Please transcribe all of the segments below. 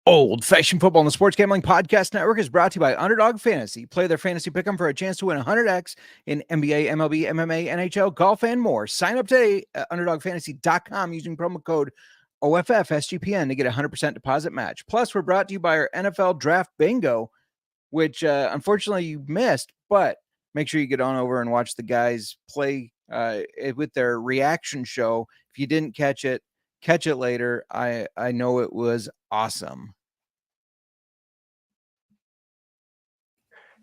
Old-Fashioned Football on the Sports Gambling Podcast Network is brought to you by Underdog Fantasy. Play their fantasy pick'em for a chance to win 100x in NBA, MLB, MMA, NHL, golf, and more. Sign up today at UnderdogFantasy.com using promo code OFFSGPN to get a 100% deposit match. Plus, we're brought to you by our NFL Draft Bingo, which unfortunately you missed, but make sure you get on over and watch the guys play with their reaction show. If you didn't catch it later. I know it was awesome.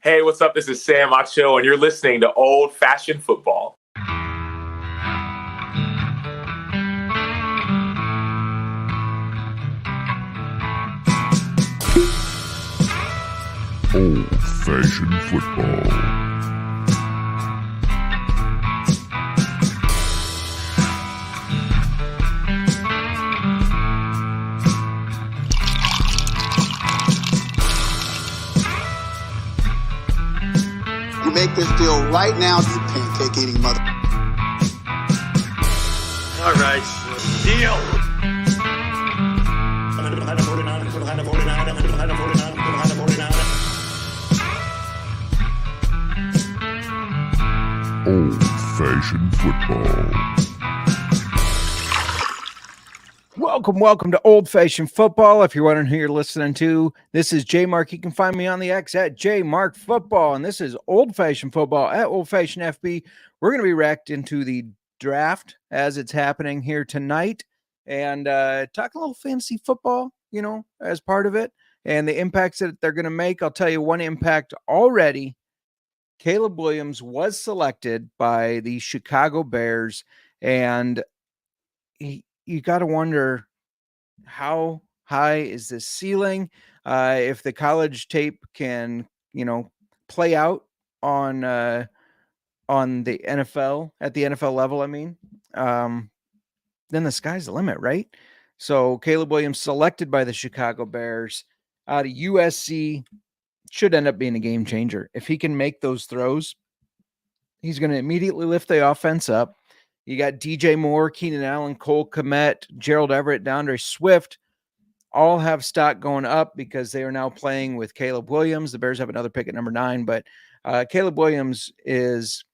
Hey, what's up? This is Sam Acho, and you're listening to Old-Fashioned Football. Old-Fashioned Football. Make this deal right now, you pancake eating mother. All right, deal. Old-Fashioned Football. Welcome to Old-Fashioned Football. If you're wondering who you're listening to, this is JMark. You can find me on the X at JMark Football, and this is Old-Fashioned Football at Old-Fashioned FB. We're going to be reacting to the draft as it's happening here tonight and talk a little fantasy football, as part of it, and the impacts that they're going to make. I'll tell you one impact already. Caleb Williams was selected by the Chicago Bears, and you got to wonder, how high is this ceiling? If the college tape can, play out on the NFL, at the NFL level, then the sky's the limit, right? So Caleb Williams selected by the Chicago Bears out of USC should end up being a game changer. If he can make those throws, he's going to immediately lift the offense up. You got DJ Moore, Keenan Allen, Cole Kmet, Gerald Everett, DeAndre Swift, all have stock going up because they are now playing with Caleb Williams. The Bears have another pick at number 9, but Caleb Williams is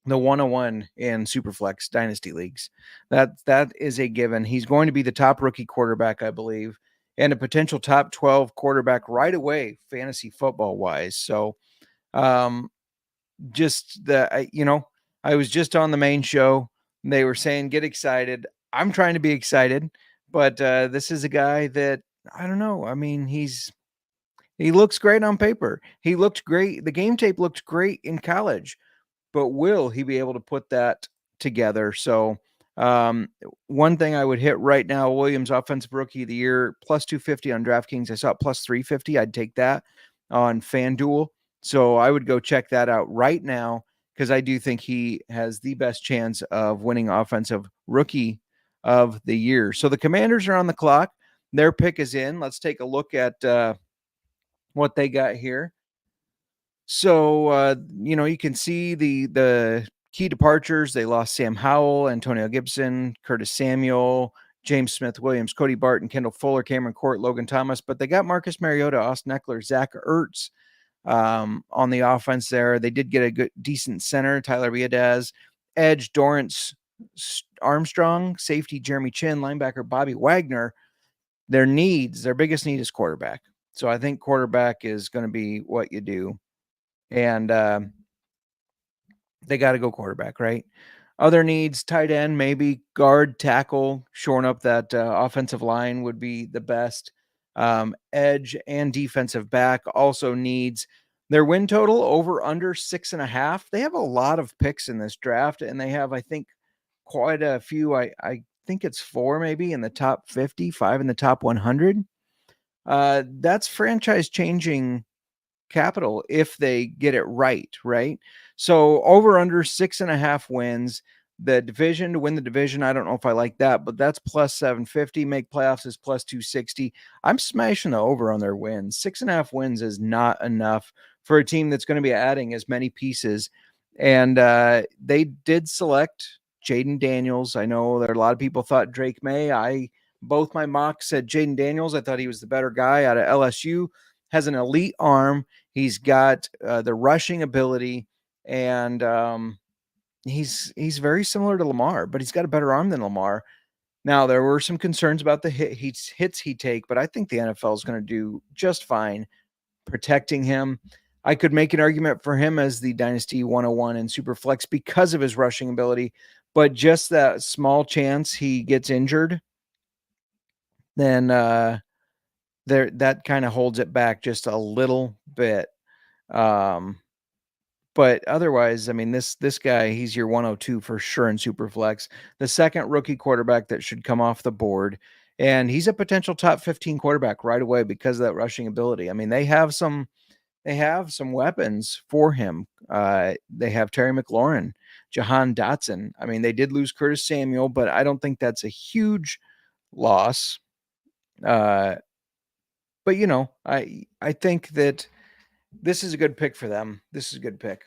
the 101 in Superflex Dynasty Leagues. That is a given. He's going to be the top rookie quarterback, I believe, and a potential top 12 quarterback right away, fantasy football-wise. So I was just on the main show. They were saying, get excited. I'm trying to be excited, but this is a guy that, I don't know. He looks great on paper. He looked great. The game tape looked great in college, but will he be able to put that together? So one thing I would hit right now, Williams Offensive Rookie of the Year, plus 250 on DraftKings. I saw it plus 350. I'd take that on FanDuel. So I would go check that out right now, because I do think he has the best chance of winning Offensive Rookie of the Year. So the Commanders are on the clock. Their pick is in. Let's take a look at what they got here. So, you can see the key departures. They lost Sam Howell, Antonio Gibson, Curtis Samuel, James Smith-Williams, Cody Barton, Kendall Fuller, Cameron Court, Logan Thomas. But they got Marcus Mariota, Austin Eckler, Zach Ertz on the offense there. They did get a decent center, Tyler Biadasz, edge Dorrance Armstrong, safety Jeremy Chin, linebacker Bobby Wagner. Their biggest need is quarterback. So I think quarterback is going to be what you do. And they got to go quarterback, right? Other needs, tight end, maybe guard, tackle, shoring up that offensive line would be the best. Edge and defensive back also needs. Their win total over under 6.5. They have a lot of picks in this draft, and they have, I think, quite a few. I think it's 4 maybe in the top 50, 5 in the top 100. That's franchise changing capital if they get it right? So over under 6.5 wins. The division, to win the division, I don't know if I like that, but that's plus 750. Make playoffs is plus 260. I'm smashing the over on their wins. 6.5 wins is not enough for a team that's going to be adding as many pieces. And they did select Jaden Daniels. I know there are a lot of people thought Drake May. I Both my mocks said Jaden Daniels. I thought he was the better guy out of LSU. Has an elite arm. He's got the rushing ability, and he's very similar to Lamar, but he's got a better arm than Lamar. Now, there were some concerns about the hits he take, but I think the NFL is going to do just fine protecting him. I could make an argument for him as the Dynasty 101 in Superflex because of his rushing ability, but just that small chance he gets injured, then that kind of holds it back just a little bit. But otherwise, I mean, this guy, he's your 102 for sure in Superflex. The second rookie quarterback that should come off the board. And he's a potential top 15 quarterback right away because of that rushing ability. I mean, they have some weapons for him. They have Terry McLaurin, Jahan Dotson. I mean, they did lose Curtis Samuel, but I don't think that's a huge loss. But I think that this is a good pick for them. This is a good pick.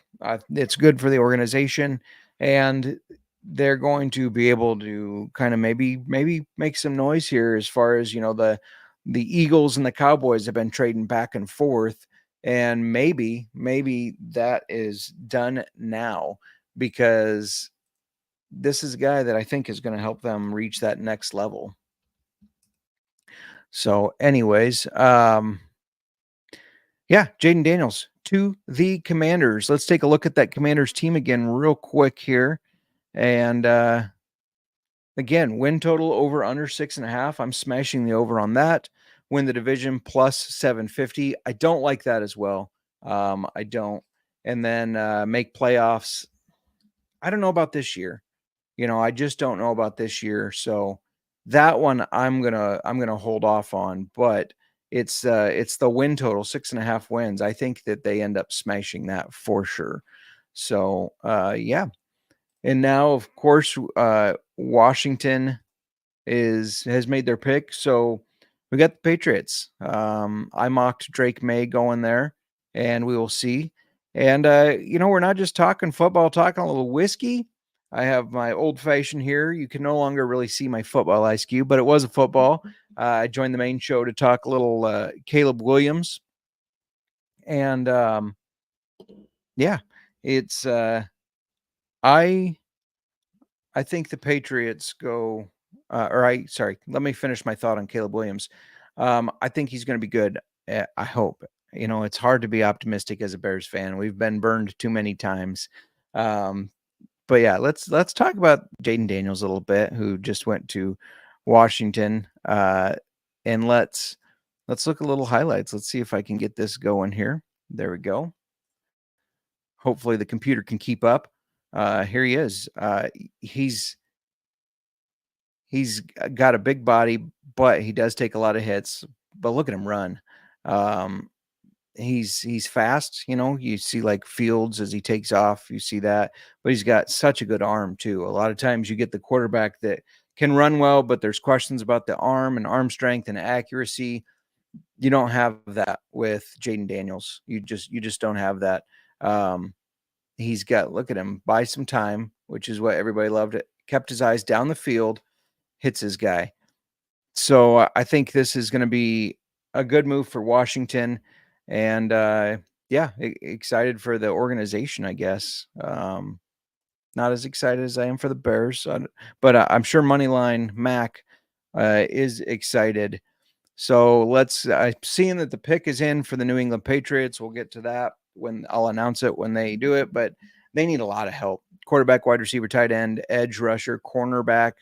It's good for the organization, and they're going to be able to kind of maybe make some noise here as far as, the Eagles and the Cowboys have been trading back and forth, and maybe that is done now because this is a guy that I think is going to help them reach that next level. So anyways, yeah, Jaden Daniels to the Commanders. Let's take a look at that Commanders team again real quick here. And again, win total over under 6.5. I'm smashing the over on that. Win the division plus 750. I don't like that as well. I don't. And then make playoffs. I don't know about this year. I just don't know about this year. So that one I'm gonna hold off on, but it's the win total, 6.5 wins. I think that they end up smashing that for sure. So yeah. And now, of course, Washington has made their pick. So we got the Patriots. I mocked Drake May going there, and we will see. And we're not just talking football, talking a little whiskey. I have my old fashioned here. You can no longer really see my football ice cube, but it was a football. I joined the main show to talk a little Caleb Williams. And yeah, it's I think the Patriots go let me finish my thought on Caleb Williams. I think he's going to be good. I hope. It's hard to be optimistic as a Bears fan. We've been burned too many times. But yeah, let's talk about Jaden Daniels a little bit, who just went to Washington. And let's look at little highlights. Let's see if I can get this going here. There we go. Hopefully the computer can keep up. Here he is. He's got a big body, but he does take a lot of hits. But look at him run. He's fast, you see like Fields as he takes off, you see that, but he's got such a good arm too. A lot of times you get the quarterback that can run well, but there's questions about the arm and arm strength and accuracy. You don't have that with Jaden Daniels. You just don't have that. He's got, look at him, buy some time, which is what everybody loved. It kept his eyes down the field, hits his guy. So I think this is going to be a good move for Washington. And excited for the organization, I guess. Not as excited as I am for the Bears, but I'm sure Moneyline Mac is excited. So I'm seeing that the pick is in for the New England Patriots. We'll get to that when I'll announce it when they do it, but they need a lot of help. Quarterback, wide receiver, tight end, edge rusher, cornerback.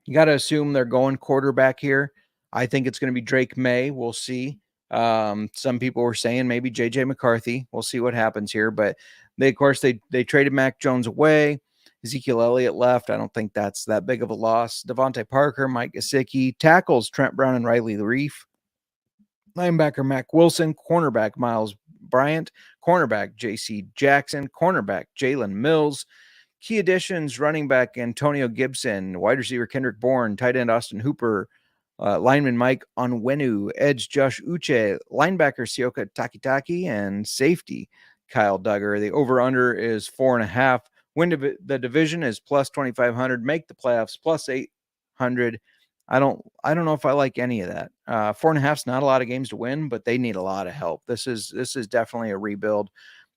You got to assume they're going quarterback here. I think it's going to be Drake May. We'll see. Some people were saying maybe JJ McCarthy. We'll see what happens here, but they traded Mac Jones away. Ezekiel Elliott left. I don't think that's that big of a loss. Devontae Parker, Mike Gesicki, tackles Trent Brown and Riley Reef, linebacker Mac Wilson, cornerback Miles Bryant, cornerback JC Jackson, cornerback Jalen Mills, key additions running back Antonio Gibson, wide receiver Kendrick Bourne, tight end Austin Hooper, lineman Mike Onwenu, edge Josh Uche, linebacker Sioka Takitaki, and safety Kyle Duggar. The over-under is 4.5. Win the division is plus 2,500. Make the playoffs plus 800. I don't know if I like any of that. 4.5 is not a lot of games to win, but they need a lot of help. This is definitely a rebuild.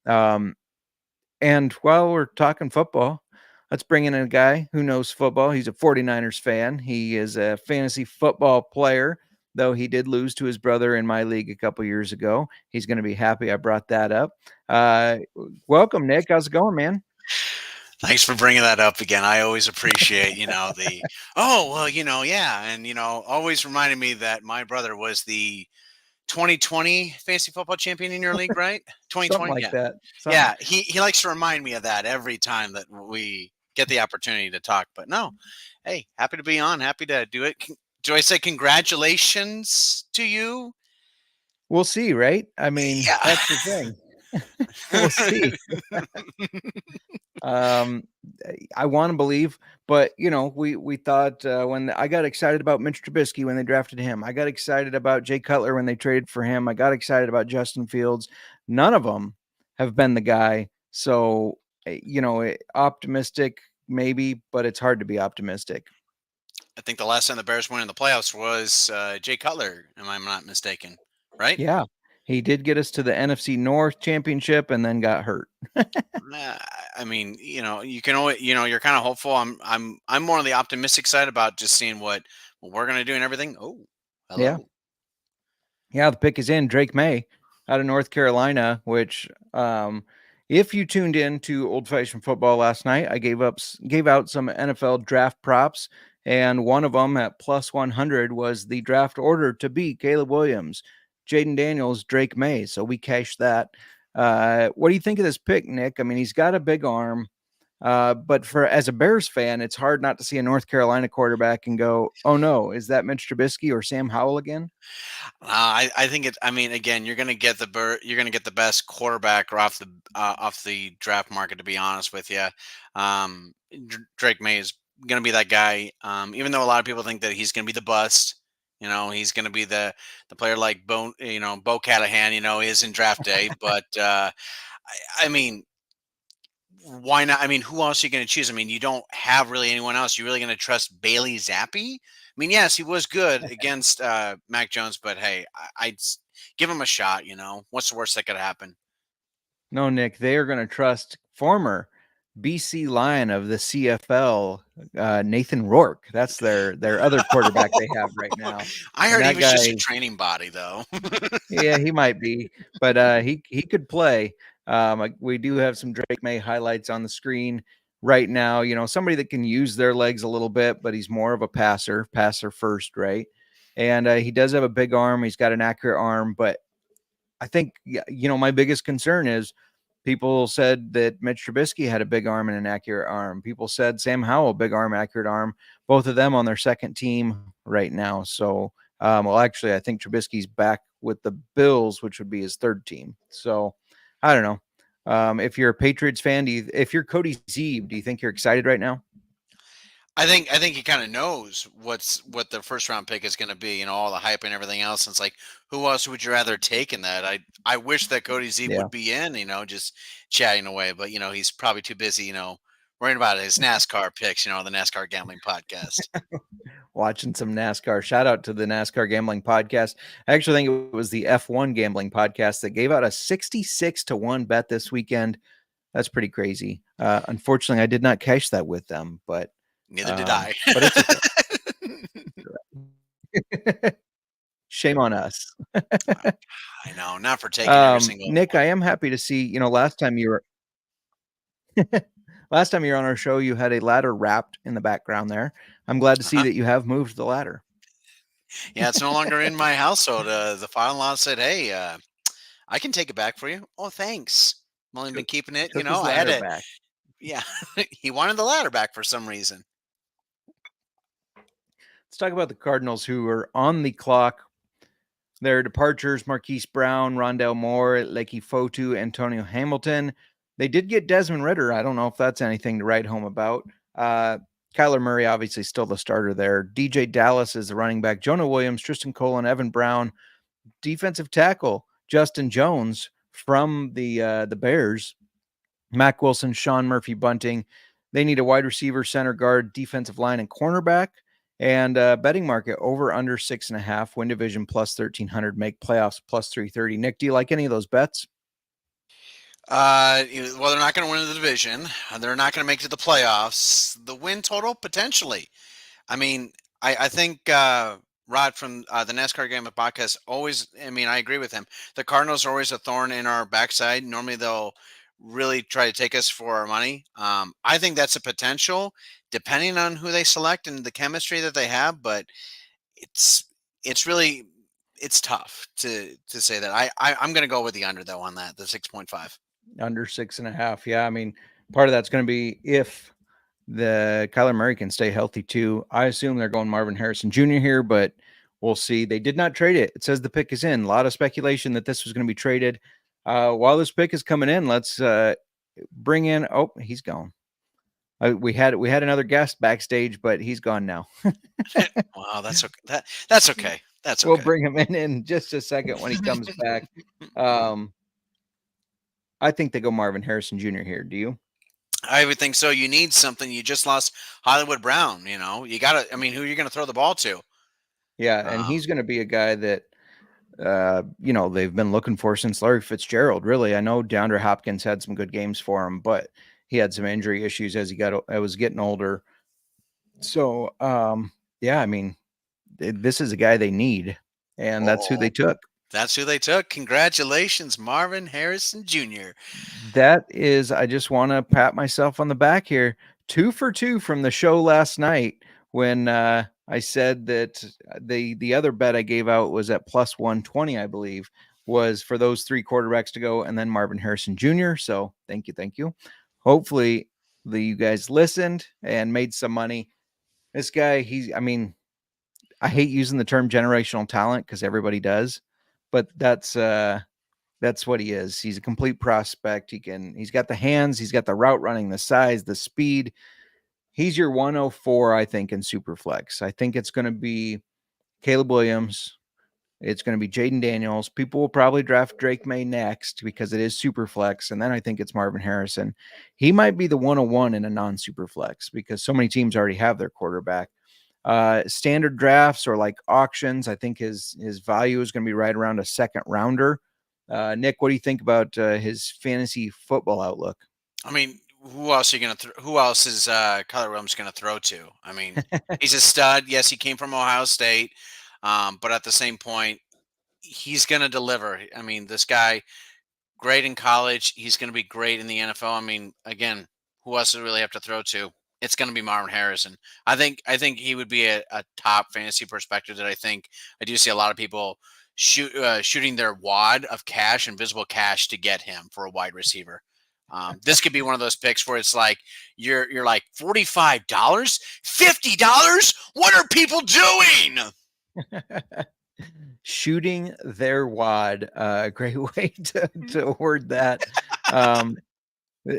And while we're talking football, let's bring in a guy who knows football. He's a 49ers fan. He is a fantasy football player, though he did lose to his brother in my league a couple years ago. He's going to be happy I brought that up. Welcome, Nick. How's it going, man? Thanks for bringing that up again. I always appreciate, yeah. And, always reminding me that my brother was the 2020 fantasy football champion in your league, right? 2020. Something like yeah. that. Yeah. He likes to remind me of that every time that we get the opportunity to talk. But no, hey, happy to be on. Happy to do it. Do I say congratulations to you? We'll see, right? I mean, Yeah. that's the thing. We'll see. I want to believe, but we thought when I got excited about Mitch Trubisky when they drafted him, I got excited about Jay Cutler when they traded for him. I got excited about Justin Fields. None of them have been the guy. So, optimistic maybe, but it's hard to be optimistic. I think the last time the Bears went in the playoffs was Jay Cutler, am I not mistaken, right? Yeah. He did get us to the NFC North championship and then got hurt. I mean, you can always, you're kind of hopeful. I'm more on the optimistic side about just seeing what we're going to do and everything. Oh, hello. Yeah. The pick is in. Drake May out of North Carolina, which, if you tuned in to Old Fashioned Football last night, I gave out some NFL draft props, and one of them at plus 100 was the draft order to be Caleb Williams, Jaden Daniels, Drake May. So we cashed that. What do you think of this pick, Nick? I mean, he's got a big arm, but as a Bears fan, it's hard not to see a North Carolina quarterback and go, "Oh no, is that Mitch Trubisky or Sam Howell again?" I think I mean, again, you're going to get the best quarterback off the draft market. To be honest with you, Drake May is going to be that guy. Even though a lot of people think that he's going to be the bust. He's going to be the player like Bo Callahan, is in draft day. But I mean, why not? I mean, who else are you going to choose? I mean, you don't have really anyone else. You're really going to trust Bailey Zappi? I mean, yes, he was good against Mac Jones, but hey, I'd give him a shot. What's the worst that could happen? No, Nick, they are going to trust former BC Lion of the CFL, Nathan Rourke. That's their other quarterback they have right now. I heard he was just a training body, though. Yeah, he might be, but he could play. We do have some Drake May highlights on the screen right now. Somebody that can use their legs a little bit, but he's more of a passer first, right? And he does have a big arm. He's got an accurate arm, but I think, my biggest concern is people said that Mitch Trubisky had a big arm and an accurate arm. People said Sam Howell, big arm, accurate arm, both of them on their second team right now. So, actually, I think Trubisky's back with the Bills, which would be his third team. So I don't know. If you're a Patriots fan, if you're Cody Zeeb, do you think you're excited right now? I think he kind of knows what the first round pick is going to be, all the hype and everything else. And it's like, who else would you rather take in that? I wish that Cody Zeeb would be in, just chatting away, but he's probably too busy, worrying about his NASCAR picks, the NASCAR gambling podcast. Watching some NASCAR. Shout out to the NASCAR gambling podcast. I actually think it was the F1 gambling podcast that gave out a 66-1 bet this weekend. That's pretty crazy. Unfortunately, I did not cash that with them, but neither did I. But it's okay. Shame on us. I know, not for taking every single Nick, one. I am happy to see, last time you were on our show, you had a ladder wrapped in the background there. I'm glad to see that you have moved the ladder. Yeah, it's no longer in my household. The father-in-law said, "Hey, I can take it back for you." Oh, thanks. I've only been keeping it. I had it back. Yeah, he wanted the ladder back for some reason. Let's talk about the Cardinals, who are on the clock. Their departures: Marquise Brown, Rondale Moore, Leaky Fotu, Antonio Hamilton. They did get Desmond Ridder. I don't know if that's anything to write home about. Kyler Murray, obviously still the starter there. DJ Dallas is the running back. Jonah Williams, Tristan Colin, Evan Brown. Defensive tackle, Justin Jones from the Bears. Mac Wilson, Sean Murphy Bunting. They need a wide receiver, center guard, defensive line, and cornerback. And betting market over under 6.5, win division plus 1,300, make playoffs plus 330. Nick, do you like any of those bets? Well, they're not going to win the division. They're not going to make it to the playoffs. The win total, potentially. I mean, I think Rod from the NASCAR game at podcast always, I mean, I agree with him. The Cardinals are always a thorn in our backside. Normally they'll really try to take us for our money. I think that's a potential depending on who they select and the chemistry that they have, but it's really it's tough to say that. I'm going to go with the under though on that, the 6.5. Under 6.5. Yeah. I mean, part of that's going to be if the Kyler Murray can stay healthy too. I assume they're going Marvin Harrison Jr. here, but we'll see. They did not trade it. It says the pick is in. A lot of speculation that this was going to be traded. While this pick is coming in, let's bring in. Oh, he's gone. We had another guest backstage, but he's gone now. Wow, that's okay. That's okay. That's okay. We'll bring him in just a second when he comes back. I think they go Marvin Harrison Jr. here. Do you? I would think so. You need something. You just lost Hollywood Brown. You know, you got to. I mean, who are you going to throw the ball to? Yeah, and he's going to be a guy that they've been looking for since Larry Fitzgerald. Really, I know DeAndre Hopkins had some good games for him, but he had some injury issues as I was getting older. So, yeah, I mean, this is a guy they need, and that's who they took. That's who they took. Congratulations, Marvin Harrison Jr. That is, I just want to pat myself on the back here. 2 for 2 from the show last night when I said that the other bet I gave out was at plus 120, I believe, was for those 3 quarterbacks to go, and then Marvin Harrison Jr. So thank you. Hopefully you guys listened and made some money. This guy, I hate using the term generational talent because everybody does, but that's what he is. He's a complete prospect. He's got the hands, he's got the route running, the size, the speed. He's your 104, I think, in Superflex. I think it's going to be Caleb Williams. It's going to be Jaden Daniels. People will probably draft Drake May next because it is Superflex. And then I think it's Marvin Harrison. He might be the 101 in a non-Superflex because so many teams already have their quarterback. Standard drafts or like auctions, I think his value is going to be right around a second rounder. Nick, what do you think about his fantasy football outlook? I mean, who else are you going to who else is Kyler Williams going to throw to? I mean, he's a stud. Yes, he came from Ohio State. But at the same point, he's going to deliver. I mean, this guy, great in college. He's going to be great in the NFL. I mean, again, who else do we really have to throw to? It's going to be Marvin Harrison. I think he would be a top fantasy perspective that I do see a lot of people shooting their wad of cash, invisible cash, to get him for a wide receiver. This could be one of those picks where it's like you're like $45, $50. What are people doing? Shooting their wad. Great way to word that.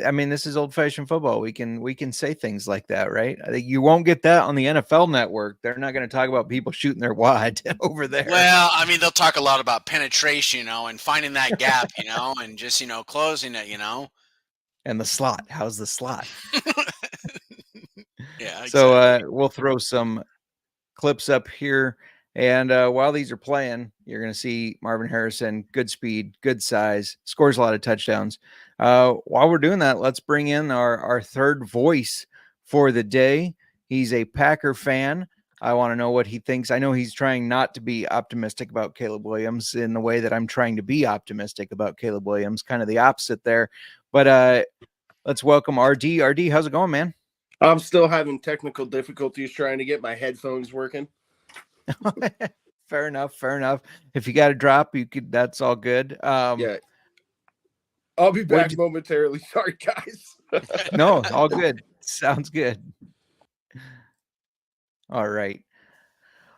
I mean, this is old-fashioned football. We can say things like that, right? I think you won't get that on the NFL Network. They're not going to talk about people shooting their wad over there. Well, I mean, they'll talk a lot about penetration, and finding that gap, and just, closing it, And the slot. How's the slot? Yeah. Exactly. So we'll throw some clips up here. And while these are playing, you're going to see Marvin Harrison, good speed, good size, scores a lot of touchdowns. While we're doing that, let's bring in our third voice for the day. He's a Packer fan. I want to know what he thinks. I know he's trying not to be optimistic about Caleb Williams in the way that I'm trying to be optimistic about Caleb Williams, kind of the opposite there. But let's welcome RD. RD, how's it going, man? I'm still having technical difficulties trying to get my headphones working. Fair enough. If you got to drop, that's all good. Yeah. I'll be back momentarily. Sorry, guys. No, all good. Sounds good. All right.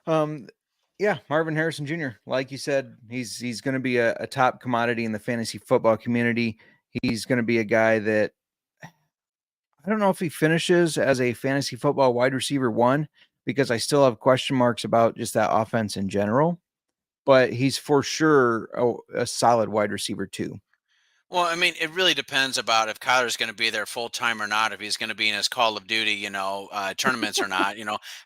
Yeah, Marvin Harrison Jr., like you said, he's going to be a top commodity in the fantasy football community. He's going to be a guy that I don't know if he finishes as a fantasy football wide receiver 1, because I still have question marks about just that offense in general, but he's for sure a solid wide receiver 2. Well, I mean, it really depends about if Kyler's going to be there full time or not. If he's going to be in his Call of Duty, tournaments or not.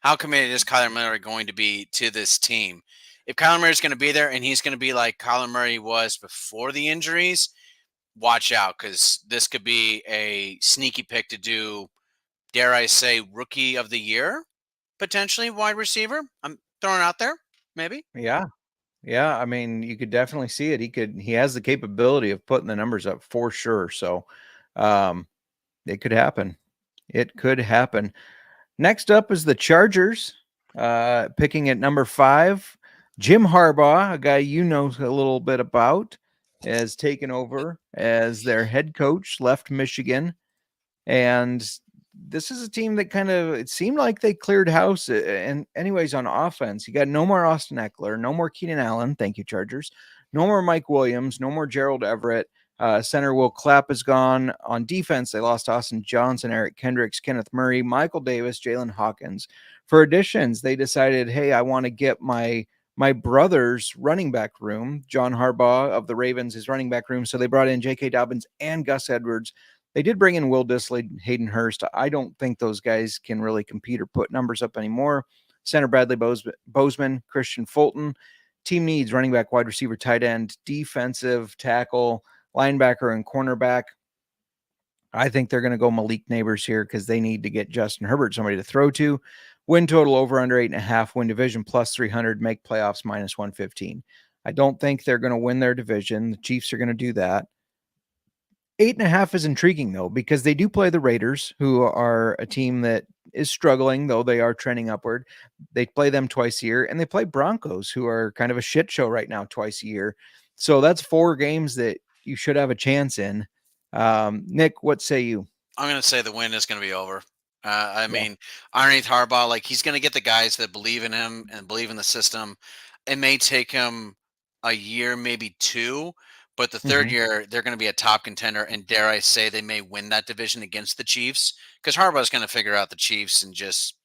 How committed is Kyler Murray going to be to this team? If Kyler Murray's going to be there and he's going to be like Kyler Murray was before the injuries, watch out, because this could be a sneaky pick to do, dare I say, rookie of the year, potentially wide receiver. I'm throwing it out there, maybe. Yeah. Yeah. I mean, you could definitely see it. He has the capability of putting the numbers up for sure. So it could happen. It could happen. Next up is the Chargers, picking at number 5. Jim Harbaugh, a guy you know a little bit about, has taken over as their head coach, left Michigan. And this is a team that it seemed like they cleared house. And anyways, on offense, you got no more Austin Eckler, no more Keenan Allen. Thank you, Chargers. No more Mike Williams, no more Gerald Everett. Center Will Clapp is gone. On defense, they lost Austin Johnson, Eric Kendricks, Kenneth Murray, Michael Davis, Jalen Hawkins. For additions, they decided, hey, I want to get my brother's running back room. John Harbaugh of the Ravens, his running back room. So they brought in J.K. Dobbins and Gus Edwards. They did bring in Will Dissly, Hayden Hurst. I don't think those guys can really compete or put numbers up anymore. Center Bradley Bozeman, Christian Fulton. Team needs running back, wide receiver, tight end, defensive tackle, linebacker, and cornerback. I think they're going to go Malik Neighbors here because they need to get Justin Herbert somebody to throw to. Win total over under 8.5. Win division plus 300. Make playoffs minus 115. I don't think they're going to win their division. The Chiefs are going to do that. 8.5 is intriguing, though, because they do play the Raiders, who are a team that is struggling, though they are trending upward. They play them twice a year, and they play Broncos, who are kind of a shit show right now, twice a year. So that's 4 games that you should have a chance in. Nick, what say you? I'm going to say the win is going to be over. I mean, underneath Harbaugh, he's going to get the guys that believe in him and believe in the system. It may take him a year, maybe 2, but the third year, they're going to be a top contender. And dare I say, they may win that division against the Chiefs, because Harbaugh's going to figure out the Chiefs and just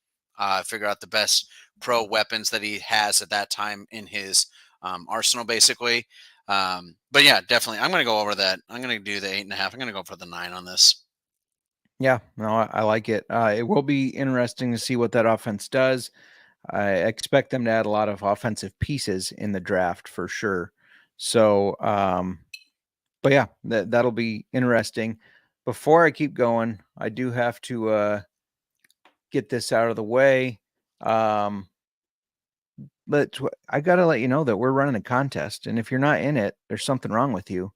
figure out the best pro weapons that he has at that time in his arsenal, basically. But yeah, definitely. I'm going to go over that. I'm going to do the 8.5. I'm going to go for the 9 on this. Yeah, no, I like it. It will be interesting to see what that offense does. I expect them to add a lot of offensive pieces in the draft for sure. So, but yeah, that'll be interesting. Before I keep going, I do have to get this out of the way. I got to let you know that we're running a contest, and if you're not in it, there's something wrong with you.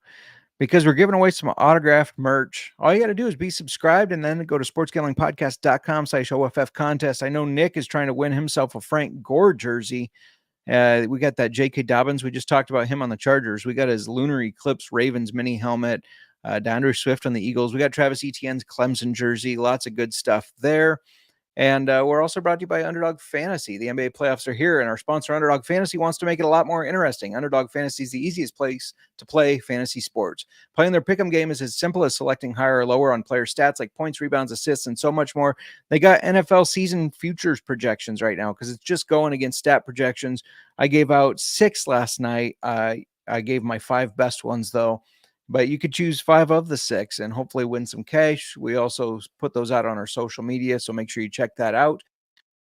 Because we're giving away some autographed merch. All you got to do is be subscribed and then go to sportsgamblingpodcast.com/OFF contest. I know Nick is trying to win himself a Frank Gore jersey. We got that J.K. Dobbins. We just talked about him on the Chargers. We got his Lunar Eclipse Ravens mini helmet. DeAndre Swift on the Eagles. We got Travis Etienne's Clemson jersey. Lots of good stuff there. And we're also brought to you by Underdog Fantasy. The NBA playoffs are here, and our sponsor, Underdog Fantasy, wants to make it a lot more interesting. Underdog Fantasy is the easiest place to play fantasy sports. Playing their pick'em game is as simple as selecting higher or lower on player stats like points, rebounds, assists, and so much more. They got NFL season futures projections right now because it's just going against stat projections. I gave out 6 last night. I gave my 5 best ones, though. But you could choose 5 of the 6 and hopefully win some cash. We also put those out on our social media, so make sure you check that out.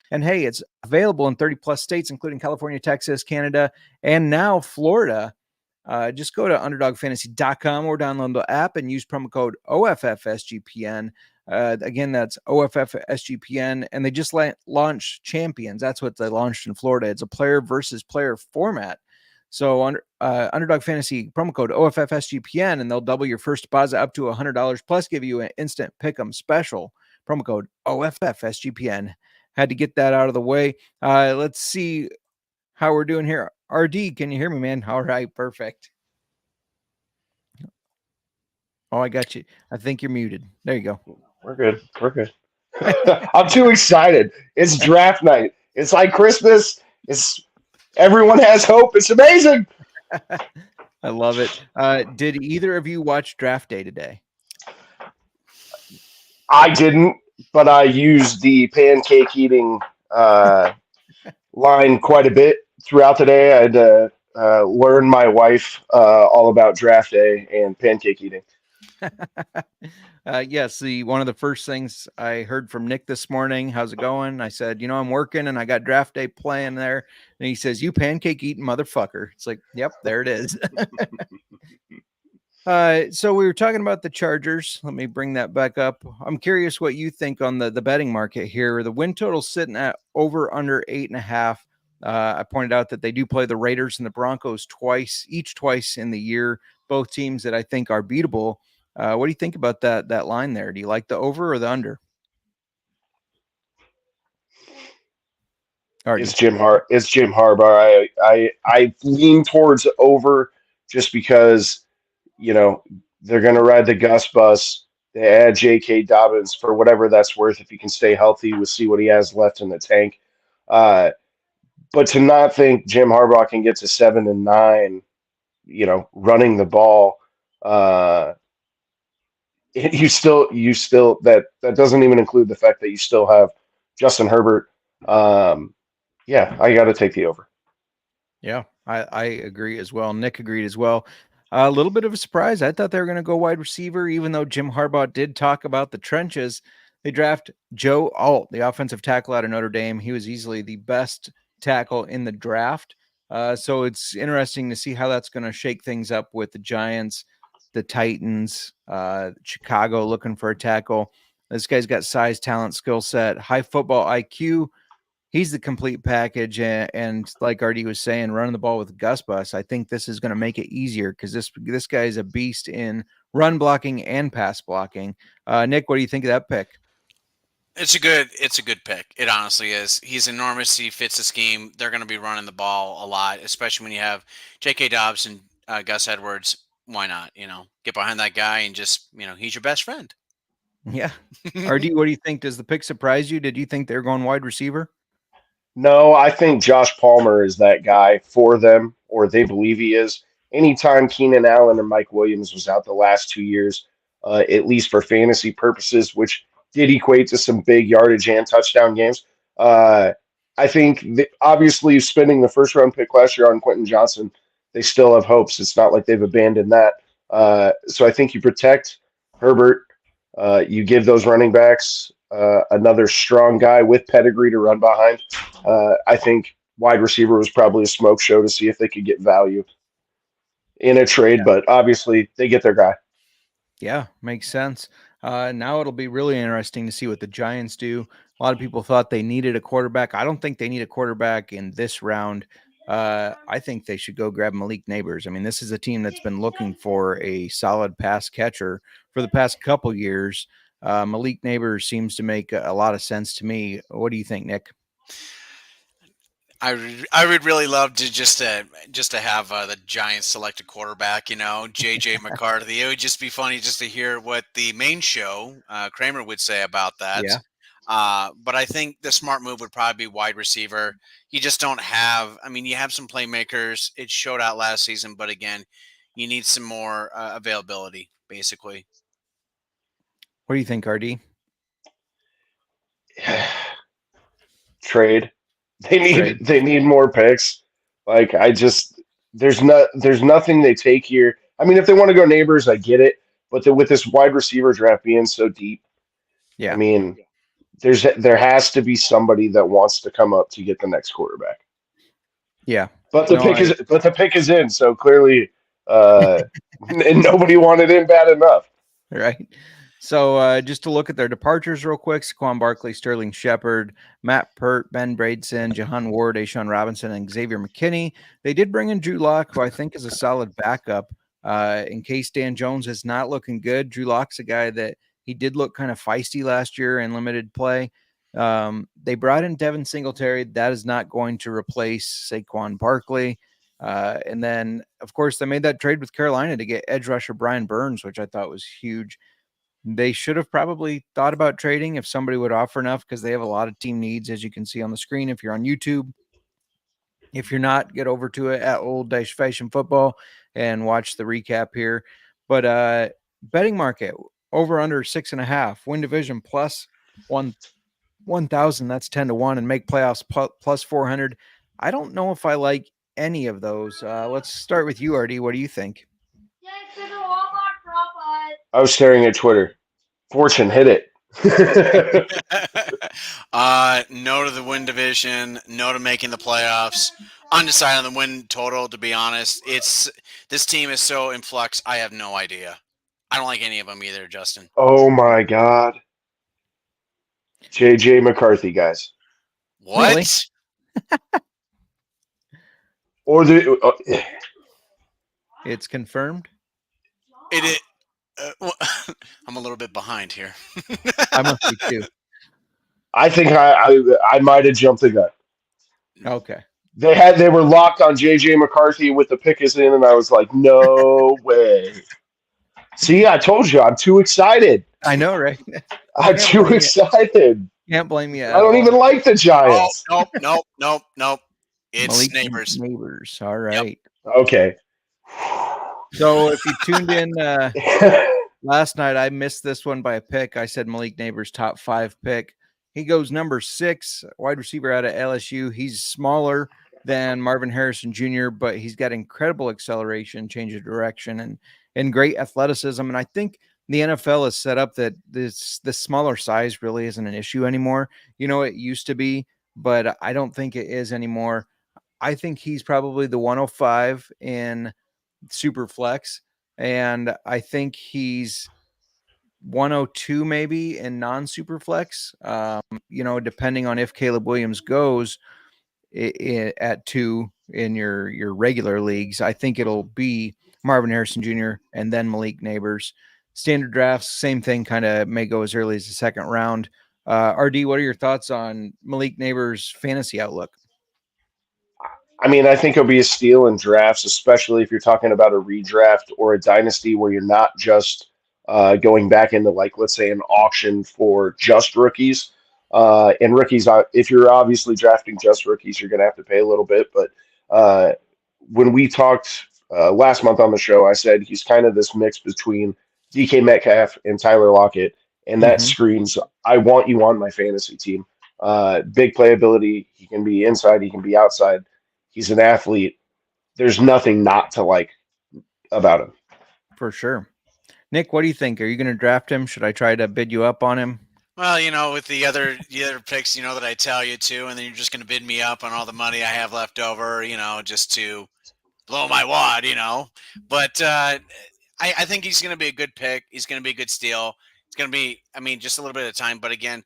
And hey, it's available in 30 plus states, including California, Texas, Canada, and now Florida. Just go to underdogfantasy.com or download the app and use promo code OFFSGPN. Again, that's OFFSGPN. And they just launched Champions. That's what they launched in Florida. It's a player versus player format. So Underdog Fantasy, promo code OFFSGPN, and they'll double your first deposit up to $100, plus give you an instant pick'em special. Promo code OFFSGPN. Had to get that out of the way. Let's see how we're doing here. RD, can you hear me, man? All right, perfect. Oh, I got you. I think you're muted. There you go. We're good. I'm too excited. It's draft night. It's like Christmas. Everyone has hope. It's amazing. I love it. Did either of you watch draft day today? I didn't, but I used the pancake eating line quite a bit throughout the day. I had learn my wife all about draft day and pancake eating. Yes, one of the first things I heard from Nick this morning, how's it going? I said, I'm working and I got draft day playing there. And he says, you pancake eating motherfucker. It's like, yep, there it is. So we were talking about the Chargers. Let me bring that back up. I'm curious what you think on the betting market here. The win total sitting at over under 8.5. I pointed out that they do play the Raiders and the Broncos twice in the year. Both teams that I think are beatable. What do you think about that line there? Do you like the over or the under? It's Jim Harbaugh. I lean towards over just because they're going to ride the Gus bus. They add J.K. Dobbins for whatever that's worth if he can stay healthy. We'll see what he has left in the tank. But to not think Jim Harbaugh can get to 7-9, running the ball, you still that doesn't even include the fact that you still have Justin Herbert. Yeah, I got to take the over. Yeah, I agree as well. Nick agreed as well. A little bit of a surprise. I thought they were going to go wide receiver, even though Jim Harbaugh did talk about the trenches. They draft Joe Alt, the offensive tackle out of Notre Dame. He was easily the best tackle in the draft. So it's interesting to see how that's going to shake things up with the Giants, the Titans, Chicago looking for a tackle. This guy's got size, talent, skill set, high football IQ. He's the complete package, and like RD was saying, running the ball with Gus Bus, I think this is going to make it easier because this guy is a beast in run blocking and pass blocking. Nick, what do you think of that pick? It's a good pick. It honestly is. He's enormous. He fits the scheme. They're going to be running the ball a lot, especially when you have J.K. Dobbs and Gus Edwards. Why not? Get behind that guy and just he's your best friend. Yeah. RD, what do you think? Does the pick surprise you? Did you think they're going wide receiver? No, I think Josh Palmer is that guy for them, or they believe he is. Anytime Keenan Allen or Mike Williams was out the last 2 years, at least for fantasy purposes, which did equate to some big yardage and touchdown games. I think obviously spending the first round pick last year on Quentin Johnson, they still have hopes. It's not like they've abandoned that. So I think you protect Herbert. You give those running backs another strong guy with pedigree to run behind. I think wide receiver was probably a smoke show to see if they could get value in a trade, but obviously they get their guy. Yeah, makes sense. Now it'll be really interesting to see what the Giants do. A lot of people thought they needed a quarterback. I don't think they need a quarterback in this round. I think they should go grab Malik Neighbors. I mean, this is a team that's been looking for a solid pass catcher for the past couple years. Malik Neighbors seems to make a lot of sense to me. What do you think, Nick? I would really love to just to have the Giants select a quarterback, JJ McCarthy. It would just be funny just to hear what the main show, Kramer, would say about that. Yeah. But I think the smart move would probably be wide receiver. You just don't have, you have some playmakers. It showed out last season, but again, you need some more availability, basically. What do you think, RD? Trade. They need more picks. Like there's nothing they take here. I mean, if they want to go Neighbors, I get it. But with this wide receiver draft being so deep, yeah, I mean, there has to be somebody that wants to come up to get the next quarterback. Yeah, but the pick is in, so clearly, and nobody wanted in bad enough, right? So just to look at their departures real quick: Saquon Barkley, Sterling Shepard, Matt Pert, Ben Braidson, Jahan Ward, Ashawn Robinson, and Xavier McKinney. They did bring in Drew Lock, who I think is a solid backup in case Dan Jones is not looking good. Drew Lock's a guy that he did look kind of feisty last year in limited play. They brought in Devin Singletary. That is not going to replace Saquon Barkley. And then, of course, they made that trade with Carolina to get edge rusher Brian Burns, which I thought was huge. They should have probably thought about trading if somebody would offer enough, because they have a lot of team needs, as you can see on the screen if you're on YouTube. If you're not, get over to it at Old-Fashioned Football and watch the recap here. But betting market, over under 6.5, win division plus 1,000, that's 10-1, and make playoffs plus 400. I don't know if I like any of those. Let's start with you, RD. What do you think? I was staring at Twitter. Fortune hit it. No to the win division. No to making the playoffs. Undecided on the win total. To be honest, this team is so in flux. I have no idea. I don't like any of them either, Justin. Oh my God. JJ McCarthy, guys. What? Really? Or the It's confirmed. It is. Well, I'm a little bit behind here. I must be too. I think I might have jumped the gun. Okay. They were locked on JJ McCarthy with the pick is in, and I was like, no way. See, I told you, I'm too excited. I know, right? I'm too excited. Can't blame you. I don't even like the Giants. Oh, nope. It's Malik neighbors. Neighbors. All right. Okay. So if you tuned in last night, I missed this one by a pick. I said Malik Neighbors top 5 pick. He goes number 6, wide receiver out of LSU. He's smaller than Marvin Harrison Jr., but he's got incredible acceleration, change of direction, and great athleticism. And I think the NFL is set up that this smaller size really isn't an issue anymore. You know, it used to be, but I don't think it is anymore. I think he's probably the 105 in super flex, and I think he's 102 maybe in non-super flex, depending on if Caleb Williams goes at 2 in your regular leagues. I think it'll be Marvin Harrison Jr. and then Malik Neighbors. Standard drafts, same thing, kind of may go as early as the second round. RD, what are your thoughts on Malik Neighbors' fantasy outlook? I mean, I think it'll be a steal in drafts, especially if you're talking about a redraft or a dynasty where you're not just going back into, like, let's say, an auction for just rookies. And rookies, if you're obviously drafting just rookies, you're going to have to pay a little bit. But when we talked last month on the show, I said he's kind of this mix between DK Metcalf and Tyler Lockett. And that screams, I want you on my fantasy team. Big playability. He can be inside. He can be outside. He's an athlete. There's nothing not to like about him. For sure. Nick, what do you think? Are you going to draft him? Should I try to bid you up on him? Well, with the other picks, that I tell you to, and then you're just going to bid me up on all the money I have left over, just to blow my wad, But I think he's going to be a good pick. He's going to be a good steal. It's going to be, just a little bit of time. But again,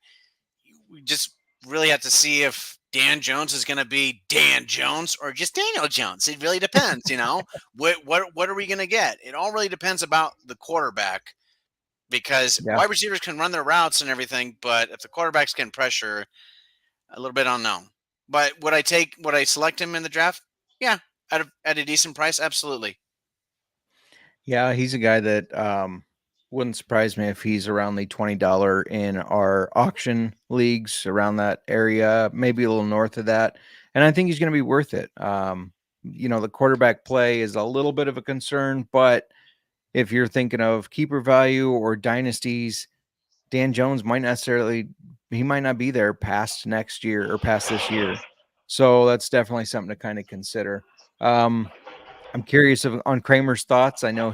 we just really have to see if Dan Jones is going to be Dan Jones or just Daniel Jones. It really depends, What are we going to get? It all really depends about the quarterback, because wide receivers can run their routes and everything, but if the quarterback's getting pressure, a little bit unknown. But would I select him in the draft? Yeah, at a decent price, absolutely. Yeah, he's a guy that wouldn't surprise me if he's around the $20 in our auction leagues, around that area, maybe a little north of that. And I think he's going to be worth it. The quarterback play is a little bit of a concern, but if you're thinking of keeper value or dynasties, Dan Jones might not be there past next year or past this year. So that's definitely something to kind of consider. I'm curious on Kramer's thoughts. I know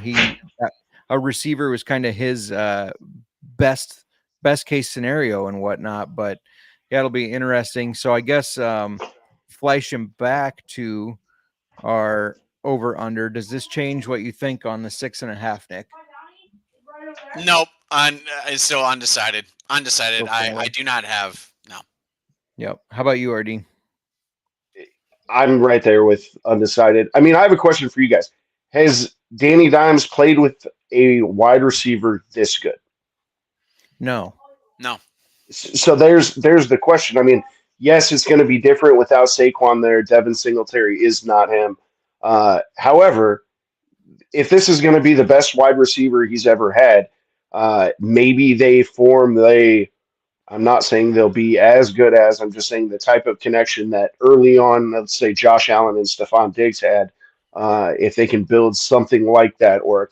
a receiver was kind of his best case scenario and whatnot, but yeah, it'll be interesting. So I guess flashing back to our over under, does this change what you think on the 6.5, Nick? Nope. It's still undecided. I do not have no. Yep. How about you, RD? I'm right there with undecided. I have a question for you guys. Has Danny Dimes played with a wide receiver this good? No. So there's the question. Yes, it's going to be different without Saquon there. Devin Singletary is not him. However, if this is going to be the best wide receiver he's ever had, maybe they form I'm not saying they'll be as good as, I'm just saying the type of connection that early on, let's say Josh Allen and Stephon Diggs had, if they can build something like that, or a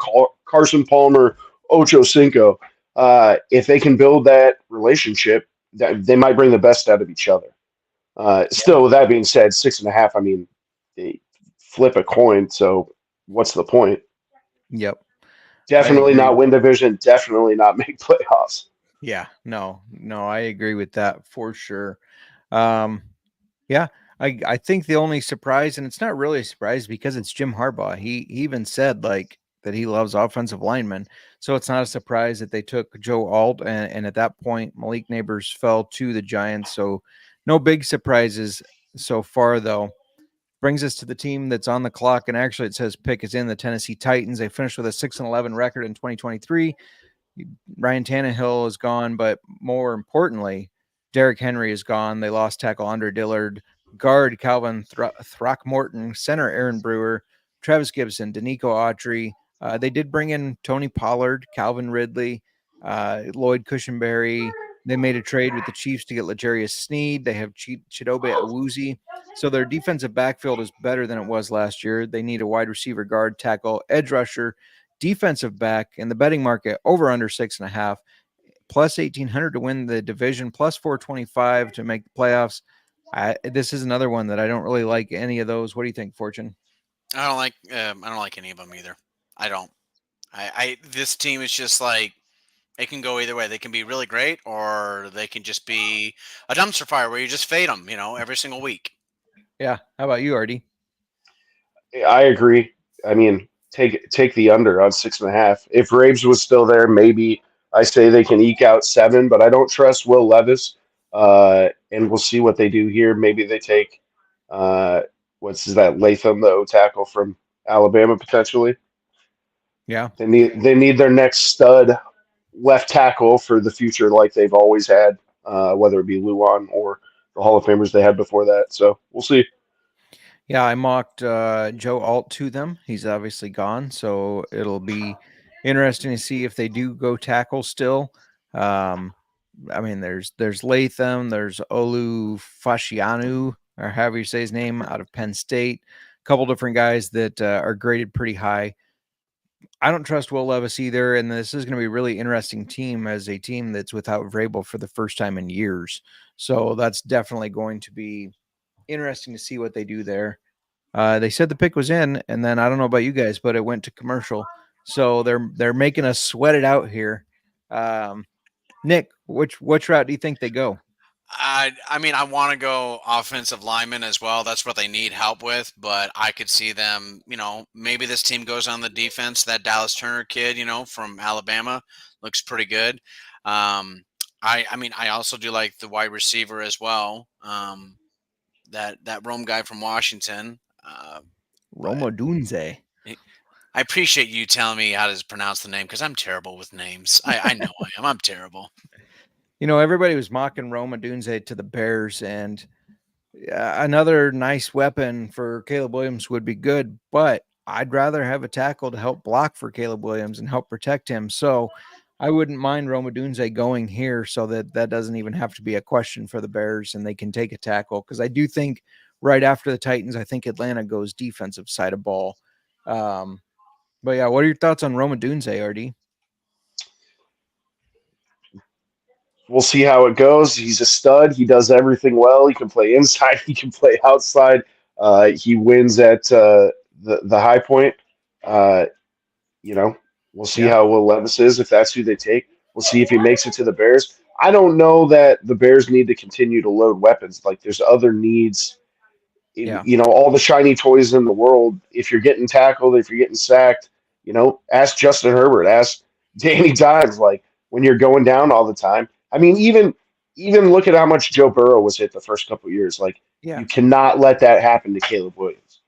Carson Palmer, Ocho Cinco, if they can build that relationship, that they might bring the best out of each other. Still, with that being said, 6.5, flip a coin. So what's the point? Yep. Definitely agree. not win division. Definitely not make playoffs. Yeah, no, I agree with that for sure. Yeah, I think the only surprise, and it's not really a surprise because it's Jim Harbaugh. He even said like that he loves offensive linemen, so it's not a surprise that they took Joe Alt, and at that point Malik Neighbors fell to the Giants. So no big surprises so far, though. Brings us to the team that's on the clock, and actually it says pick is in the Tennessee Titans. They finished with a 6-11 record in 2023. Ryan Tannehill is gone, but more importantly, Derrick Henry is gone. They lost tackle Andre Dillard, guard Calvin Throckmorton, center Aaron Brewer, Travis Gibson, Danico Autry. They did bring in Tony Pollard, Calvin Ridley, Lloyd Cushenberry. They made a trade with the Chiefs to get L'Jarius Sneed. They have Chidobe Awuzie. So their defensive backfield is better than it was last year. They need a wide receiver, guard, tackle, edge rusher, defensive back in the betting market over under 6.5, plus 1,800 to win the division, plus 425 to make the playoffs. This is another one that I don't really like any of those. What do you think, Fortune? I don't like any of them either. I don't. This team is just like, it can go either way. They can be really great, or they can just be a dumpster fire where you just fade them, every single week. Yeah. How about you, RD? I agree. I mean, take the under on 6.5. If Raves was still there, maybe I say they can eke out 7, but I don't trust Will Levis. And we'll see what they do here. Maybe they take what's that, Latham, the O tackle from Alabama, potentially. Yeah. They need their next stud left tackle for the future, like they've always had, whether it be Luan or the Hall of Famers they had before that. So we'll see. Yeah, I mocked Joe Alt to them. He's obviously gone, so it'll be interesting to see if they do go tackle still. I mean, there's Latham, there's Olu Fashianu, or however you say his name, out of Penn State. A couple different guys that are graded pretty high. I don't trust Will Levis either, and this is going to be a really interesting team as a team that's without Vrabel for the first time in years. So that's definitely going to be interesting to see what they do there. They said the pick was in, and then I don't know about you guys, but it went to commercial. So they're making us sweat it out here. Nick, which route do you think they go? I mean, I want to go offensive lineman as well. That's what they need help with, but I could see them, maybe this team goes on the defense. That Dallas Turner kid, from Alabama looks pretty good. I mean, I also do like the wide receiver as well. That Rome guy from Washington. Roma Dunze. I appreciate you telling me how to pronounce the name because I'm terrible with names. I know I am. I'm terrible. Everybody was mocking Roma Dunze to the Bears, and another nice weapon for Caleb Williams would be good, but I'd rather have a tackle to help block for Caleb Williams and help protect him. So I wouldn't mind Roma Dunze going here so that doesn't even have to be a question for the Bears and they can take a tackle. Because I do think right after the Titans, I think Atlanta goes defensive side of ball. But yeah, what are your thoughts on Roma Dunze, RD? We'll see how it goes. He's a stud. He does everything well. He can play inside. He can play outside. He wins at the high point. We'll see how Will Levis is if that's who they take. We'll see if he makes it to the Bears. I don't know that the Bears need to continue to load weapons. Like there's other needs. All the shiny toys in the world. If you're getting tackled, if you're getting sacked, ask Justin Herbert, ask Danny Dimes. Like when you're going down all the time. I mean, even look at how much Joe Burrow was hit the first couple of years. Like, you cannot let that happen to Caleb Williams.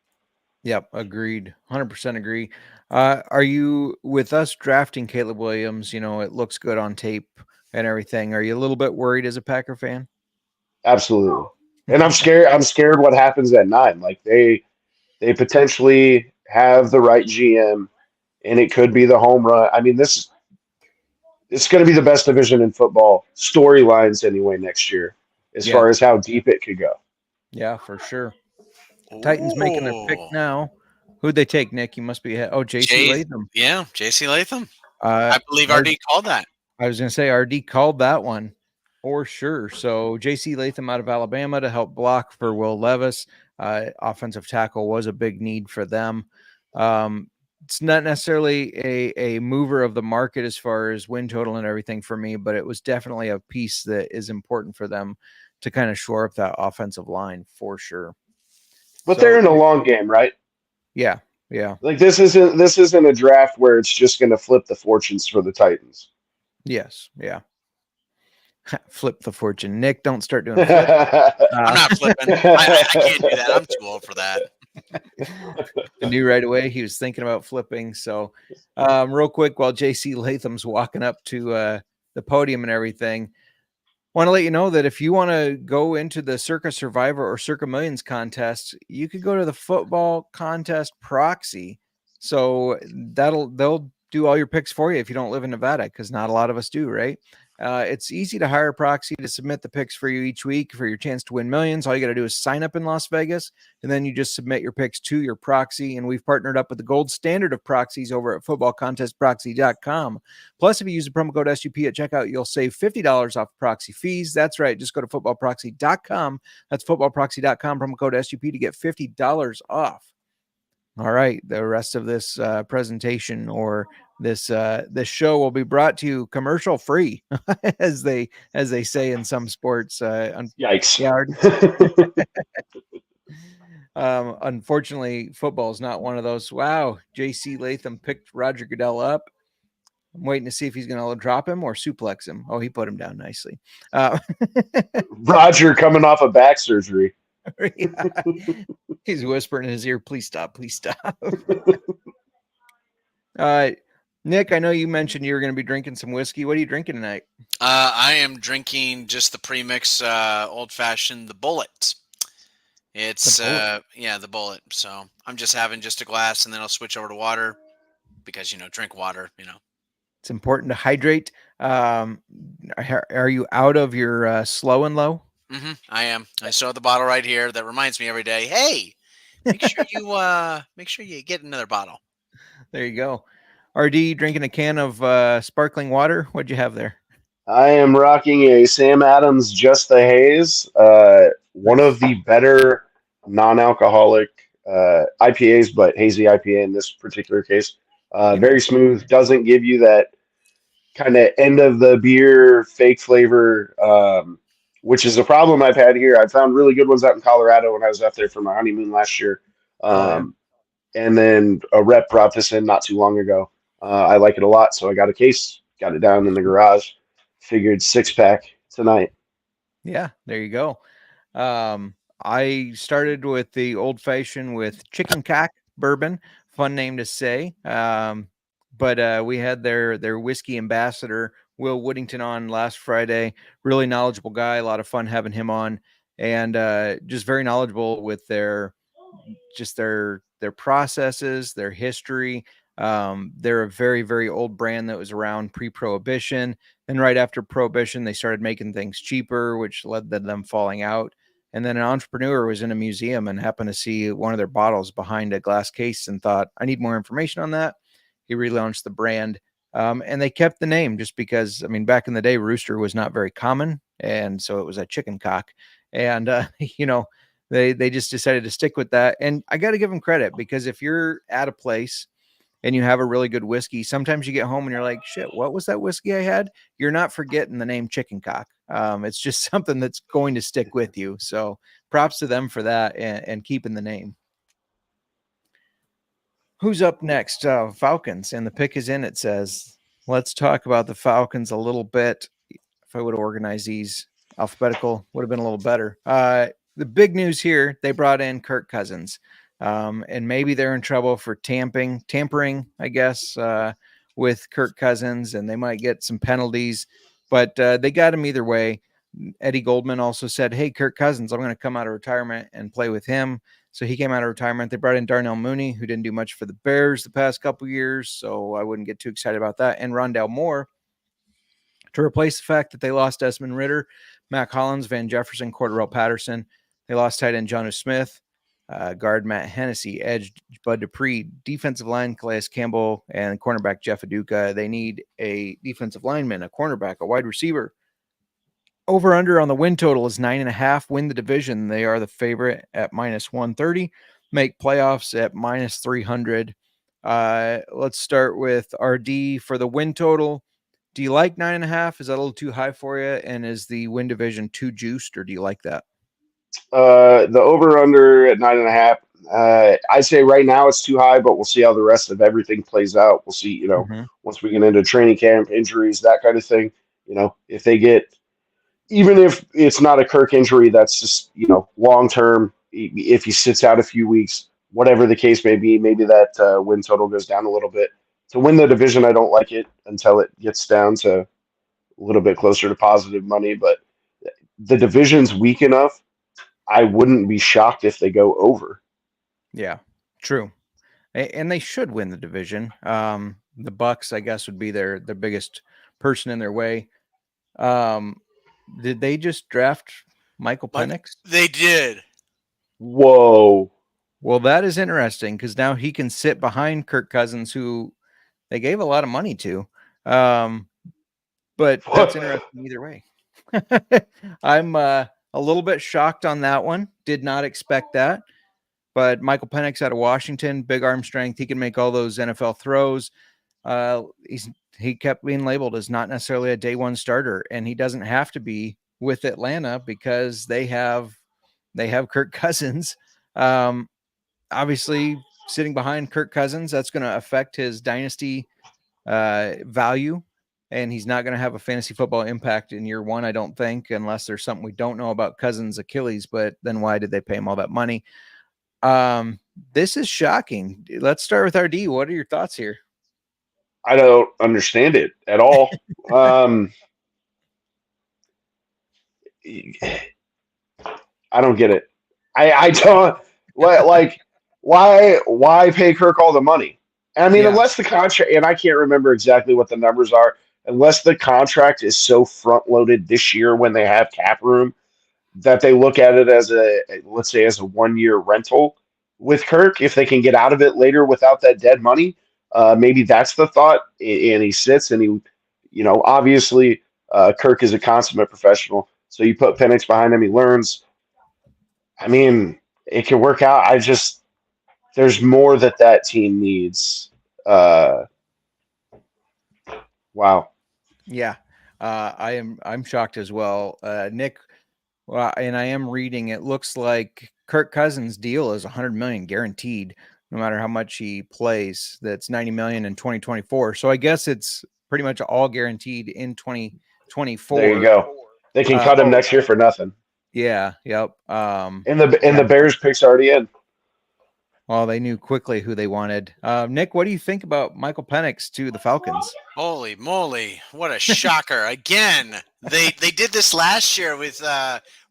Yep, agreed. 100% agree. Are you with us drafting Caleb Williams? It looks good on tape and everything. Are you a little bit worried as a Packer fan? Absolutely. And I'm scared. I'm scared what happens at 9. Like they potentially have the right GM, and it could be the home run. I mean, it's going to be the best division in football, storylines anyway, next year, as far as how deep it could go. Yeah, for sure. Titans making their pick now. Who'd they take, Nick? You must be ahead. Oh, JC Latham. Yeah, JC Latham. I believe RD called that. I was going to say RD called that one for sure. So JC Latham out of Alabama to help block for Will Levis. Offensive tackle was a big need for them. It's not necessarily a mover of the market as far as win total and everything for me, but it was definitely a piece that is important for them to kind of shore up that offensive line for sure. But they're in a long game, right? Yeah. Yeah. Like this isn't a draft where it's just going to flip the fortunes for the Titans. Yes. Yeah. Flip the fortune. Nick, don't start doing flip. I'm not flipping. I can't do that. I'm too old for that. I knew right away he was thinking about flipping. So real quick, while JC Latham's walking up to the podium and everything, want to let you know that if you want to go into the Circa Survivor or Circa Millions contest, you could go to the football contest proxy. So they'll do all your picks for you if you don't live in Nevada, because not a lot of us do, right? It's easy to hire a proxy to submit the picks for you each week for your chance to win millions. All you got to do is sign up in Las Vegas, and then you just submit your picks to your proxy. And we've partnered up with the gold standard of proxies over at footballcontestproxy.com. Plus, if you use the promo code SUP at checkout, you'll save $50 off proxy fees. That's right. Just go to footballproxy.com. That's footballproxy.com, promo code SUP to get $50 off. All right. The rest of this presentation or this show will be brought to you commercial free, as they say in some sports. Yikes! Yeah. Unfortunately, football is not one of those. Wow, JC Latham picked Roger Goodell up. I'm waiting to see if he's going to drop him or suplex him. Oh, he put him down nicely. Roger coming off of back surgery. Yeah. He's whispering in his ear, please stop, please stop. Nick, I know you mentioned you were going to be drinking some whiskey. What are you drinking tonight? I am drinking just the premix old-fashioned, the Bullet. It's the Bullet. So I'm just having just a glass, and then I'll switch over to water because, drink water, It's important to hydrate. Are you out of your slow and low? Mm-hmm, I am. I still have the bottle right here that reminds me every day, hey, make sure you get another bottle. There you go. RD, drinking a can of sparkling water. What'd you have there? I am rocking a Sam Adams Just the Haze, one of the better non-alcoholic IPAs, but hazy IPA in this particular case. Very smooth, doesn't give you that kind of end of the beer fake flavor, which is a problem I've had here. I found really good ones out in Colorado when I was out there for my honeymoon last year. And then a rep brought this in not too long ago. I like it a lot, so I got a case, got it down in the garage. Figured 6-pack tonight. Yeah, there you go. I started with the old fashioned with chicken cock bourbon. Fun name to say. But we had their whiskey ambassador, Will Whittington, on last Friday. Really knowledgeable guy. A lot of fun having him on, and just very knowledgeable with their processes, their history. They're a very, very old brand that was around pre-Prohibition. And right after Prohibition, they started making things cheaper, which led to them falling out. And then an entrepreneur was in a museum and happened to see one of their bottles behind a glass case and thought, I need more information on that. He relaunched the brand. And they kept the name just because, back in the day, rooster was not very common. And so it was a chicken cock. And, they just decided to stick with that. And I got to give them credit, because if you're at a place and you have a really good whiskey, sometimes you get home and you're like, shit, what was that whiskey I had? You're not forgetting the name chicken cock. It's just something that's going to stick with you. So props to them for that and keeping the name. Who's up next? Falcons. And the pick is in, it says. Let's talk about the Falcons a little bit. If I would have organized these alphabetical, would have been a little better. The big news here, they brought in Kirk Cousins. And maybe they're in trouble for tampering, I guess, with Kirk Cousins, and they might get some penalties, but they got him either way. Eddie Goldman also said, hey, Kirk Cousins, I'm going to come out of retirement and play with him. So he came out of retirement. They brought in Darnell Mooney, who didn't do much for the Bears the past couple years, so I wouldn't get too excited about that. And Rondale Moore to replace the fact that they lost Desmond Ridder, Mac Hollins, Van Jefferson, Cordarrelle Patterson. They lost tight end Jonnu Smith. Guard Matt Hennessy, edge Bud Dupree, defensive line Calais Campbell, and cornerback Jeff Aduka. They need a defensive lineman, a cornerback, a wide receiver, Over under on the win total is 9.5. Win the division. They are the favorite at -130. Make playoffs at -300. Let's start with RD for the win total. Do you like 9.5? Is that a little too high for you? And is the win division too juiced, or do you like that? The over under at 9.5. I say right now it's too high, but we'll see how the rest of everything plays out. We'll see, once we get into training camp, injuries, that kind of thing. If they get, even if it's not a Kirk injury, that's just, long term, if he sits out a few weeks, whatever the case may be, maybe that win total goes down a little bit. To win the division, I don't like it until it gets down to a little bit closer to positive money, but the division's weak enough. I wouldn't be shocked if they go over. Yeah, true. And they should win the division. The Bucs, I guess, would be their biggest person in their way. Did they just draft Michael Penix? They did. Whoa. Well, that is interesting because now he can sit behind Kirk Cousins, who they gave a lot of money to. But that's interesting either way. I'm a little bit shocked on that one. Did not expect that. But Michael Penix out of Washington, big arm strength. He can make all those NFL throws. He kept being labeled as not necessarily a day one starter, and he doesn't have to be with Atlanta because they have Kirk Cousins. Obviously, sitting behind Kirk Cousins, that's going to affect his dynasty value, and he's not going to have a fantasy football impact in year one, I don't think, unless there's something we don't know about Cousins' Achilles. But then why did they pay him all that money? This is shocking. Let's start with RD. What are your thoughts here? I don't understand it at all. I don't get it. I don't like why pay Kirk all the money? I mean, unless the contract, and I can't remember exactly what the numbers are, unless the contract is so front loaded this year when they have cap room that they look at it as let's say as a 1 year rental with Kirk. If they can get out of it later without that dead money, maybe that's the thought. And he sits and he, obviously Kirk is a consummate professional. So you put Penix behind him, he learns. I mean, it can work out. There's more that team needs. Wow. Yeah. I'm shocked as well. Nick, well, and I am reading, it looks like Kirk Cousins' deal is $100 million guaranteed, no matter how much he plays. That's $90 million in 2024. So I guess it's pretty much all guaranteed in 2024. There you go. They can cut him next year for nothing. Yeah. Yep. And the Bears pick's already in. Well, they knew quickly who they wanted. Nick, what do you think about Michael Penix to the Falcons? Holy moly. What a shocker. Again, they did this last year with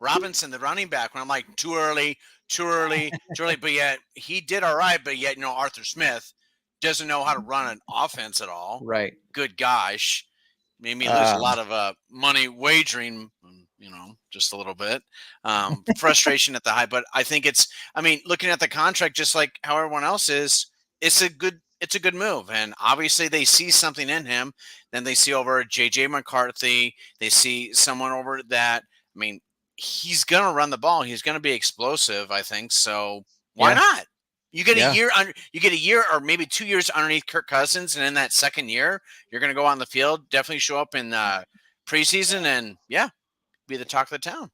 Robinson, the running back, when I'm like, too early. But yet he did all right. But yet, Arthur Smith doesn't know how to run an offense at all. Right. Good gosh. Made me lose a lot of money wagering, just a little bit. Frustration at the high. But I think looking at the contract, just like how everyone else is, it's a good move. And obviously they see something in him. Then they see over JJ McCarthy. They see someone over that. He's going to run the ball. He's going to be explosive, I think. So why not? You get a year or maybe 2 years underneath Kirk Cousins. And in that second year, you're going to go on the field, definitely show up in preseason and be the talk of the town.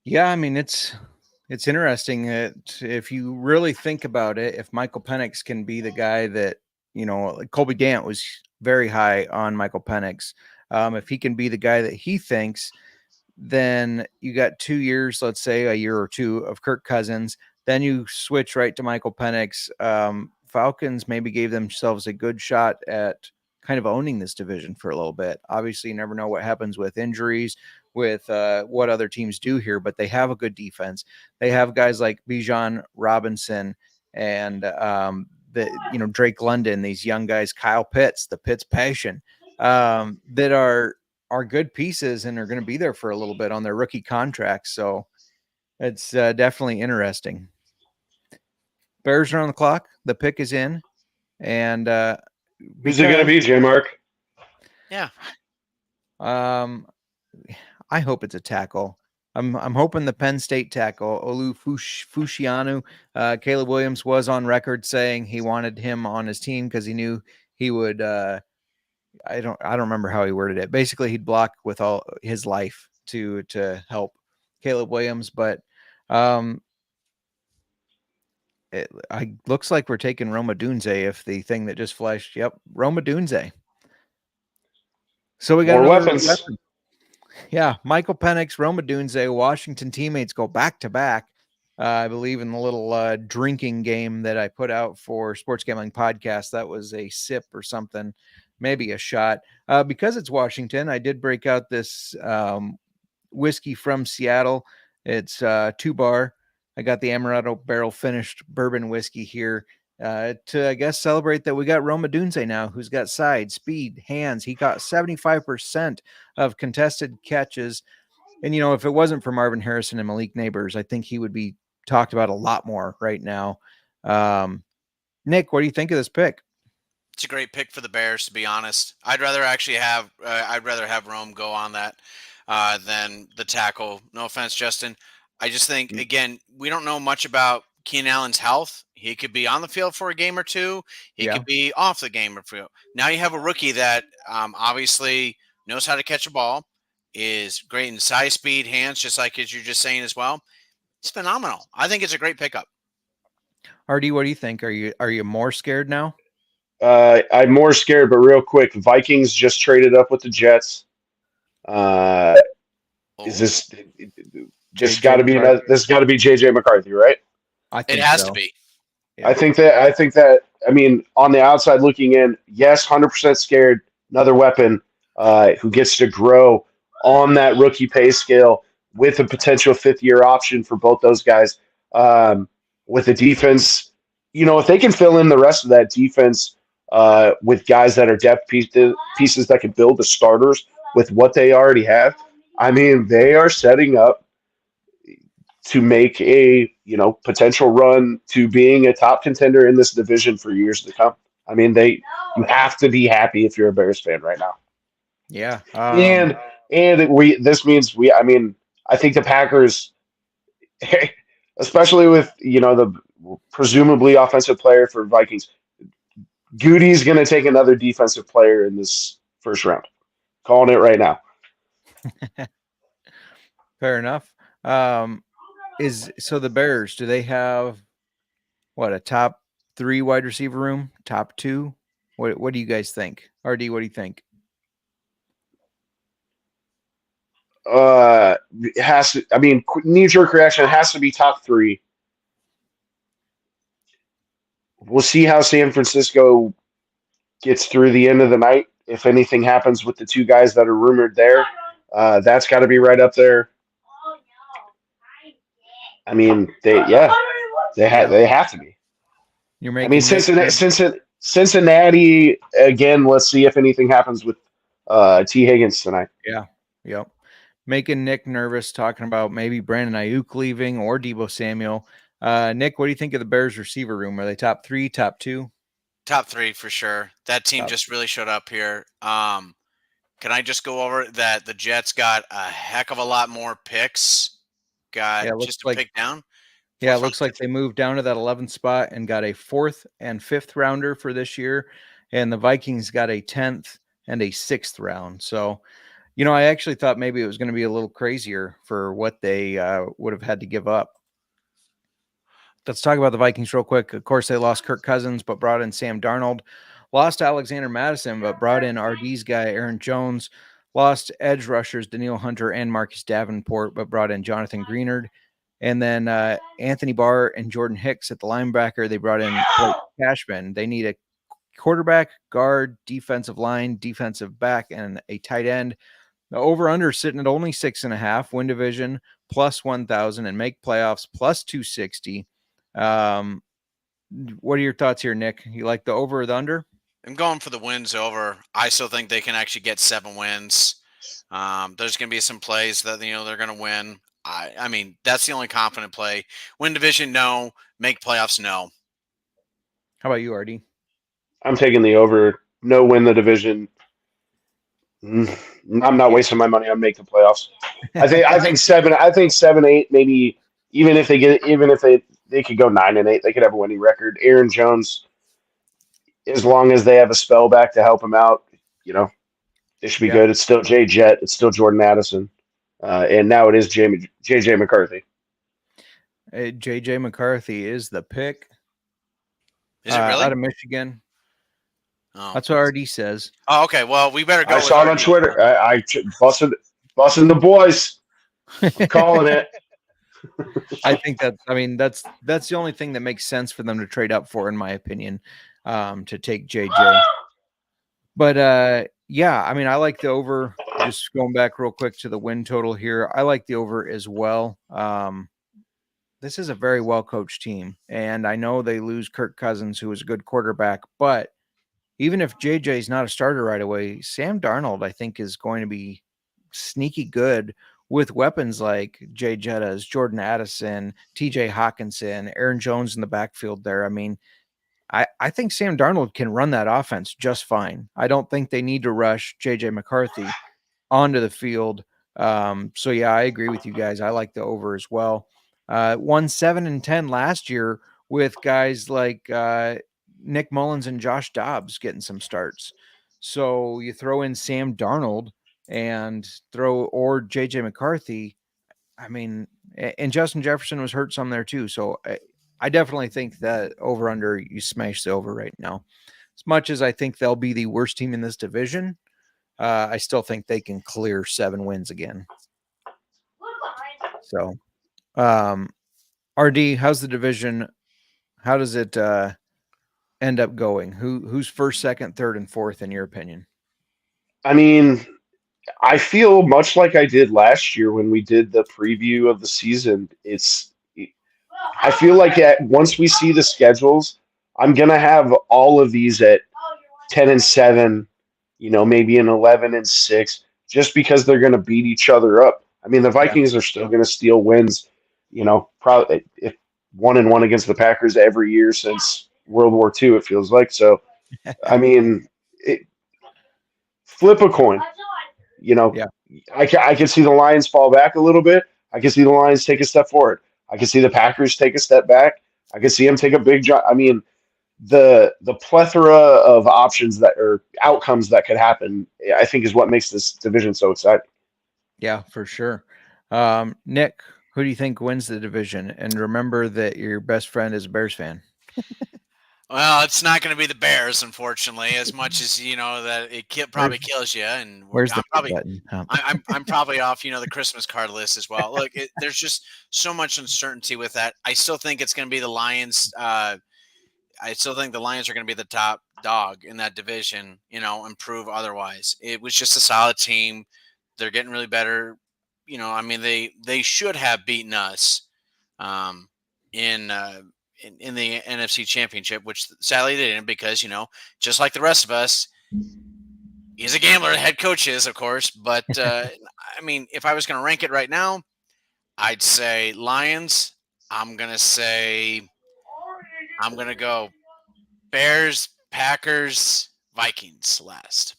Yeah. It's interesting that if you really think about it, if Michael Penix can be the guy that, Colby Dant was very high on Michael Penix. If he can be the guy that he thinks, then you got 2 years, let's say a year or two of Kirk Cousins. Then you switch right to Michael Penix. Falcons maybe gave themselves a good shot at kind of owning this division for a little bit. Obviously, you never know what happens with injuries, with what other teams do here, but they have a good defense. They have guys like Bijan Robinson and Drake London, these young guys, Kyle Pitts, the Pitts Passion, that are good pieces and are going to be there for a little bit on their rookie contracts. So it's definitely interesting. Bears are on the clock. The pick is in. And who's it going to be, JMark? Yeah. I hope it's a tackle. I'm hoping the Penn State tackle, Olu Fushianu. Caleb Williams was on record saying he wanted him on his team because he knew he would. I don't remember how he worded it. Basically, he'd block with all his life to help Caleb Williams. But it looks like we're taking Roma Dunze if the thing that just flashed. Yep, Roma Dunze. So we got More another weapons. weapon. Yeah, Michael Penix, Roma Dunze, Washington teammates go back to back. I believe in the little drinking game that I put out for Sports Gambling Podcast. That was a sip or something, maybe a shot. Because it's Washington, I did break out this whiskey from Seattle. It's 2-bar. I got the Amaretto barrel finished bourbon whiskey here to, I guess, celebrate that we got Roma Dunze now, who's got size, speed, hands. He got 75% of contested catches. And, you know, if it wasn't for Marvin Harrison and Malik Neighbors, I think he would be talked about a lot more right now. Nick, what do you think of this pick? It's a great pick for the Bears, to be honest. I'd rather have Rome go on that than the tackle. No offense, Justin. I just think, again, we don't know much about Keenan Allen's health. He could be on the field for a game or two. He could be off the game or two. Now you have a rookie that obviously knows how to catch a ball, is great in size, speed, hands, just like as you're just saying as well. It's phenomenal. I think it's a great pickup. RD, what do you think? Are you more scared now? I'm more scared, but real quick, Vikings just traded up with the Jets. Is this got to be JJ McCarthy, right? I think it has so. to be. Yeah. I think that I mean, on the outside looking in, yes, 100% scared. Another weapon who gets to grow on that rookie pay scale with a potential 5th-year option for both those guys. With the defense, you know, if they can fill in the rest of that defense with guys that are depth pieces that can build the starters with what they already have, I mean, they are setting up to make a, you know, potential run to being a top contender in this division for years to come. I mean, you have to be happy if you're a Bears fan right now. Yeah. This means I mean, I think the Packers, especially with, you know, the presumably offensive player for Vikings, Goody's going to take another defensive player in this first round. Calling it right now. Fair enough. So the Bears, do they have a top 3 wide receiver room, top 2? What do you guys think? RD, what do you think? It has to, I mean, knee-jerk reaction, it has to be top 3. We'll see how San Francisco gets through the end of the night. If anything happens with the 2 guys that are rumored there, that's got to be right up there. I mean, they have to be. I mean, Cincinnati again. Let's see if anything happens with T. Higgins tonight. Yeah, yep. Making Nick nervous talking about maybe Brandon Ayuk leaving or Deebo Samuel. Nick, what do you think of the Bears receiver room? Are they top 3, top 2? Top 3 for sure. That team just really showed up here. Can I just go over that? The Jets got a heck of a lot more picks. Just a pick down. Yeah, it looks like they moved down to that 11th spot and got a 4th and 5th rounder for this year. And the Vikings got a 10th and a 6th round. So, you know, I actually thought maybe it was going to be a little crazier for what they would have had to give up. Let's talk about the Vikings real quick. Of course, they lost Kirk Cousins, but brought in Sam Darnold. Lost Alexander Madison, but brought in RD's guy, Aaron Jones. Lost edge rushers Daniil Hunter and Marcus Davenport, but brought in Jonathan Greenard. And then Anthony Barr and Jordan Hicks at the linebacker. They brought in Blake Cashman. They need a quarterback, guard, defensive line, defensive back, and a tight end. The over-under sitting at only 6.5, win division plus 1,000 and make playoffs plus 260. What are your thoughts here, Nick? You like the over or the under? I'm going for the wins over. I still think they can actually get 7 wins. There's going to be some plays that, you know, they're going to win. I mean, that's the only confident play. Win division, no. Make playoffs, no. How about you, RD? I'm taking the over. No win the division. I'm not wasting my money on making the playoffs. I think 7. I think 7-8 maybe. Even if they could go 9-8, they could have a winning record. Aaron Jones, as long as they have a spell back to help him out, they should be good. It's still Jay Jett. It's still Jordan Addison, and now it is JJ McCarthy. JJ McCarthy is the pick. Is it really? Out of Michigan? Oh. That's what RD says. Oh, okay. Well, we better go. I saw it on Twitter. I busting the boys. I'm calling it. I think that's the only thing that makes sense for them to trade up for, in my opinion, to take JJ. But I like the over. Just going back real quick to the win total here, I like the over as well. This is a very well coached team, and I know they lose Kirk Cousins, who is a good quarterback, but even if JJ is not a starter right away, Sam Darnold, I think, is going to be sneaky good with weapons like Jay Jettas, Jordan Addison, TJ Hawkinson, Aaron Jones in the backfield there. I mean, I think Sam Darnold can run that offense just fine. I don't think they need to rush JJ McCarthy onto the field. So, yeah, I agree with you guys. I like the over as well. Won 7-10 last year with guys like Nick Mullins and Josh Dobbs getting some starts. So you throw in Sam Darnold and or JJ McCarthy. I mean, and Justin Jefferson was hurt some there too. So I definitely think that over under, you smash the over right now. As much as I think they'll be the worst team in this division, I still think they can clear 7 wins again. So, RD, how's the division? How does it end up going? Who's first, second, third, and fourth in your opinion? I mean, I feel much like I did last year when we did the preview of the season. I feel like once we see the schedules, I'm gonna have all of these at 10-7, maybe an 11-6, just because they're gonna beat each other up. I mean, the Vikings are still gonna steal wins, probably if 1-1 against the Packers every year since World War II, it feels like. So, I mean, flip a coin. I can see the Lions fall back a little bit. I can see the Lions take a step forward. I can see the Packers take a step back. I can see them take a big jump. I mean, the plethora of options or outcomes that could happen, I think, is what makes this division so exciting. Yeah, for sure. Nick, who do you think wins the division? And remember that your best friend is a Bears fan. Well, it's not going to be the Bears, unfortunately, as much as that it probably kills you. And where's the probably button? I'm probably off the Christmas card list as well. Look, there's just so much uncertainty with that. I still think it's going to be the Lions. I still think the Lions are going to be the top dog in that division. And prove otherwise. It was just a solid team. They're getting really better. I mean, they should have beaten us in the NFC Championship, which sadly they didn't because, just like the rest of us, he's a gambler, the head coach is, of course. But, I mean, if I was going to rank it right now, I'd say Lions. I'm going to go Bears, Packers, Vikings last.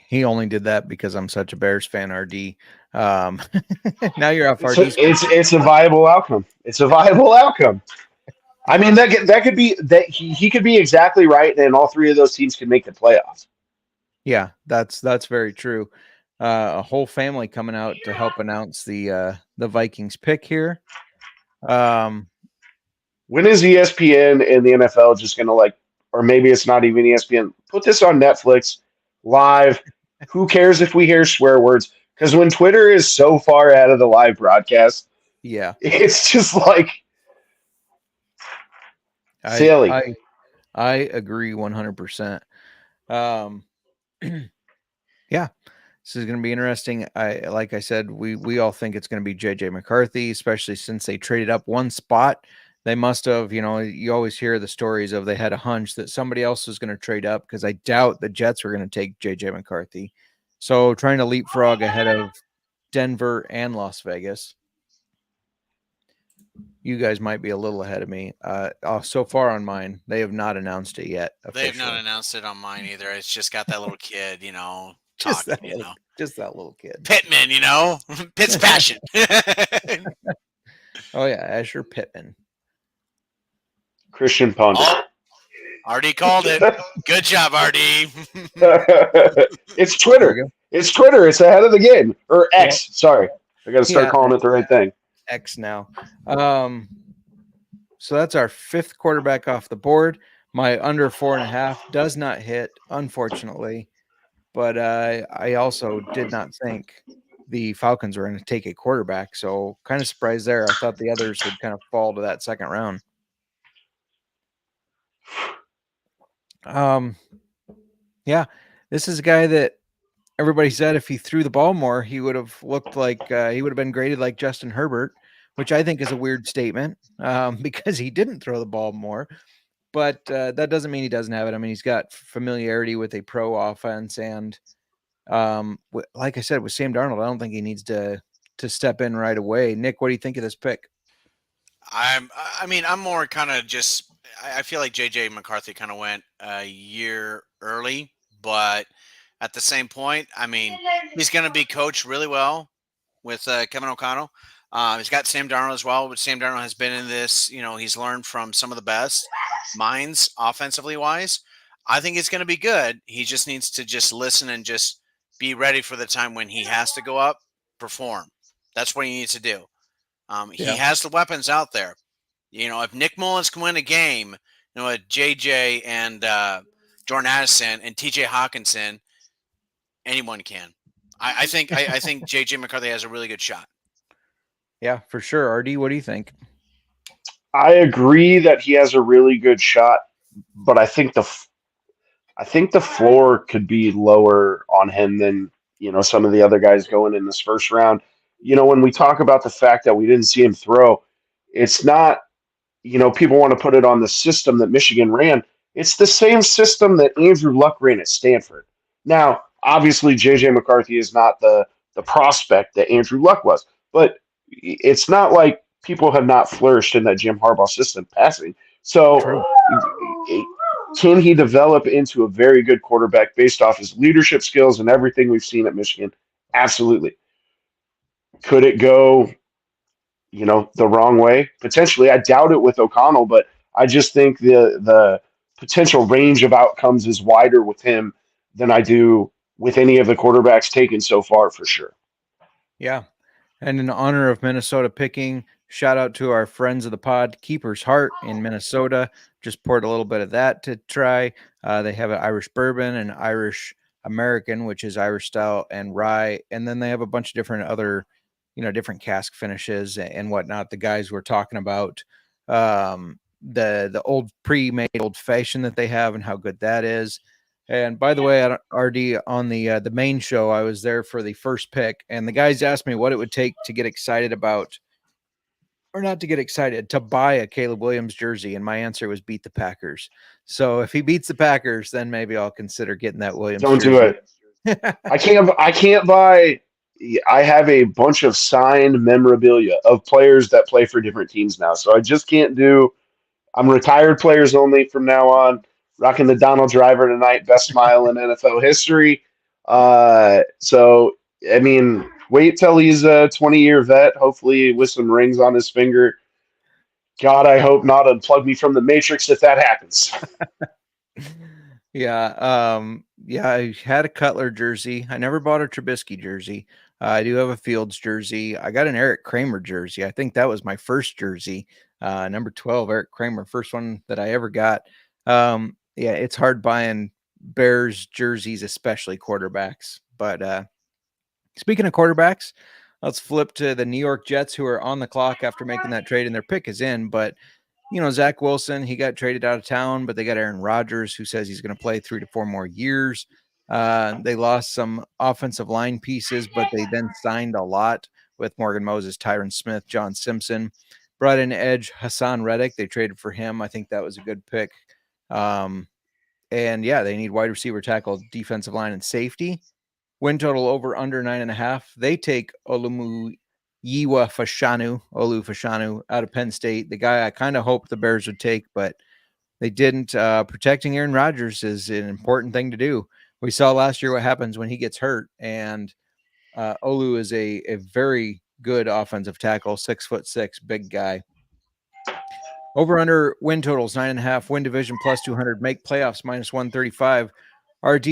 He only did that because I'm such a Bears fan, RD. Now you're off RD. It's a viable outcome. It's a viable outcome. I mean, that could be that he could be exactly right, and all 3 of those teams can make the playoffs. Yeah, that's very true. A whole family coming out to help announce the Vikings pick here. When is ESPN and the NFL just going to or maybe it's not even ESPN, put this on Netflix live? Who cares if we hear swear words? Because when Twitter is so far out of the live broadcast, yeah, it's just like silly. I agree 100%. Yeah, this is going to be interesting. Like I said, we all think it's going to be JJ McCarthy, especially since they traded up one spot. They must have, you always hear the stories of they had a hunch that somebody else was going to trade up, because I doubt the Jets were going to take JJ McCarthy. So trying to leapfrog ahead of Denver and Las Vegas. You guys might be a little ahead of me. So far on mine, they have not announced it yet. They have not announced it on mine either. It's just got that little kid, just talking, that little kid. Pittman, Pitt's passion. Oh yeah, Asher Pittman. Christian Ponder. Oh, RD called it. Good job, RD. It's Twitter. It's Twitter. It's ahead of the game. Or X. Sorry. I got to start calling it the right thing. X now. So that's our 5th quarterback off the board. My under 4.5 does not hit, unfortunately. But I also did not think the Falcons were going to take a quarterback. So kind of surprised there. I thought the others would kind of fall to that second round. Yeah, this is a guy that everybody said if he threw the ball more, he would have looked like he would have been graded like Justin Herbert, which I think is a weird statement because he didn't throw the ball more. But that doesn't mean he doesn't have it. I mean, he's got familiarity with a pro offense, and like I said, with Sam Darnold, I don't think he needs to step in right away. Nick, what do you think of this pick? I'm more kind of just. I feel like JJ McCarthy kind of went a year early, but at the same point, I mean, he's going to be coached really well with Kevin O'Connell. He's got Sam Darnold as well, but Sam Darnold has been in this. He's learned from some of the best minds offensively wise. I think it's going to be good. He just needs to just listen and just be ready for the time when he has to go up, perform. That's what he needs to do. He has the weapons out there. If Nick Mullins can win a game, with JJ and Jordan Addison and TJ Hawkinson, anyone can. I think JJ McCarthy has a really good shot. Yeah, for sure. RD, what do you think? I agree that he has a really good shot, but I think the floor could be lower on him than some of the other guys going in this first round. When we talk about the fact that we didn't see him throw, it's not. People want to put it on the system that Michigan ran. It's the same system that Andrew Luck ran at Stanford. Now, obviously, J.J. McCarthy is not the prospect that Andrew Luck was, but it's not like people have not flourished in that Jim Harbaugh system passing. So can he develop into a very good quarterback based off his leadership skills and everything we've seen at Michigan? Absolutely. Could it go the wrong way? Potentially. I doubt it with O'Connell, but I just think the potential range of outcomes is wider with him than I do with any of the quarterbacks taken so far, for sure. Yeah. And in honor of Minnesota picking, shout out to our friends of the pod, Keeper's Heart in Minnesota. Just poured a little bit of that to try. They have an Irish bourbon and Irish American, which is Irish style and rye. And then they have a bunch of different other different cask finishes and whatnot. The guys were talking about the old pre-made old fashioned that they have and how good that is. And by the way, RD, on the main show, I was there for the first pick, and the guys asked me what it would take to get excited about, or not to get excited, to buy a Caleb Williams jersey, and my answer was beat the Packers. So if he beats the Packers, then maybe I'll consider getting that Williams. Don't jersey. do it. I can't buy. I have a bunch of signed memorabilia of players that play for different teams now, so I just can't do. I'm retired players only from now on. Rocking the Donald Driver tonight, best smile in NFL history. So I mean, wait till he's a 20-year vet, hopefully with some rings on his finger. God, I hope not unplug me from the Matrix if that happens. Yeah. I had a Cutler jersey. I never bought a Trubisky jersey. I do have a Fields jersey. I got an Eric Kramer jersey. I think that was my first jersey. Number 12, Eric Kramer, first one that I ever got. Yeah, it's hard buying Bears jerseys, especially quarterbacks. But speaking of quarterbacks, let's flip to the New York Jets, who are on the clock after making that trade, and their pick is in. But Zach Wilson, he got traded out of town, but they got Aaron Rodgers, who says he's going to play 3 to 4 more years. They lost some offensive line pieces, but they then signed a lot with Morgan Moses, Tyron Smith, John Simpson. Brought in edge Hassan Reddick. They traded for him. I think that was a good pick. And yeah, they need wide receiver, tackle, defensive line, and safety. Win total over under 9.5. They take Olu Fashanu out of Penn State. The guy I kind of hoped the Bears would take, but they didn't. Protecting Aaron Rodgers is an important thing to do. We saw last year what happens when he gets hurt, and Olu is a very good offensive tackle, 6'6", big guy. Over under win totals 9.5, win division plus 200, make playoffs minus 135. RD,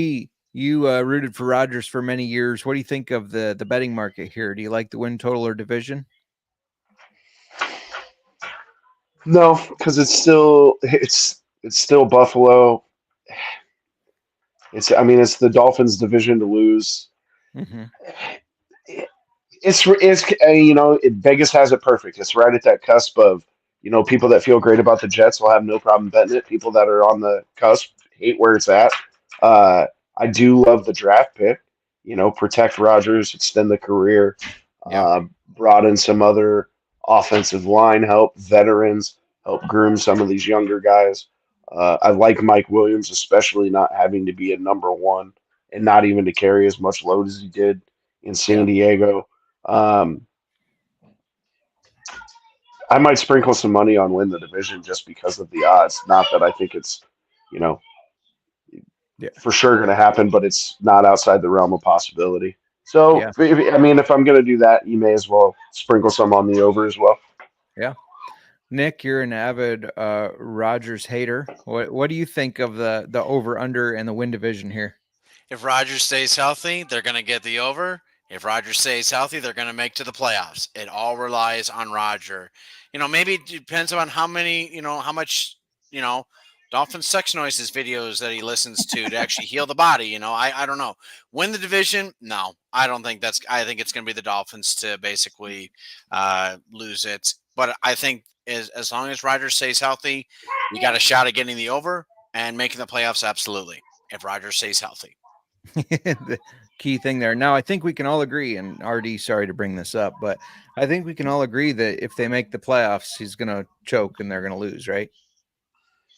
you rooted for Rodgers for many years. What do you think of the betting market here? Do you like the win total or division? No, because it's still Buffalo. It's the Dolphins' division to lose. Mm-hmm. Vegas has it perfect. It's right at that cusp of, people that feel great about the Jets will have no problem betting it. People that are on the cusp hate where it's at. I do love the draft pick. Protect Rodgers, extend the career. Brought in some other offensive line help, veterans, help groom some of these younger guys. I like Mike Williams, especially not having to be a number one and not even to carry as much load as he did in San Diego. I might sprinkle some money on win the division just because of the odds. Not that I think it's, for sure going to happen, but it's not outside the realm of possibility. So, if I'm going to do that, you may as well sprinkle some on the over as well. Yeah. Nick, you're an avid Rodgers hater. What do you think of the over under and the win division here? If Rodgers stays healthy, they're going to get the over. If Rodgers stays healthy, they're going to make to the playoffs. It all relies on Rodgers. Maybe it depends on how much Dolphins sex noises videos that he listens to actually heal the body. I don't know. Win the division? No, I don't think I think it's going to be the Dolphins to basically lose it. But I think as long as Rodgers stays healthy, you got a shot at getting the over and making the playoffs. Absolutely. If Rodgers stays healthy. The key thing there. Now, I think we can all agree, and RD, sorry to bring this up, but I think we can all agree that if they make the playoffs, he's going to choke and they're going to lose, right?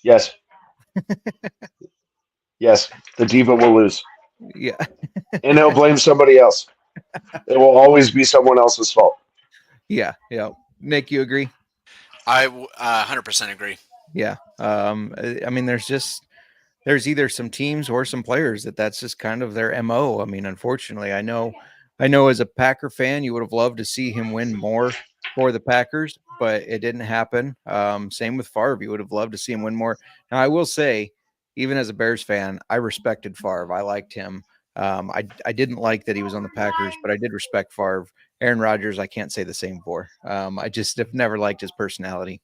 Yes. Yes, the diva will lose. Yeah. And he'll blame somebody else. It will always be someone else's fault. Yeah. Nick, you agree? I 100% agree. Yeah. There's either some teams or some players that's just kind of their MO. Unfortunately, I know as a Packer fan, you would have loved to see him win more for the Packers, but it didn't happen. Same with Favre. You would have loved to see him win more. Now, I will say, even as a Bears fan, I respected Favre. I liked him. I didn't like that he was on the Packers, but I did respect Favre. Aaron Rodgers, I can't say the same for. I just have never liked his personality.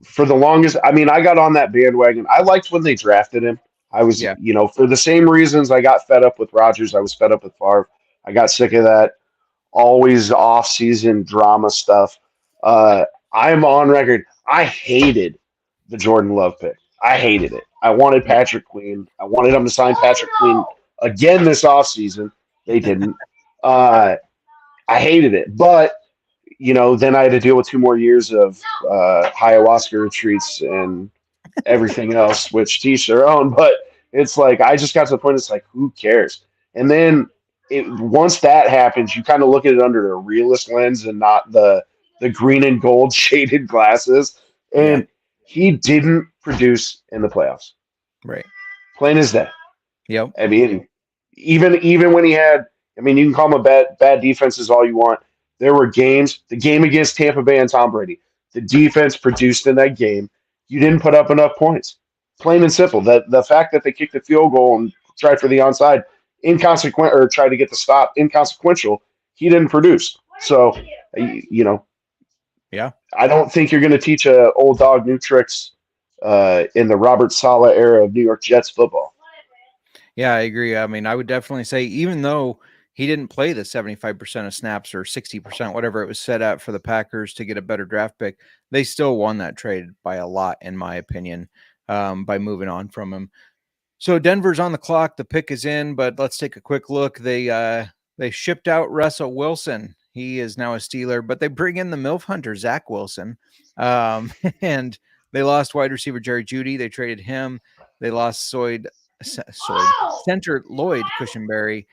For the longest, I got on that bandwagon. I liked when they drafted him. I was, for the same reasons I got fed up with Rodgers, I was fed up with Favre. I got sick of that always off-season drama stuff. I'm on record. I hated the Jordan Love pick. I hated it. I wanted Patrick Queen. I wanted them to sign Patrick Queen again this offseason. They didn't. I hated it. But, then I had to deal with 2 more years of ayahuasca retreats and everything else, which teach their own. But it's like, I just got to the point, it's like, who cares? And then once that happens, you kind of look at it under a realist lens and not the green and gold shaded glasses. And he didn't produce in the playoffs. Right. Plain as that. Yep. Even when he had, you can call him bad defenses all you want. There were games, the game against Tampa Bay and Tom Brady, the defense produced in that game. You didn't put up enough points. Plain and simple. The fact that they kicked the field goal and tried for the onside, inconsequential, or tried to get the stop, inconsequential, he didn't produce. So, yeah, I don't think you're going to teach a old dog new tricks in the Robert Saleh era of New York Jets football. Yeah, I agree. I would definitely say, even though he didn't play the 75% of snaps or 60%, whatever it was set at for the Packers to get a better draft pick, they still won that trade by a lot, in my opinion, by moving on from him. So Denver's on the clock. The pick is in, but let's take a quick look. They shipped out Russell Wilson. He is now a Steeler, but they bring in the MILF hunter, Zach Wilson. And they lost wide receiver Jerry Jeudy. They traded him. They lost center Lloyd Cushenberry,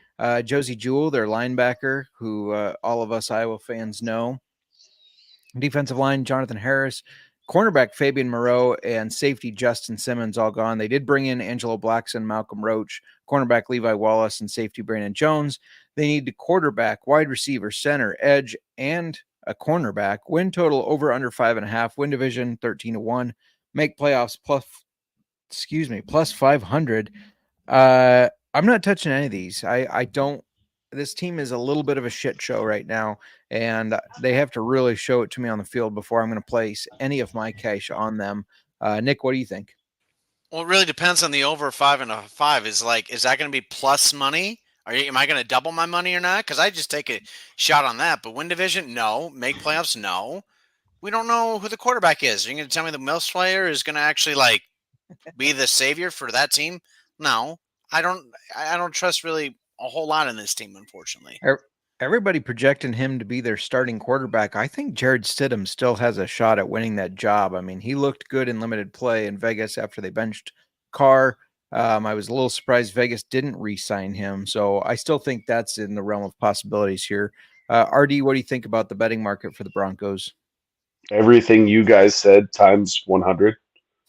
Josie Jewell, their linebacker, who all of us Iowa fans know. Defensive line, Jonathan Harris, cornerback Fabian Moreau and safety Justin Simmons all gone. They did bring in Angelo Blackson, Malcolm Roach, cornerback Levi Wallace, and safety Brandon Jones. They need a quarterback, wide receiver, center, edge, and a cornerback. Win total over under 5.5. Win division 13-1. Make playoffs plus 500. I'm not touching any of these. I don't. This team is a little bit of a shit show right now, and they have to really show it to me on the field before I'm going to place any of my cash on them. Nick, what do you think? Well, it really depends on the over 5.5. Is that going to be plus money? Am I going to double my money or not? Because I just take a shot on that. But win division, no. Make playoffs, no. We don't know who the quarterback is. Are you going to tell me the Mills player is going to actually be the savior for that team? No, I don't trust really a whole lot in this team, unfortunately. Everybody projecting him to be their starting quarterback. I think Jared Stidham still has a shot at winning that job. I mean, he looked good in limited play in Vegas after they benched Carr. I was a little surprised Vegas didn't re-sign him. So I still think that's in the realm of possibilities here. RD, what do you think about the betting market for the Broncos? Everything you guys said times 100.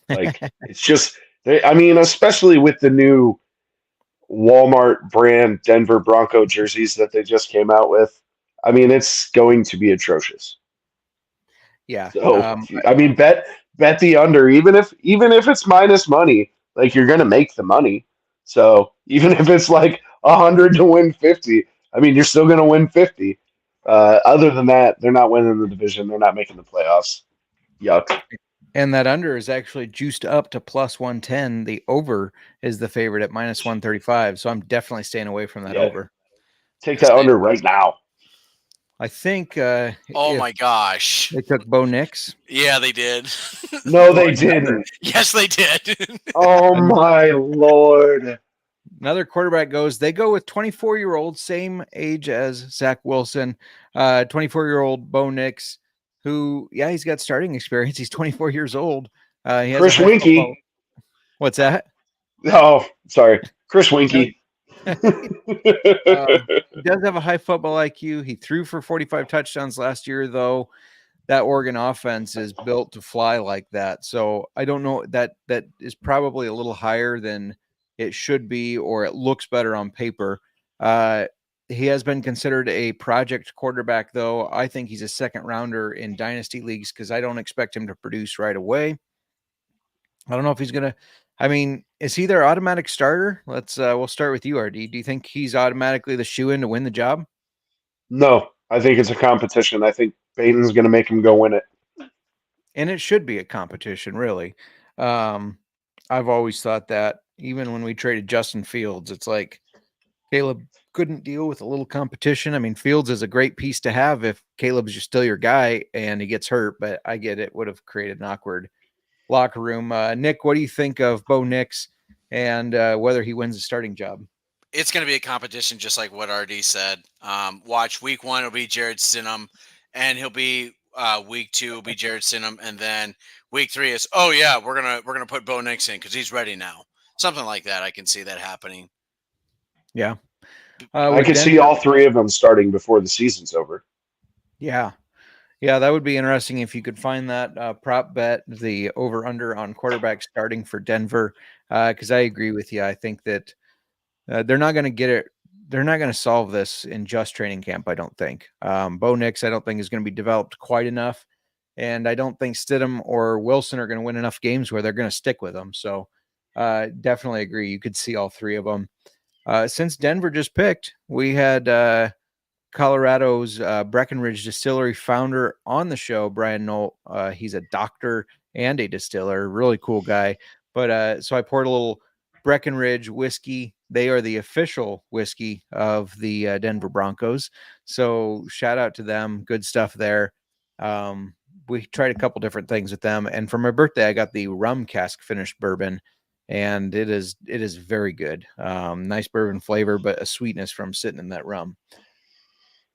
It's just, especially with the new Walmart brand Denver Bronco jerseys that they just came out with. It's going to be atrocious. Yeah. So, bet the under, even if it's minus money, you're going to make the money. So even if it's 100 to win 50, you're still going to win 50. Other than that, they're not winning the division. They're not making the playoffs. Yuck. And that under is actually juiced up to plus 110. The over is the favorite at minus 135. So I'm definitely staying away from that over. Take that under right now. I think. Oh my gosh! They took Bo Nix. Yeah, they did. No, they didn't. Yes, they did. Oh my Lord! Another quarterback goes. They go with 24-year-old, same age as Zach Wilson, 24-year-old Bo Nix, who, he's got starting experience. He's 24 years old. He has Chris Winky. What's that? Oh, sorry, Chris Winky. He does have a high football IQ. He threw for 45 touchdowns last year, though. That Oregon offense is built to fly like that. So I don't know, that is probably a little higher than it should be, or it looks better on paper. He has been considered a project quarterback, though. I think he's a second rounder in dynasty leagues because I don't expect him to produce right away. I don't know if he's going to. Is he their automatic starter? We'll start with you, RD. Do you think he's automatically the shoe-in to win the job? No, I think it's a competition. I think Baden's going to make him go win it. And it should be a competition, really. I've always thought that, even when we traded Justin Fields, it's like Caleb couldn't deal with a little competition. Fields is a great piece to have if Caleb's still your guy and he gets hurt, but I get it would have created an awkward locker room. Nick, what do you think of Bo Nix and whether he wins the starting job? It's going to be a competition, just like what RD said. Watch week 1, it'll be Jared Stidham, and he'll be week 2 will be Jared Stidham, and then week 3 is we're gonna put Bo Nix in because he's ready now. Something like that. I can see that happening. Yeah, I can see all 3 of them starting before the season's over. Yeah. Yeah, that would be interesting if you could find that prop bet, the over-under on quarterback starting for Denver, because I agree with you. I think that they're not going to get it. They're not going to solve this in just training camp, I don't think. Bo Nix, I don't think, is going to be developed quite enough, and I don't think Stidham or Wilson are going to win enough games where they're going to stick with them. So definitely agree. You could see all 3 of them. Since Denver just picked, we had Colorado's Breckenridge Distillery founder on the show, Brian Knoll. He's a doctor and a distiller, really cool guy. But so I poured a little Breckenridge whiskey. They are the official whiskey of the Denver Broncos. So shout out to them. Good stuff there. We tried a couple different things with them. And for my birthday, I got the rum cask finished bourbon. And it is very good. Nice bourbon flavor, but a sweetness from sitting in that rum.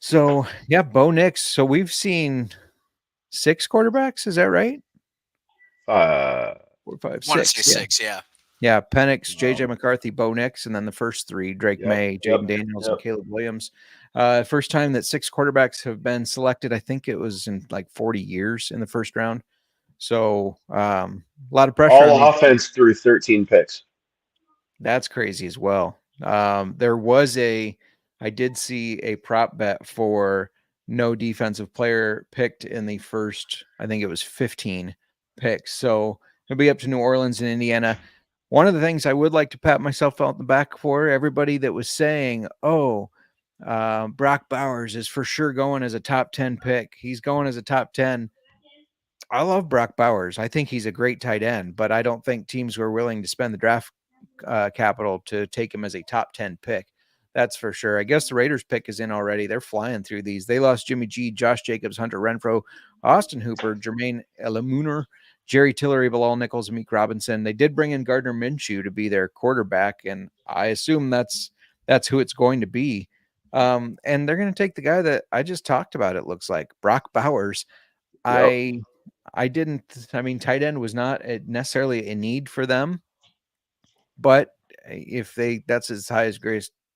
So, yeah, Bo Nix. So we've seen 6 quarterbacks. Is that right? 4, 5, 6. 6. Yeah. Yeah. Penix, JJ McCarthy, Bo Nix, and then the first 3, Drake May, Jaden Daniels, and Caleb Williams. First time that 6 quarterbacks have been selected. I think it was in 40 years in the first round. So a lot of pressure on All these. offense through 13 picks. That's crazy as well. I did see a prop bet for no defensive player picked in the first, I think it was 15 picks. So it'll be up to New Orleans and Indiana. One of the things I would like to pat myself on the back for, everybody that was saying, Brock Bowers is for sure going as a top 10 pick. He's going as a top 10. I love Brock Bowers. I think he's a great tight end, but I don't think teams were willing to spend the draft capital to take him as a top 10 pick. That's for sure. I guess the Raiders pick is in already. They're flying through these. They lost Jimmy G, Josh Jacobs, Hunter Renfro, Austin Hooper, Jermaine Elamuner, Jerry Tillery, Bilal Nichols, and Meek Robinson. They did bring in Gardner Minshew to be their quarterback, and I assume that's who it's going to be. And they're going to take the guy that I just talked about, it looks like, Brock Bowers. Yep. I mean, tight end was not necessarily a need for them, but if that's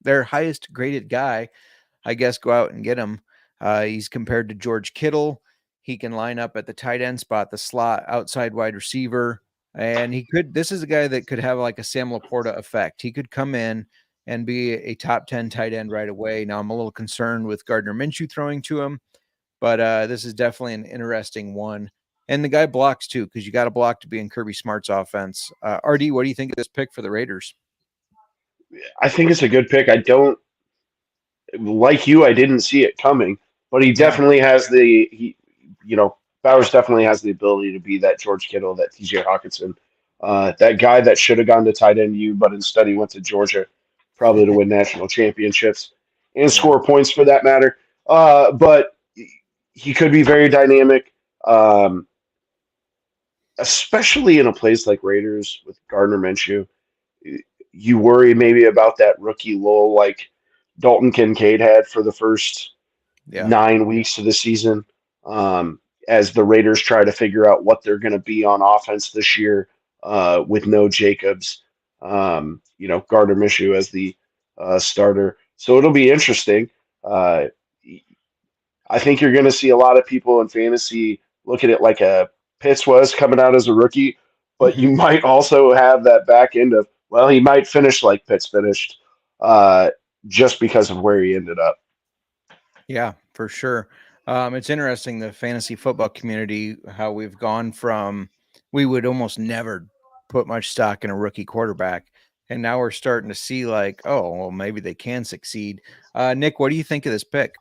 their highest graded guy, I guess go out and get him. He's compared to George Kittle. He can line up at the tight end spot, the slot, outside wide receiver. And this is a guy that could have like a Sam Laporta effect. He could come in and be a top 10 tight end right away. Now I'm a little concerned with Gardner Minshew throwing to him, but this is definitely an interesting one. And the guy blocks too, because you got to block to be in Kirby Smart's offense. RD, what do you think of this pick for the Raiders? I think it's a good pick. I don't like you. I didn't see it coming, but he definitely has Bowers definitely has the ability to be that George Kittle, that TJ Hawkinson, that guy that should have gone to tight end but instead he went to Georgia, probably to win national championships and score points for that matter. But he could be very dynamic, especially in a place like Raiders with Gardner Minshew. You worry maybe about that rookie lull like Dalton Kincaid had for the first 9 weeks of the season, as the Raiders try to figure out what they're going to be on offense this year, with no Jacobs, Gardner Minshew as the starter. So it'll be interesting. I think you're going to see a lot of people in fantasy look at it like a Pitts was coming out as a rookie, but you might also have that back end of, well, he might finish like Pitts finished, just because of where he ended up. Yeah, for sure. It's interesting, the fantasy football community, how we've gone from, we would almost never put much stock in a rookie quarterback. And now we're starting to see like, oh, well, maybe they can succeed. Nick, what do you think of this pick?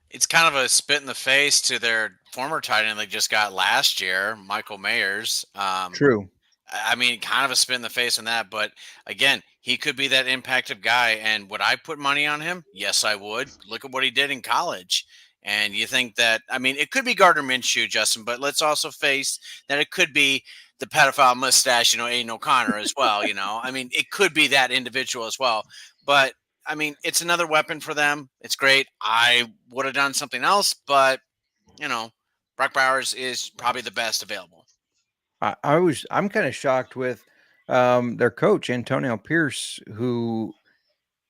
It's kind of a spit in the face to their former tight end they just got last year, Michael Mayers. True. I mean, kind of a spit in the face on that. But again, he could be that impactful guy. And would I put money on him? Yes, I would. Look at what he did in college. And you think that, I mean, it could be Gardner Minshew, Justin, but let's also face that it could be the pedophile mustache, Aiden O'Connor as well. I mean, it could be that individual as well. But I mean, it's another weapon for them. It's great. I would have done something else, but Brock Bowers is probably the best available. I'm kind of shocked with their coach, Antonio Pierce, who,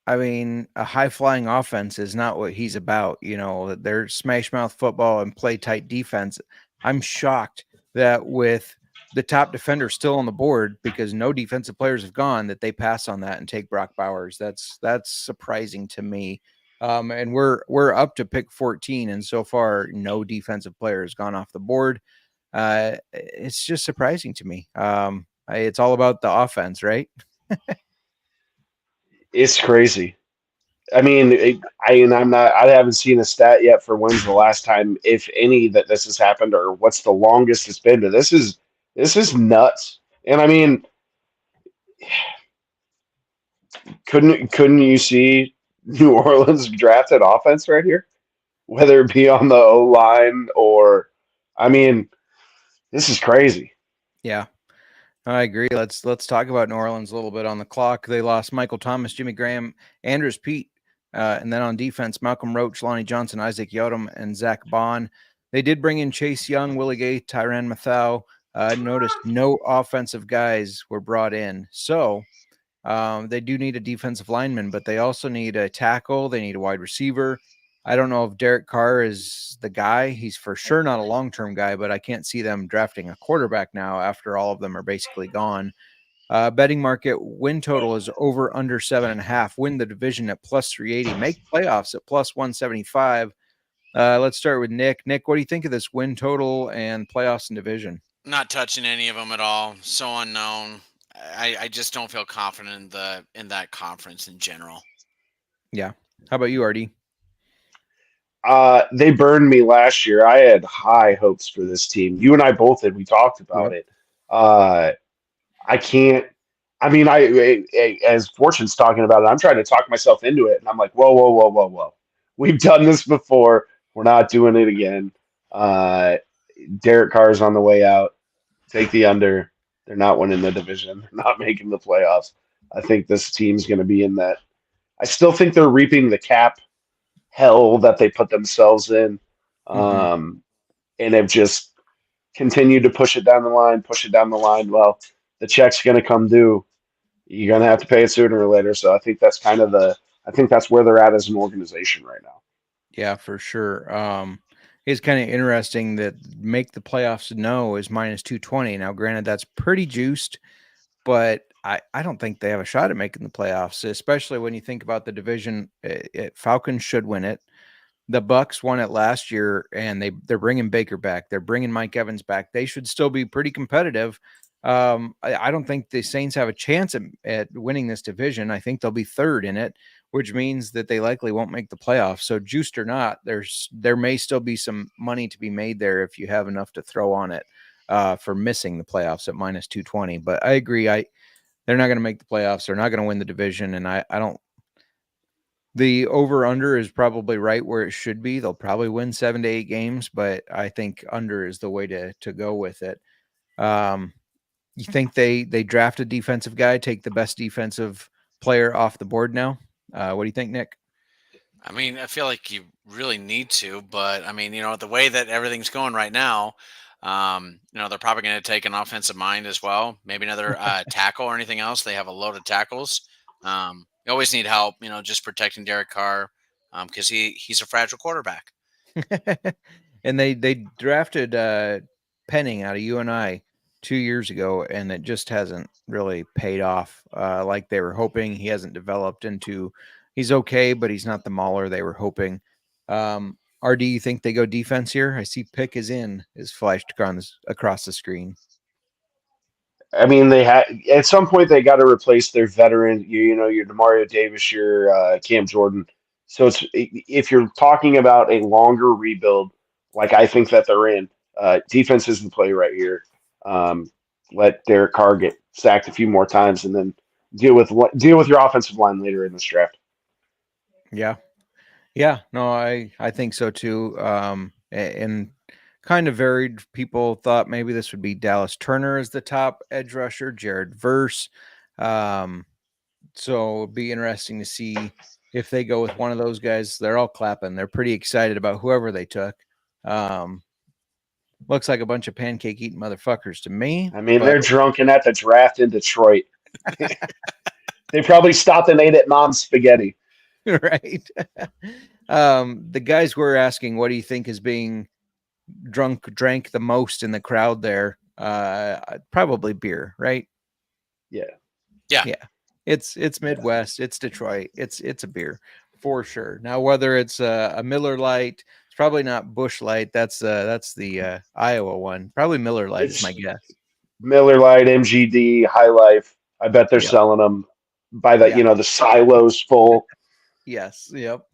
I mean, a high-flying offense is not what he's about. They're smash-mouth football and play tight defense. I'm shocked that with the top defender still on the board, because no defensive players have gone, that they pass on that and take Brock Bowers. That's surprising to me. And we're up to pick 14, and so far no defensive player has gone off the board. It's just surprising to me. It's all about the offense, right? It's crazy. I mean, I haven't seen a stat yet for when's the last time, if any, that this has happened, or what's the longest it's been. But this is nuts. And I mean, couldn't you see New Orleans drafted offense right here, whether it be on the O line or, I mean, this is crazy. Yeah. I agree. Let's talk about New Orleans a little bit on the clock. They lost Michael Thomas, Jimmy Graham, Andrews Pete, and then on defense, Malcolm Roach, Lonnie Johnson, Isaac Yodom, and Zach Bond. They did bring in Chase Young, Willie Gay, Tyrann Mathieu. Notice no offensive guys were brought in. So they do need a defensive lineman, but they also need a tackle. They need a wide receiver. I don't know if Derek Carr is the guy. He's for sure not a long-term guy, but I can't see them drafting a quarterback now after all of them are basically gone. Betting market win total is over under 7.5. Win the division at plus 380. Make playoffs at plus 175. Let's start with Nick. Nick, what do you think of this win total and playoffs and division? Not touching any of them at all. So unknown. I just don't feel confident in that conference in general. Yeah. How about you, RD? They burned me last year. I had high hopes for this team. You and I both did. We talked about it. I can't. I mean, as Fortune's talking about it, I'm trying to talk myself into it, and I'm like, whoa, whoa, whoa, whoa, whoa. We've done this before. We're not doing it again. Derek Carr's on the way out. Take the under. They're not winning the division. They're not making the playoffs. I think this team's going to be in that. I still think they're reaping the cap hell that they put themselves in, and have just continued to push it down the line. Well, the check's going to come due. You're going to have to pay it sooner or later. So I think that's kind of I think that's where they're at as an organization right now. Yeah, for sure. It's kind of interesting that make the playoffs no is minus 220. Now, granted, that's pretty juiced, but I don't think they have a shot at making the playoffs, especially when you think about the division. Falcons should win it. The Bucs won it last year, and they're bringing Baker back. They're bringing Mike Evans back. They should still be pretty competitive. I don't think the Saints have a chance at winning this division. I think they'll be third in it, which means that they likely won't make the playoffs. So juiced or not, there may still be some money to be made there if you have enough to throw on it for missing the playoffs at minus 220. But I agree. They're not going to make the playoffs. They're not going to win the division. And I don't, the over under is probably right where it should be. They'll probably win 7 to 8 games, but I think under is the way to go with it. You think they draft a defensive guy, take the best defensive player off the board now? What do you think, Nick? I mean, I feel like you really need to, but I mean, the way that everything's going right now, they're probably going to take an offensive mind as well. Maybe another tackle or anything else. They have a load of tackles. You always need help, just protecting Derek Carr because he's a fragile quarterback. And they drafted Penning out of UNI 2 years ago, and it just hasn't really paid off like they were hoping. He hasn't developed into he's okay, but he's not the mauler they were hoping. RD, you think they go defense here? I see pick is flashed across the screen. I mean, they had at some point they got to replace their veteran. Your Demario Davis, your Cam Jordan. So if you're talking about a longer rebuild, like I think that they're in, defense is the play right here. Let Derek Carr get sacked a few more times, and then deal with your offensive line later in this draft. Yeah. No, I think so too. And kind of varied. People thought maybe this would be Dallas Turner as the top edge rusher, Jared Verse. So it'd be interesting to see if they go with one of those guys. They're all clapping. They're pretty excited about whoever they took. Looks like a bunch of pancake eating motherfuckers to me. I mean, they're drunken at the draft in Detroit. They probably stopped and ate at Mom's Spaghetti. Right. The guys were asking, what do you think is being drank the most in the crowd there? Probably beer, right? Yeah. It's Midwest. It's Detroit. It's a beer for sure. Now, whether it's a Miller Lite, it's probably not Busch Light. That's the Iowa one. Probably Miller Lite is my guess. Miller Lite, MGD, High Life. I bet they're selling them by the silos full. Yes. Yep.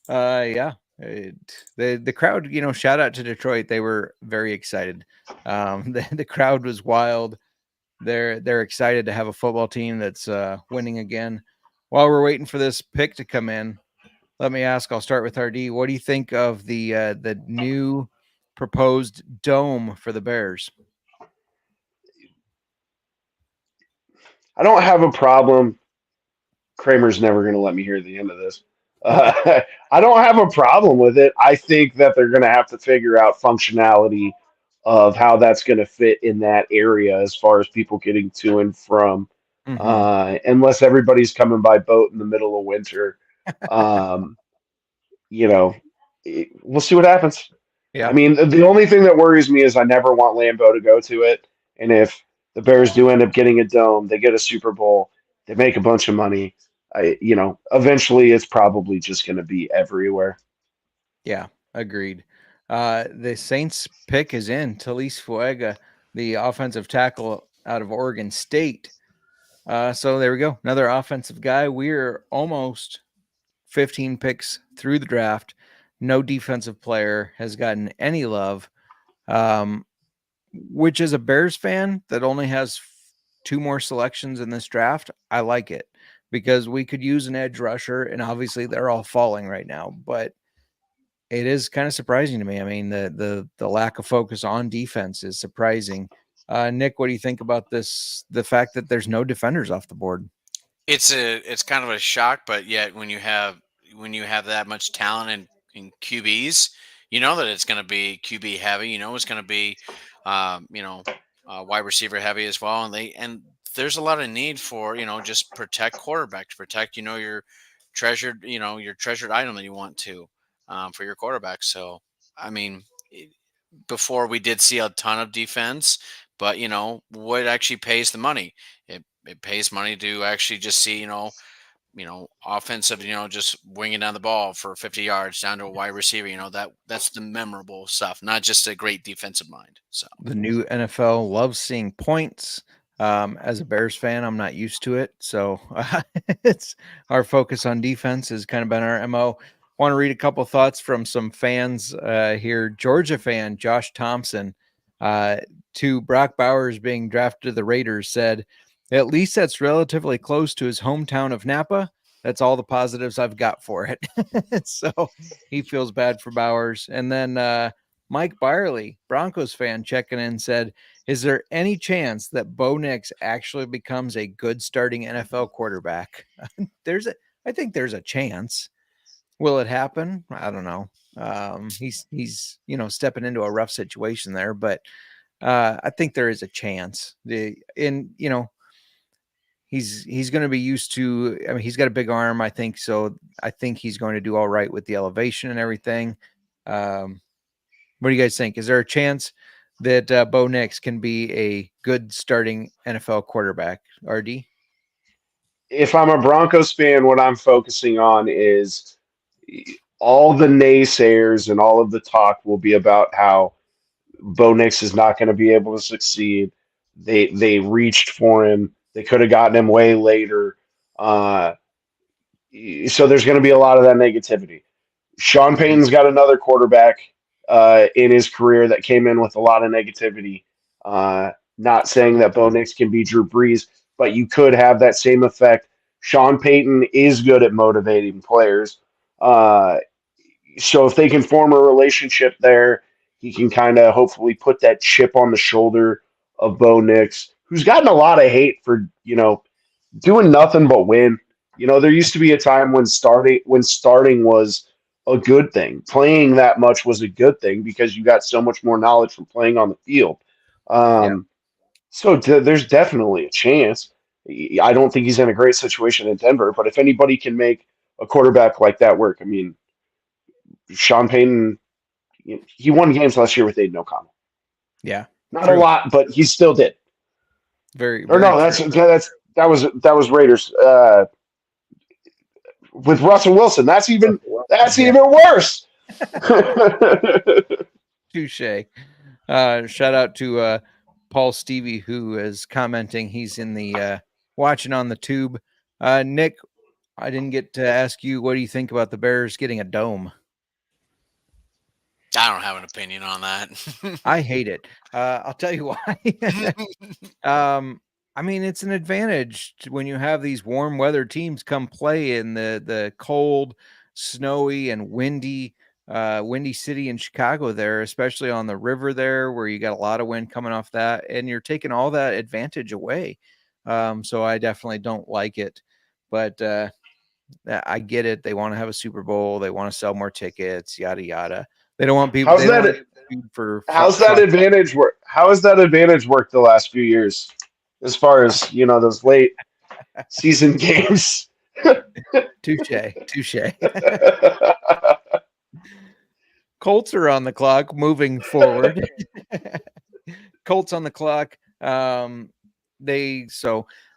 Yeah. The crowd, shout out to Detroit. They were very excited. The crowd was wild. They're excited to have a football team that's winning again. While we're waiting for this pick to come in, let me ask. I'll start with RD. What do you think of the new proposed dome for the Bears? I don't have a problem. Kramer's never going to let me hear the end of this. I don't have a problem with it. I think that they're going to have to figure out functionality of how that's going to fit in that area as far as people getting to and from, unless everybody's coming by boat in the middle of winter. we'll see what happens. Yeah. I mean, the only thing that worries me is I never want Lambeau to go to it. And if the Bears do end up getting a dome, they get a Super Bowl, they make a bunch of money. Eventually it's probably just going to be everywhere. Yeah, agreed. The Saints pick is in. Talise Fuega, the offensive tackle out of Oregon State. So there we go. Another offensive guy. We're almost 15 picks through the draft. No defensive player has gotten any love, which is a Bears fan that only has 2 more selections in this draft. I like it because we could use an edge rusher, and obviously they're all falling right now, but it is kind of surprising to me. I mean, the lack of focus on defense is surprising. Nick, what do you think about this? The fact that there's no defenders off the board. It's kind of a shock, but yet when you have that much talent in QBs, you know that it's going to be QB heavy. You know it's going to be, wide receiver heavy as well. And there's a lot of need for just protect quarterbacks, protect your treasured item that you want to for your quarterback. So I mean, before we did see a ton of defense, but what actually pays the money? It pays money to actually just see offensive, just winging down the ball for 50 yards down to a wide receiver. That's the memorable stuff, not just a great defensive mind. So the new NFL loves seeing points. As a Bears fan, I'm not used to it. So it's our focus on defense has kind of been our MO. Want to read a couple thoughts from some fans here. Georgia fan Josh Thompson to Brock Bowers being drafted to the Raiders said, "At least that's relatively close to his hometown of Napa. That's all the positives I've got for it." So he feels bad for Bowers. And then Mike Byerly, Broncos fan, checking in, said, "Is there any chance that Bo Nix actually becomes a good starting NFL quarterback?" I think there's a chance. Will it happen? I don't know. He's stepping into a rough situation there, but I think there is a chance. He's going to be used to, I mean, he's got a big arm, I think. So I think he's going to do all right with the elevation and everything. What do you guys think? Is there a chance that Bo Nix can be a good starting NFL quarterback? RD? If I'm a Broncos fan, what I'm focusing on is all the naysayers and all of the talk will be about how Bo Nix is not going to be able to succeed. They reached for him. They could have gotten him way later. So there's going to be a lot of that negativity. Sean Payton's got another quarterback in his career that came in with a lot of negativity. Not saying that Bo Nix can be Drew Brees, but you could have that same effect. Sean Payton is good at motivating players. So if they can form a relationship there, he can kind of hopefully put that chip on the shoulder of Bo Nix, who's gotten a lot of hate for, doing nothing but win. There used to be a time when starting was a good thing. Playing that much was a good thing because you got so much more knowledge from playing on the field. So there's definitely a chance. I don't think he's in a great situation in Denver, but if anybody can make a quarterback like that work, I mean, Sean Payton, he won games last year with Aiden O'Connell. Yeah, not a lot, but he still did. Very or no, that was Raiders with Russell Wilson. That's even worse. Touche. Shout out to Paul Stevie, who is commenting. He's in the watching on the tube. Nick, I didn't get to ask you, what do you think about the Bears getting a dome? I don't have an opinion on that. I hate it. I'll tell you why. I mean, it's an advantage when you have these warm weather teams come play in the cold, snowy, and windy city in Chicago there, especially on the river there where you got a lot of wind coming off that, and you're taking all that advantage away. So I definitely don't like it, but I get it. They want to have a Super Bowl. They want to sell more tickets, yada, yada. They don't want people. How's that advantage work? How has that advantage worked the last few years, as far as those late season games? Touche. Colts are on the clock moving forward. Colts on the clock. So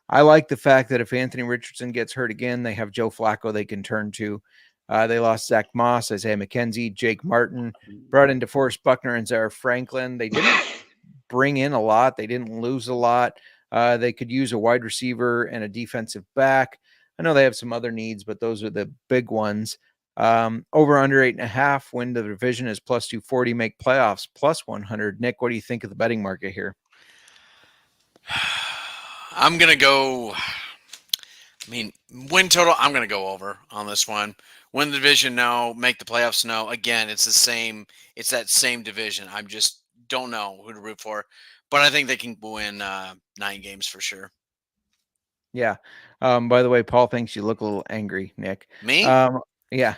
I like the fact that if Anthony Richardson gets hurt again, they have Joe Flacco they can turn to. They lost Zach Moss, Isaiah McKenzie, Jake Martin, brought in DeForest Buckner and Zaire Franklin. They didn't bring in a lot. They didn't lose a lot. They could use a wide receiver and a defensive back. I know they have some other needs, but those are the big ones. Over under 8.5, win the division is plus 240, make playoffs plus 100. Nick, what do you think of the betting market here? I'm going to go, win total, I'm going to go over on this one. Win the division, no. Make the playoffs, no. Again, it's that same division. I just don't know who to root for. But I think they can win 9 games for sure. Yeah. By the way, Paul thinks you look a little angry, Nick. Me? Yeah.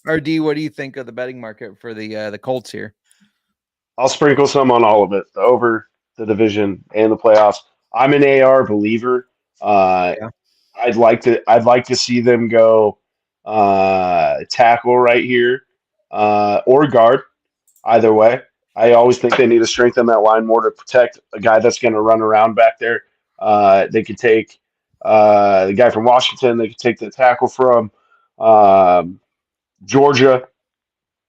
RD, what do you think of the betting market for the Colts here? I'll sprinkle some on all of it, the over, the division, and the playoffs. I'm an AR believer. Yeah. I'd like to see them go tackle right here or guard. Either way, I always think they need to strengthen that line more to protect a guy that's going to run around back there. They could take the guy from Washington. They could take the tackle from Georgia.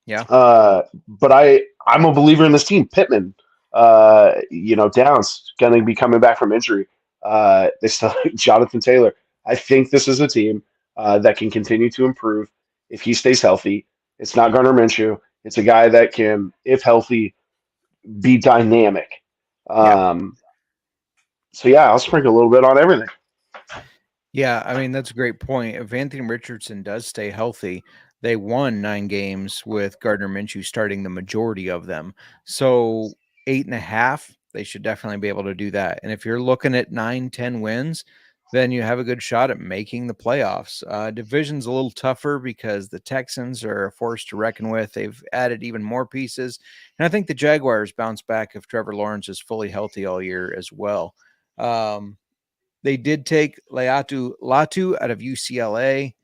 Yeah. But I'm a believer in this team. Pittman, Downs going to be coming back from injury. They still Jonathan Taylor. I think this is a team that can continue to improve if he stays healthy. It's not Gardner Minshew. It's a guy that can, if healthy, be dynamic. So I'll sprinkle a little bit on everything. Yeah, that's a great point. If Anthony Richardson does stay healthy, they won 9 games with Gardner Minshew starting the majority of them. So 8.5, they should definitely be able to do that. And if you're looking at 9-10 wins, then you have a good shot at making the playoffs. Division's a little tougher because the Texans are a force to reckon with. They've added even more pieces. And I think the Jaguars bounce back if Trevor Lawrence is fully healthy all year as well. They did take Latu out of UCLA.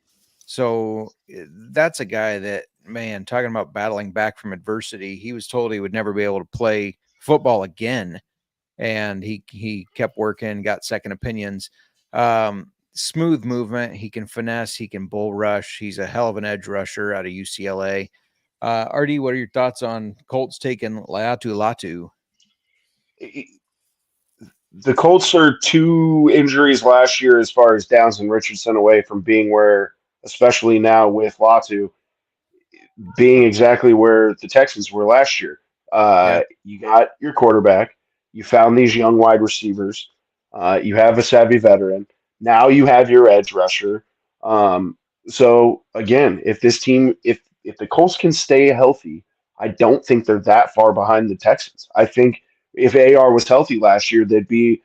So that's a guy that, man, talking about battling back from adversity, he was told he would never be able to play football again. And he kept working, got second opinions. Smooth movement. He can finesse. He can bull rush. He's a hell of an edge rusher out of UCLA. RD, what are your thoughts on Colts taking Latu? The Colts are 2 injuries last year as far as Downs and Richardson away from being where, especially now with Latu, being exactly where the Texans were last year. You got your quarterback. You found these young wide receivers. You have a savvy veteran. Now you have your edge rusher. So again, if this team, if the Colts can stay healthy, I don't think they're that far behind the Texans. I think if AR was healthy last year, they'd be,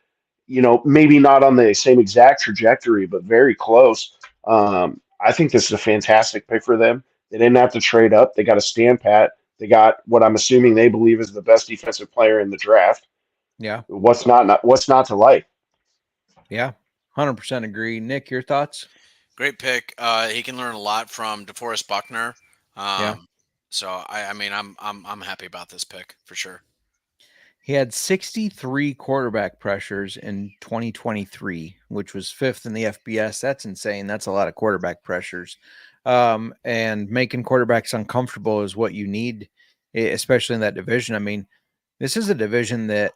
maybe not on the same exact trajectory, but very close. I think this is a fantastic pick for them. They didn't have to trade up. They got a stand pat. They got what I'm assuming they believe is the best defensive player in the draft. Yeah. What's not to like? Yeah. 100% agree. Nick, your thoughts? Great pick. He can learn a lot from DeForest Buckner. So I'm happy about this pick for sure. He had 63 quarterback pressures in 2023, which was 5th in the FBS. That's insane. That's a lot of quarterback pressures. And making quarterbacks uncomfortable is what you need, especially in that division. This is a division that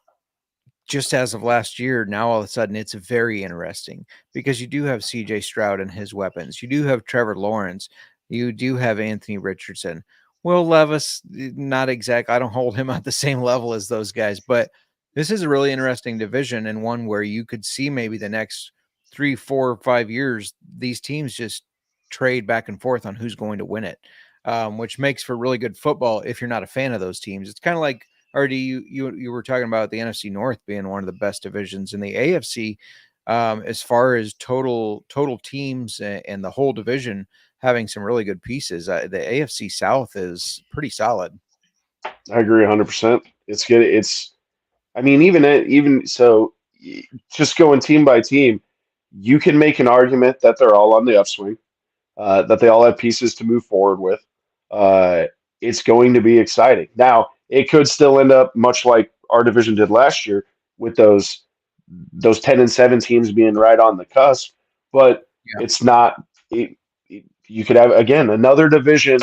just as of last year, now all of a sudden it's very interesting because you do have CJ Stroud and his weapons. You do have Trevor Lawrence. You do have Anthony Richardson. Will Levis, not exact. I don't hold him at the same level as those guys, but this is a really interesting division and one where you could see maybe the next 3, 4, 5 years, these teams just trade back and forth on who's going to win it, which makes for really good football if you're not a fan of those teams. It's kind of like, RD, you were talking about the NFC North being one of the best divisions in the AFC as far as total teams and the whole division having some really good pieces. The AFC South is pretty solid. I agree 100%. It's good. Even so, just going team by team, you can make an argument that they're all on the upswing, that they all have pieces to move forward with. It's going to be exciting. Now, it could still end up much like our division did last year with those 10-7 teams being right on the cusp, but Yeah. it's not. You could have again another division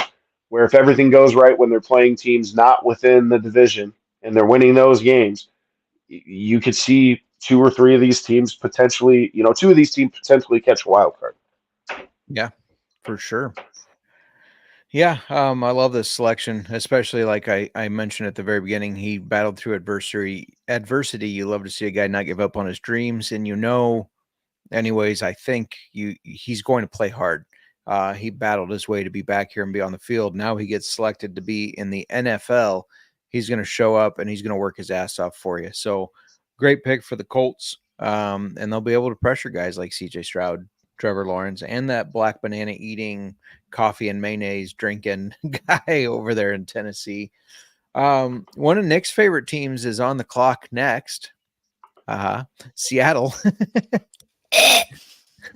where if everything goes right when they're playing teams not within the division and they're winning those games, you could see two or three of these teams potentially, two of these teams potentially catch a wild card. Yeah, for sure. Yeah, I love this selection, especially like I mentioned at the very beginning. He battled through adversity. You love to see a guy not give up on his dreams, and anyways, I think he's going to play hard. He battled his way to be back here and be on the field. Now he gets selected to be in the NFL. He's going to show up and he's going to work his ass off for you. So great pick for the Colts. And they'll be able to pressure guys like CJ Stroud, Trevor Lawrence, and that black banana eating, coffee and mayonnaise drinking guy over there in Tennessee. One of Nick's favorite teams is on the clock next. Seattle.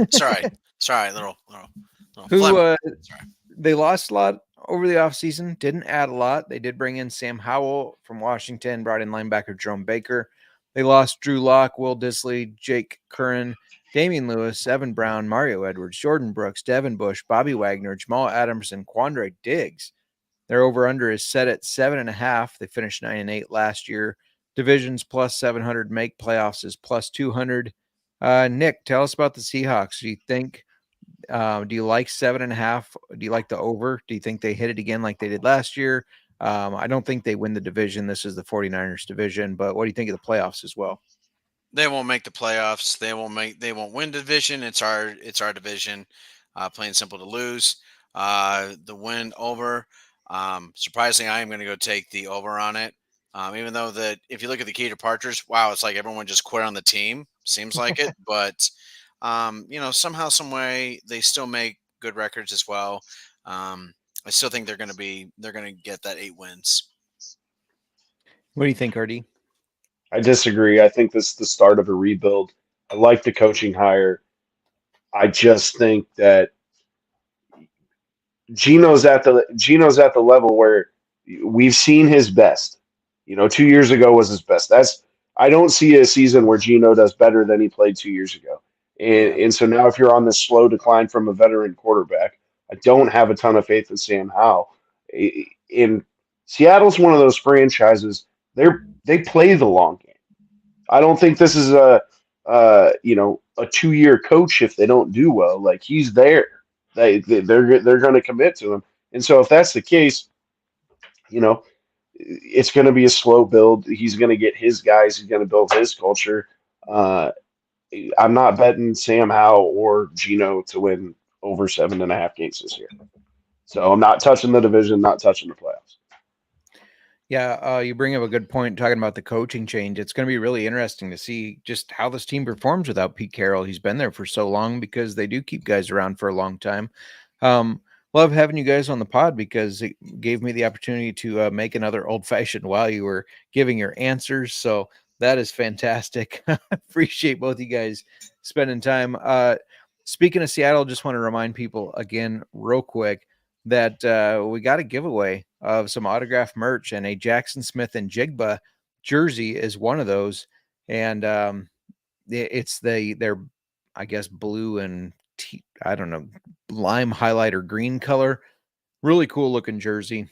Sorry, little Who they lost a lot over the offseason, didn't add a lot. They did bring in Sam Howell from Washington, brought in linebacker Jerome Baker. They lost Drew Lock, Will Dissly, Jake Curran, Damian Lewis, Evan Brown, Mario Edwards, Jordan Brooks, Devin Bush, Bobby Wagner, Jamal Adams, and Quandre Diggs. Their over-under is set at 7.5. They finished 9-8 last year. Divisions plus 700, make playoffs is plus 200. Nick, tell us about the Seahawks. Do you think, do you like 7.5? Do you like the over? Do you think they hit it again like they did last year? I don't think they win the division. This is the 49ers division, but what do you think of the playoffs as well? They won't make the playoffs. They won't win the division. It's our division. Plain and simple to lose. The win over. Surprisingly, I am going to go take the over on it. Even though that if you look at the key departures, wow, it's like everyone just quit on the team. Seems like it, but somehow, some way, they still make good records as well. I still think they're going to get that 8 wins. What do you think, RD? I disagree. I think this is the start of a rebuild. I like the coaching hire. I just think that Gino's at the level where we've seen his best. 2 years ago was his best. I don't see a season where Gino does better than he played 2 years ago. And so now if you're on this slow decline from a veteran quarterback, I don't have a ton of faith in Sam Howell. In Seattle's one of those franchises, they play the long game. I don't think this is a 2-year coach if they don't do well. Like, he's there. They're going to commit to him. And so if that's the case, it's going to be a slow build. He's going to get his guys. He's going to build his culture. I'm not betting Sam Howell or Gino to win over 7.5 games this year. So I'm not touching the division, not touching the playoffs. Yeah, you bring up a good point talking about the coaching change. It's going to be really interesting to see just how this team performs without Pete Carroll. He's been there for so long because they do keep guys around for a long time. Love having you guys on the pod because it gave me the opportunity to make another old-fashioned while you were giving your answers. So that is fantastic. Appreciate both you guys spending time. Speaking of Seattle, just want to remind people again real quick that we got a giveaway of some autographed merch, and a Jackson Smith and Jigba jersey is one of those. And it's their, I guess, blue and I don't know, lime highlighter green color. Really cool looking jersey.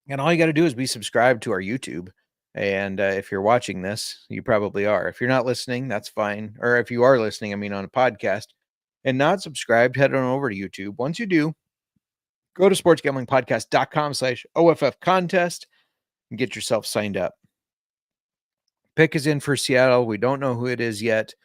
And all you got to do is be subscribed to our YouTube. And if you're watching this, you probably are. If you're not listening, that's fine. Or if you are listening, I mean, on a podcast and not subscribed, head on over to YouTube. Once you do, go to sportsgamblingpodcast.com/OFF contest and get yourself signed up. Pick is in for Seattle. We don't know who it is yet.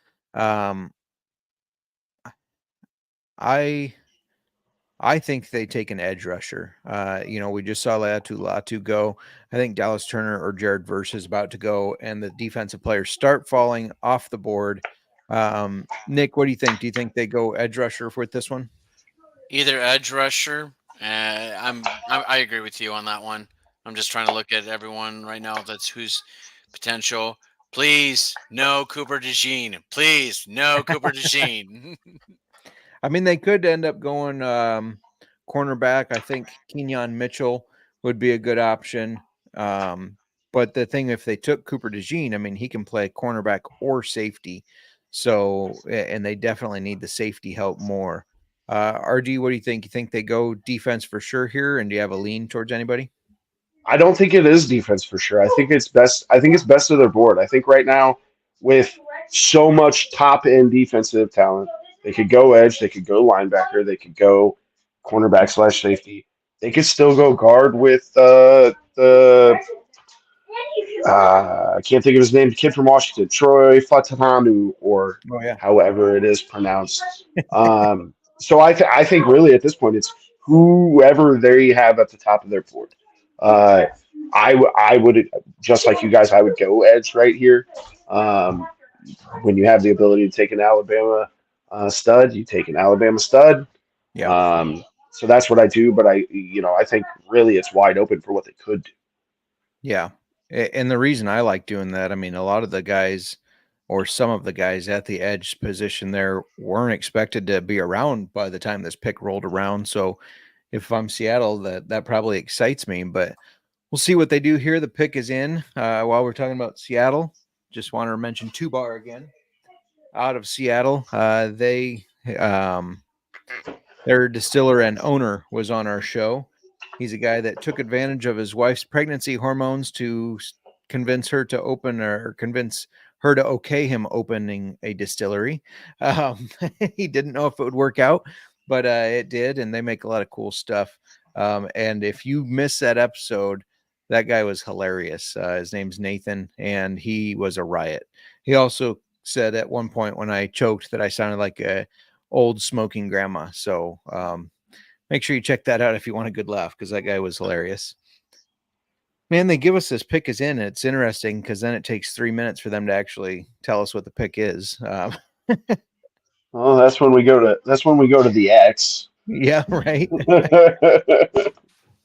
I think they take an edge rusher. We just saw Latu go. I think Dallas Turner or Jared Verse is about to go, and the defensive players start falling off the board. Nick, what do you think? Do you think they go edge rusher with this one? Either edge rusher. I agree with you on that one. I'm just trying to look at everyone right now. That's who's potential. Please, no Cooper DeJean. Please, no Cooper DeJean. I mean, they could end up going cornerback. I think Kenyon Mitchell would be a good option. But the thing, if they took Cooper DeJean, I mean, he can play cornerback or safety. So, and they definitely need the safety help more. RD, what do you think? You think they go defense for sure here? And do you have a lean towards anybody? I don't think it is defense for sure. I think it's best. I think it's best of their board. I think right now, with so much top end defensive talent, they could go edge, they could go linebacker, they could go cornerback / safety. They could still go guard with the I can't think of his name, the kid from Washington, Troy Fatananu, or Oh, yeah. however it is pronounced. So I think really at this point it's whoever they have at the top of their board. I would, just like you guys, I would go edge right here. When you have the ability to take an Alabama stud, you take an Alabama stud. Yeah. So that's what I do, but I think really it's wide open for what they could do. Yeah. And the reason I like doing that, I mean, a lot of the guys or some of the guys at the edge position there weren't expected to be around by the time this pick rolled around. So if I'm Seattle, that probably excites me, but we'll see what they do here. The pick is in. While we're talking about Seattle, just want to mention Two-Bar again. Out of Seattle, their distiller and owner was on our show. He's a guy that took advantage of his wife's pregnancy hormones to convince her to okay him opening a distillery. He didn't know if it would work out, but it did, and they make a lot of cool stuff. And if you miss that episode, that guy was hilarious. His name's Nathan, and he was a riot. He also said at one point when I choked that I sounded like a old smoking grandma. So make sure you check that out if you want a good laugh, because that guy was hilarious. Man, they give us this pick is in. And it's interesting because then it takes 3 minutes for them to actually tell us what the pick is. Well, that's when we go to the X. Yeah, right.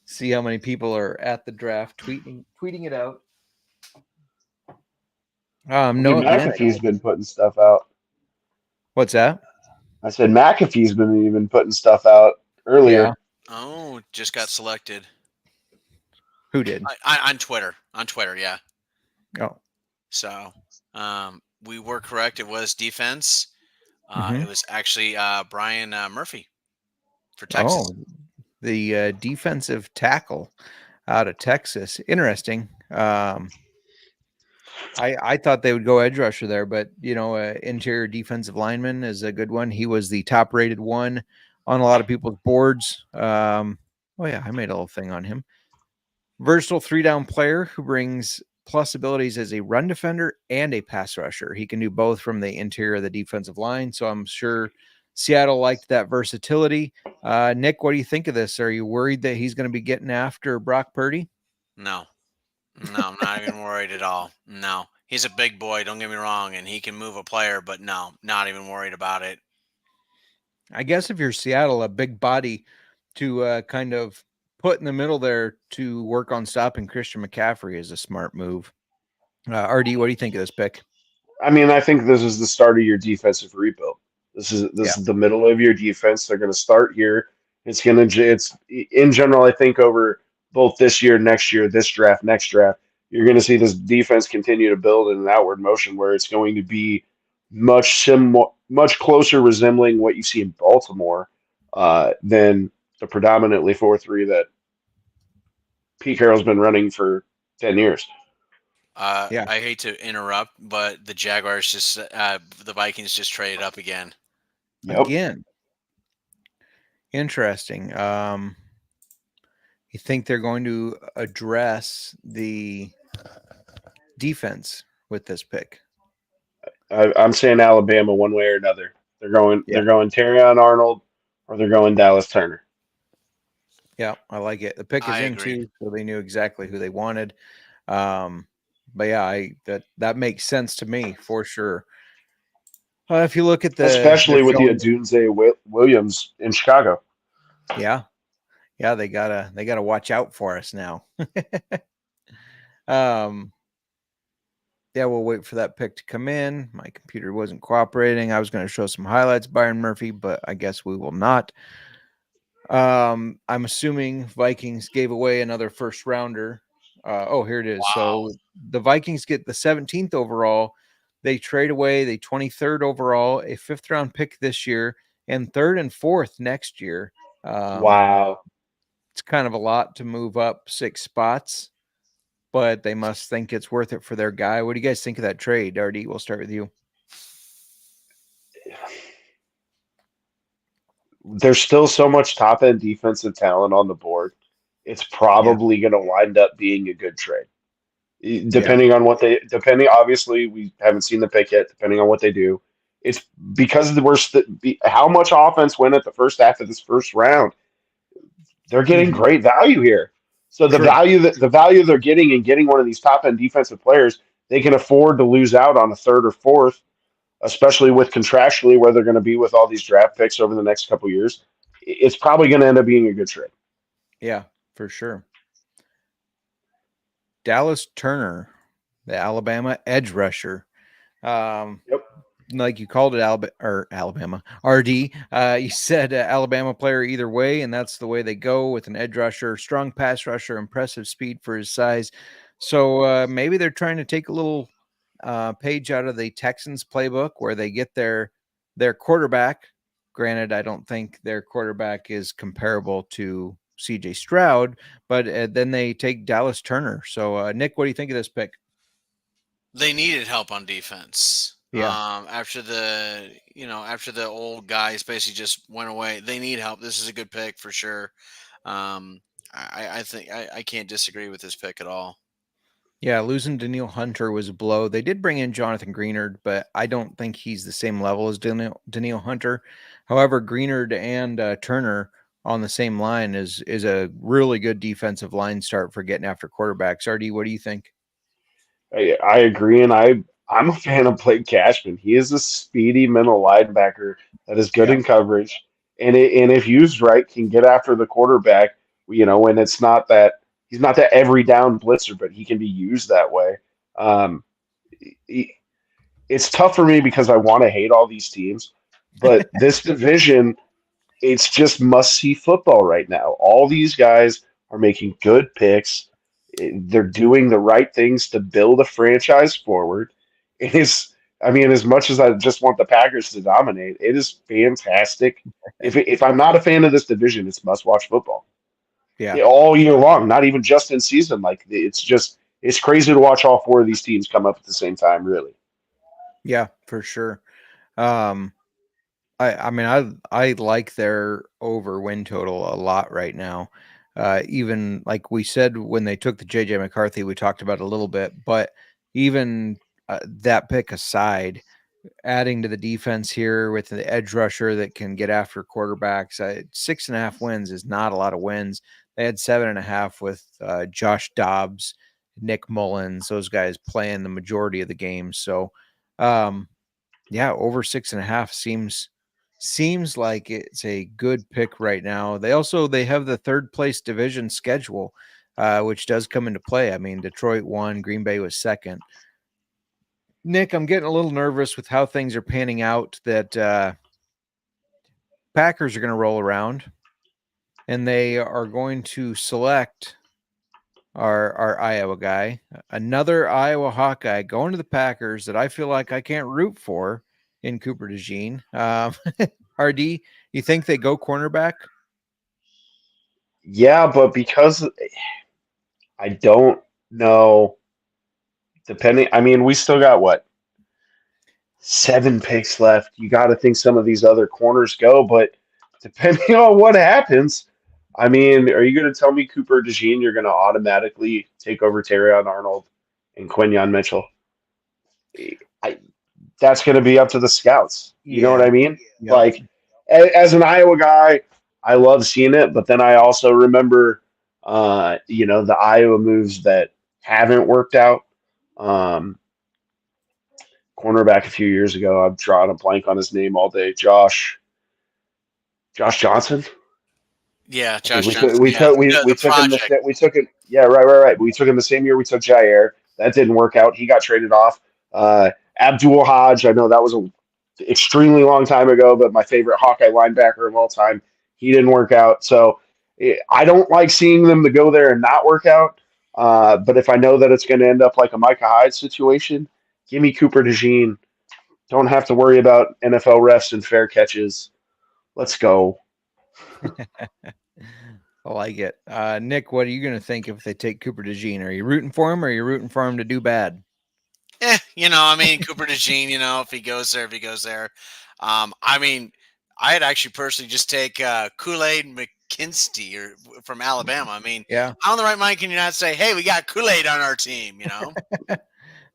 See how many people are at the draft tweeting it out. No, McAfee's been putting stuff out. What's that? I said McAfee's been even putting stuff out earlier. Yeah. Oh, just got selected. Who did? On Twitter. On Twitter, yeah. Oh. So we were correct. It was defense. Mhm. It was actually Brian Murphy for Texas. Oh, the defensive tackle out of Texas. Interesting. I thought they would go edge rusher there, but interior defensive lineman is a good one. He was the top rated one on a lot of people's boards. Oh yeah, I made a little thing on him. Versatile 3-down player who brings plus abilities as a run defender and a pass rusher. He can do both from the interior of the defensive line. So I'm sure Seattle liked that versatility. Nick, what do you think of this? Are you worried that he's going to be getting after Brock Purdy? No, I'm not even worried at all. No, he's a big boy. Don't get me wrong. And he can move a player, but no, not even worried about it. I guess if you're Seattle, a big body to kind of put in the middle there to work on stopping Christian McCaffrey is a smart move. RD, what do you think of this pick? I mean, I think this is the start of your defensive rebuild. This is the middle of your defense. They're going to start here. It's in general, I think over both this year, next year, this draft, next draft, you're going to see this defense continue to build in an outward motion where it's going to be much closer resembling what you see in Baltimore than the predominantly 4-3 that Pete Carroll's been running for 10 years. Yeah. I hate to interrupt, but the Jaguars the Vikings just traded up again. Yep. Again. Interesting. You think they're going to address the defense with this pick? I'm saying Alabama one way or another. They're going Terrion Arnold or they're going Dallas Turner. Yeah, I like it. The pick is in too, so they knew exactly who they wanted. But yeah, that makes sense to me for sure. If you look at especially with the Adunze Williams in Chicago. Yeah, they gotta watch out for us now. Yeah, we'll wait for that pick to come in. My computer wasn't cooperating. I was going to show some highlights, Byron Murphy, but I guess we will not. I'm assuming Vikings gave away another first rounder. Here it is. Wow. So the Vikings get the 17th overall. They trade away the 23rd overall, a 5th round pick this year, and 3rd and 4th next year. Wow. It's kind of a lot to move up 6 spots, but they must think it's worth it for their guy. What do you guys think of that trade? RD, we'll start with you. There's still so much top end defensive talent on the board. It's probably going to wind up being a good trade. Depending on what obviously we haven't seen the pick yet, depending on what they do. It's because how much offense went at the first half of this first round. They're getting great value here. So the value they're getting in getting one of these top end defensive players, they can afford to lose out on a 3rd or 4th, especially with contractually where they're going to be with all these draft picks over the next couple of years. It's probably going to end up being a good trade. Yeah, for sure. Dallas Turner, the Alabama edge rusher. Yep. Like you called it, Alabama. RD, you said Alabama player either way, and that's the way they go with an edge rusher, strong pass rusher, impressive speed for his size. So maybe they're trying to take a little page out of the Texans playbook where they get their quarterback. Granted, I don't think their quarterback is comparable to CJ Stroud, but then they take Dallas Turner. So Nick, what do you think of this pick? They needed help on defense. Yeah. After the old guys basically just went away, they need help. This is a good pick for sure. I think I can't disagree with this pick at all. Yeah, losing Danielle Hunter was a blow. They did bring in Jonathan Greenard, but I don't think he's the same level as Danielle Hunter. However, Greenard and Turner on the same line is a really good defensive line start for getting after quarterbacks. RD, what do you think? I agree, and I'm a fan of Blake Cashman. He is a speedy middle linebacker that is good in coverage, and if used right, can get after the quarterback. When it's not that he's not that every down blitzer, but he can be used that way. It's tough for me because I want to hate all these teams, but this division, it's just must-see football right now. All these guys are making good picks. They're doing the right things to build a franchise forward. As much as I just want the Packers to dominate, it is fantastic. If I'm not a fan of this division, it's must-watch football. Yeah, all year long, not even just in season. Like it's crazy to watch all 4 of these teams come up at the same time. Really. Yeah, for sure. I like their over win total a lot right now. Even like we said when they took the JJ McCarthy, we talked about it a little bit, but even that pick aside, adding to the defense here with the edge rusher that can get after quarterbacks, 6.5 wins is not a lot of wins. They had 7.5 with Josh Dobbs, Nick Mullins, those guys playing the majority of the game. So, over 6.5 seems like it's a good pick right now. They have the 3rd place division schedule, which does come into play. I mean, Detroit won, Green Bay was 2nd. Nick, I'm getting a little nervous with how things are panning out, that Packers are going to roll around and they are going to select our Iowa guy, another Iowa Hawkeye going to the Packers that I feel like I can't root for in Cooper DeJean. RD, you think they go cornerback? Yeah, but because I don't know, we still got 7 picks left. You got to think some of these other corners go, but depending on what happens, are you going to tell me Cooper DeJean, you're going to automatically take over Terrion Arnold and Quinyon Mitchell? That's going to be up to the scouts. You know what I mean? Yeah. Like, as an Iowa guy, I love seeing it, but then I also remember, the Iowa moves that haven't worked out. Cornerback a few years ago, I'm drawing a blank on his name all day. Josh Johnson. Yeah, Josh we Johnson. took him. Yeah, right. We took him the same year we took Jair. That didn't work out. He got traded off. Abdul Hodge, I know that was an extremely long time ago, but my favorite Hawkeye linebacker of all time, he didn't work out. So I don't like seeing them to go there and not work out. But if I know that it's going to end up like a Micah Hyde situation, give me Cooper DeJean. Don't have to worry about NFL refs and fair catches. Let's go. I like it. Nick, what are you going to think if they take Cooper DeJean? Are you rooting for him or are you rooting for him to do bad? Cooper DeJean, if he goes there. I'd actually personally just take Kool-Aid McKinsey from Alabama. Yeah. How in the right mind can you not say, hey, we got Kool-Aid on our team,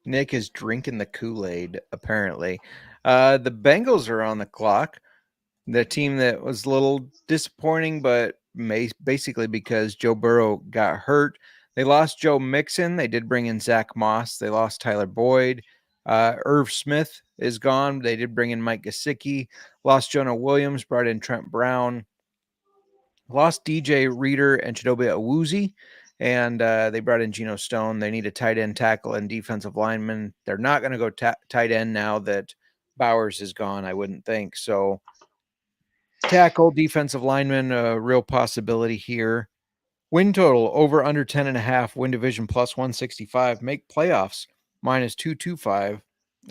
Nick is drinking the Kool-Aid, apparently. The Bengals are on the clock. The team that was a little disappointing, but basically because Joe Burrow got hurt. They lost Joe Mixon. They did bring in Zach Moss. They lost Tyler Boyd. Irv Smith is gone. They did bring in Mike Gesicki. Lost Jonah Williams. Brought in Trent Brown. Lost DJ Reader and Chidobe Awuzie. And they brought in Geno Stone. They need a tight end, tackle, and defensive lineman. They're not going to go tight end now that Bowers is gone, I wouldn't think. So tackle, defensive lineman, a real possibility here. Win total over under 10.5. Win division plus 165. Make playoffs minus 225.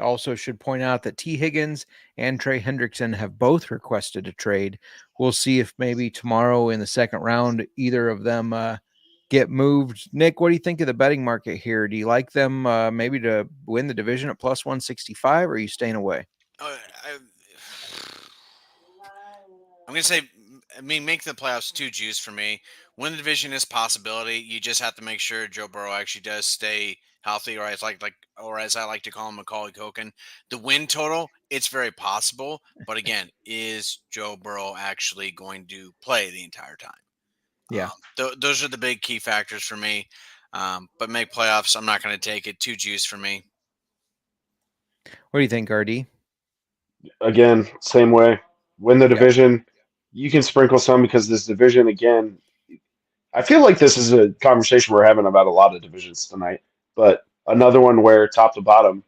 Also should point out that T. Higgins and Trey Hendrickson have both requested a trade. We'll see if maybe tomorrow in the second round either of them get moved. Nick, what do you think of the betting market here? Do you like them maybe to win the division at plus 165, or are you staying away? I'm going to say, make the playoffs too juice for me. Win the division is a possibility. You just have to make sure Joe Burrow actually does stay healthy, or as I like to call him, Macaulay Culkin. The win total, it's very possible. But again, is Joe Burrow actually going to play the entire time? Yeah. Those are the big key factors for me. But make playoffs, I'm not going to take it. Too juice for me. What do you think, RD? Again, same way. Win the division. You can sprinkle some because this division, again, I feel like this is a conversation we're having about a lot of divisions tonight, but another one where top to bottom,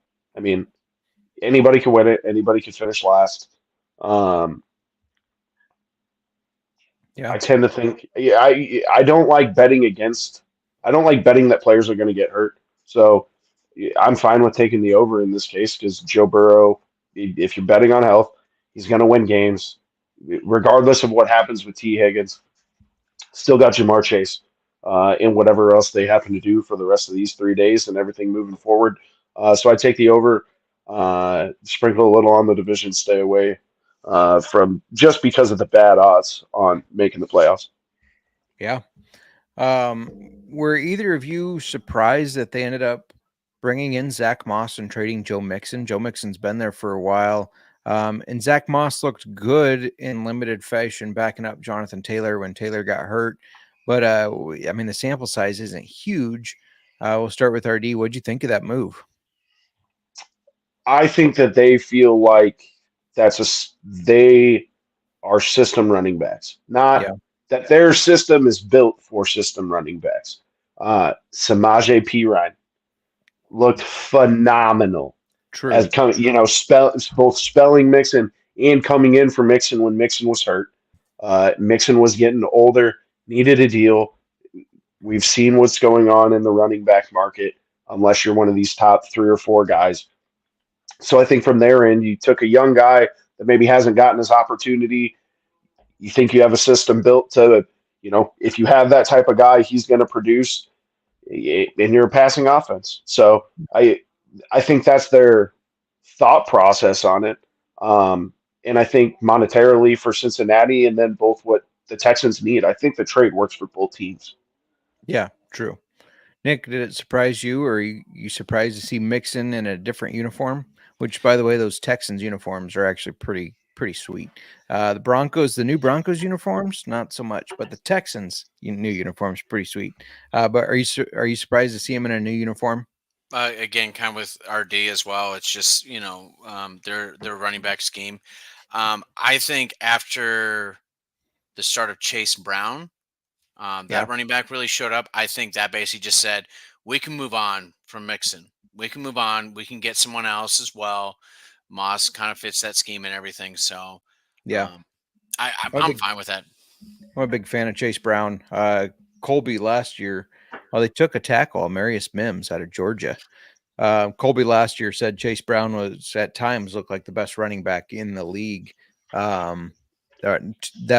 anybody can win it. Anybody can finish last. I tend to think, I don't like betting against. I don't like betting that players are going to get hurt. So I'm fine with taking the over in this case because Joe Burrow, if you're betting on health, he's going to win games, regardless of what happens with T. Higgins. Still got Jamar Chase and whatever else they happen to do for the rest of these 3 days and everything moving forward. So I take the over, sprinkle a little on the division, stay away from just because of the bad odds on making the playoffs. Yeah. Were either of you surprised that they ended up bringing in Zach Moss and trading Joe Mixon? Joe Mixon's been there for a while. And Zach Moss looked good in limited fashion, backing up Jonathan Taylor when Taylor got hurt. But, the sample size isn't huge. We'll start with RD. What'd you think of that move? I think that they feel like they are system running backs, not that their system is built for system running backs. Samaje Perine looked phenomenal. True. As both spelling Mixon and coming in for Mixon when Mixon was hurt. Mixon was getting older, needed a deal. We've seen what's going on in the running back market, unless you're one of these top 3 or 4 guys. So I think from their end, you took a young guy that maybe hasn't gotten his opportunity. You think you have a system built to, if you have that type of guy, he's going to produce in your passing offense. So I think that's their thought process on it. And I think monetarily for Cincinnati and then both what the Texans need, I think the trade works for both teams. Yeah, true. Nick, did it surprise you, or are you surprised to see Mixon in a different uniform? Which, by the way, those Texans uniforms are actually pretty sweet. The new Broncos uniforms, not so much, but the Texans new uniforms pretty sweet. But are you surprised to see him in a new uniform? Again, kind of with RD as well. It's just their running back scheme. I think after the start of Chase Brown, that running back really showed up. I think that basically just said, we can move on from Mixon. We can move on. We can get someone else as well. Moss kind of fits that scheme and everything. So Yeah. I'm fine with that. I'm a big fan of Chase Brown. Colby last year, they took a tackle, Marius Mims out of Georgia. Colby last year said Chase Brown was at times looked like the best running back in the league. That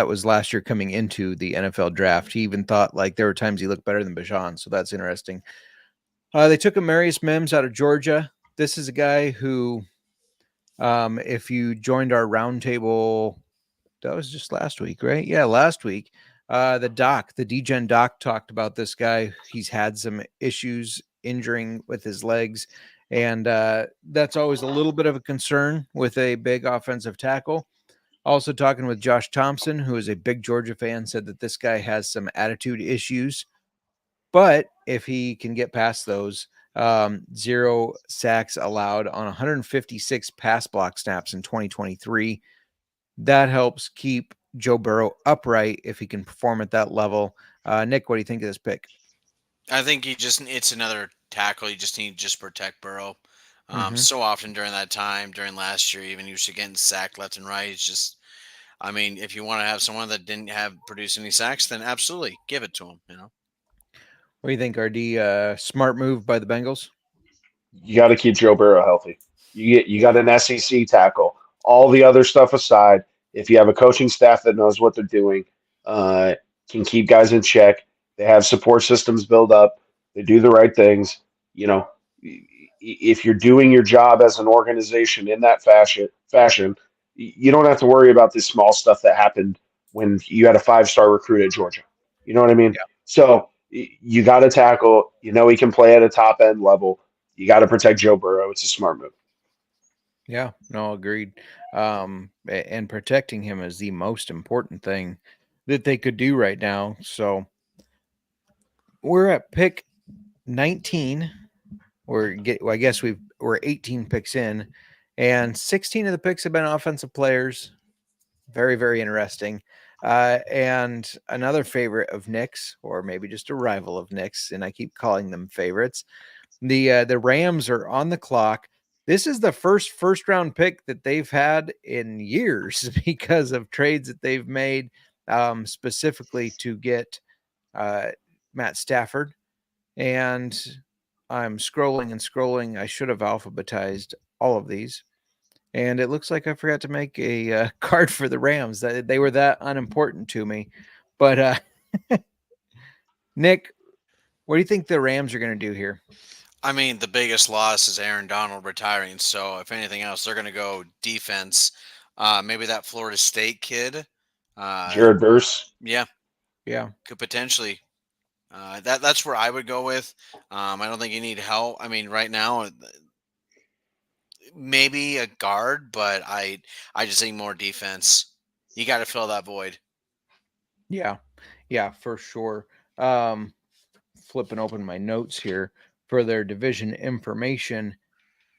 was last year coming into the NFL draft. He even thought like there were times he looked better than Bijan. So that's interesting. They took a Marius Mims out of Georgia. This is a guy who, if you joined our roundtable, that was just last week, right? Yeah, last week. The DGen doc talked about this guy. He's had some issues injuring with his legs, and that's always a little bit of a concern with a big offensive tackle. Also talking with Josh Thompson, who is a big Georgia fan, said that this guy has some attitude issues, but if he can get past those, 0 sacks allowed on 156 pass block snaps in 2023. That helps keep Joe Burrow upright if he can perform at that level. Nick, what do you think of this pick? I think it's another tackle. You just need to protect Burrow. So often during that time, during last year, even he was getting sacked left and right. It's just, I mean, if you want to have someone that didn't produce any sacks, then absolutely give it to him. What do you think, RD? Smart move by the Bengals? You got to keep Joe Burrow healthy. You got an SEC tackle. All the other stuff aside, if you have a coaching staff that knows what they're doing, can keep guys in check, they have support systems built up, they do the right things. If you're doing your job as an organization in that fashion, you don't have to worry about this small stuff that happened when you had a 5-star recruit at Georgia. You know what I mean? Yeah. So you got to tackle. He can play at a top end level. You got to protect Joe Burrow. It's a smart move. Yeah, no, agreed. And protecting him is the most important thing that they could do right now. So we're at pick 19. I guess we're 18 picks in, and 16 of the picks have been offensive players. Very, very interesting. And another favorite of Nick's, or maybe just a rival of Nick's, and I keep calling them favorites. The Rams are on the clock. This is the first round pick that they've had in years because of trades that they've made, specifically to get Matt Stafford. And I'm scrolling and scrolling. I should have alphabetized all of these. And it looks like I forgot to make a card for the Rams. They were that unimportant to me. But Nick, what do you think the Rams are going to do here? I mean, the biggest loss is Aaron Donald retiring. So if anything else, they're going to go defense. Maybe that Florida State kid. Jared Verse. Yeah. Could potentially. That's where I would go with. I don't think you need help. I mean, right now, maybe a guard, but I just think more defense. You got to fill that void. Yeah, for sure. Flipping open my notes here for their division information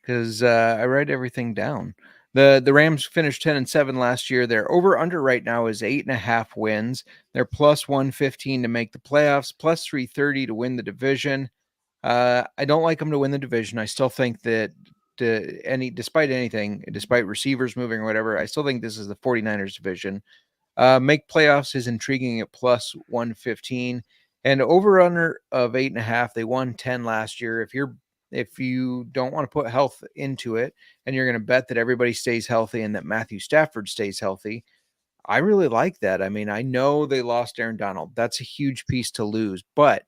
because I write everything down. The Rams finished 10-7 last year. Their over-under right now is 8.5 wins. They're plus 115 to make the playoffs, plus 330 to win the division. I don't like them to win the division. I still think that despite anything, despite receivers moving or whatever, I still think this is the 49ers division. Make playoffs is intriguing at plus 115. And over-under of 8.5. They won 10 last year. If you don't want to put health into it and you're going to bet that everybody stays healthy and that Matthew Stafford stays healthy, I really like that. I mean, I know they lost Aaron Donald. That's a huge piece to lose, but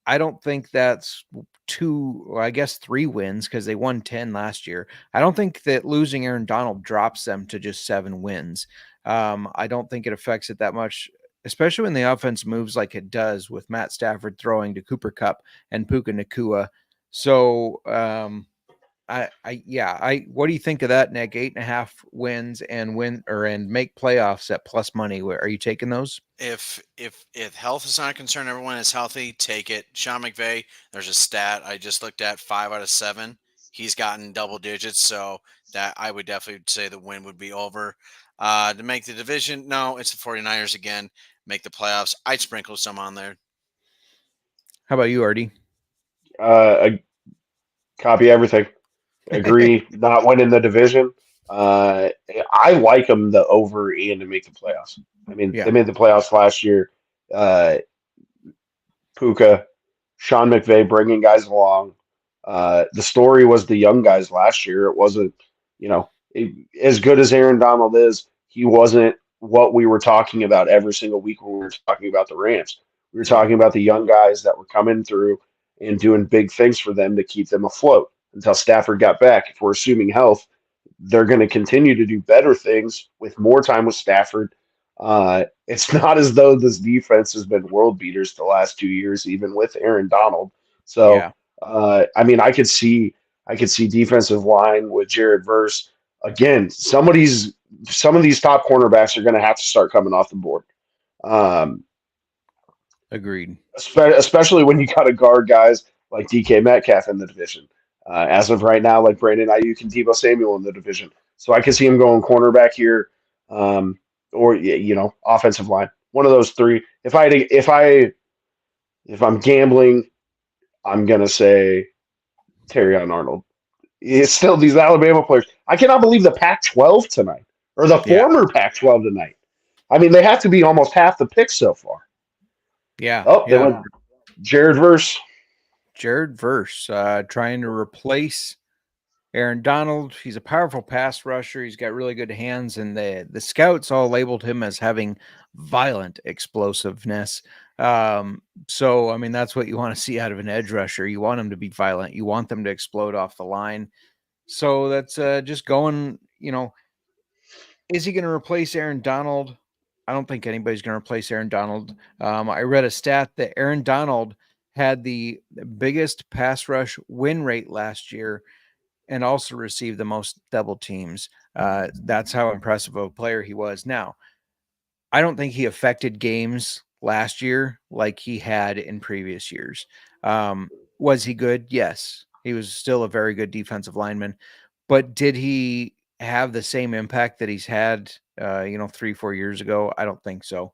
I don't think that's 3 wins because they won 10 last year. I don't think that losing Aaron Donald drops them to just 7 wins. I don't think it affects it that much, especially when the offense moves like it does with Matt Stafford throwing to Cooper Kupp and Puka Nacua. So, what do you think of that, Nick? 8.5 wins and make playoffs at plus money. Are you taking those? If health is not a concern, everyone is healthy, take it. Sean McVay, there's a stat I just looked at, 5 out of 7. He's gotten double digits, so that I would definitely say the win would be over. To make the division, no, it's the 49ers again. Make the playoffs. I'd sprinkle some on there. How about you, Artie? Copy everything. Agree. Not winning the division. I like them the over and to make the playoffs. I mean, Yeah. they made the playoffs last year. Uh, Puka, Sean McVay bringing guys along. The story was the young guys last year. It wasn't, as good as Aaron Donald is, he wasn't what we were talking about every single week when we were talking about the Rams. We were talking about the young guys that were coming through and doing big things for them to keep them afloat until Stafford got back. If we're assuming health, they're going to continue to do better things with more time with Stafford. It's not as though this defense has been world beaters the last 2 years, even with Aaron Donald. So, Yeah. I mean, I could see defensive line with Jared Verse again. Some of these top cornerbacks are going to have to start coming off the board. Agreed. Especially when you got to guard guys like DK Metcalf in the division. As of right now, like Brandon Ayuk and Deebo Samuel in the division. So I can see him going cornerback here, or offensive line. One of those three. If I'm gambling, I'm gonna say Terrion Arnold. It's still these Alabama players. I cannot believe the Pac-12 tonight, or the Yeah. former Pac-12 tonight. I mean, they have to be almost half the picks so far. Yeah. Oh, they went Jared Verse. Jared Verse trying to replace Aaron Donald. He's a powerful pass rusher. He's got really good hands, and the scouts all labeled him as having violent explosiveness. So, I mean, that's what you want to see out of an edge rusher. You want them to be violent. You want them to explode off the line. So that's just going, is he going to replace Aaron Donald? I don't think anybody's going to replace Aaron Donald. I read a stat that Aaron Donald had the biggest pass rush win rate last year and also received the most double teams. That's how impressive of a player he was. Now, I don't think he affected games last year like he had in previous years. Was he good? Yes. He was still a very good defensive lineman. But did he have the same impact that he's had, 3-4 years ago? I don't think so.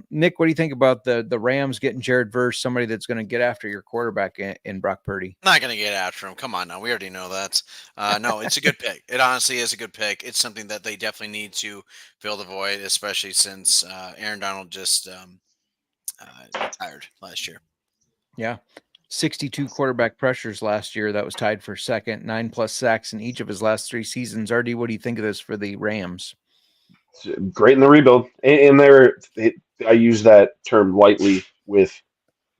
Nick, what do you think about the Rams getting Jared Verse, somebody that's going to get after your quarterback in Brock Purdy? Not going to get after him. Come on now. We already know that. No, it's a good pick. It honestly is a good pick. It's something that they definitely need to fill the void, especially since Aaron Donald just retired last year. Yeah. 62 quarterback pressures last year. That was tied for second, 9+ sacks in each of his last 3 seasons. RD, what do you think of this for the Rams? Great in the rebuild. And I use that term lightly with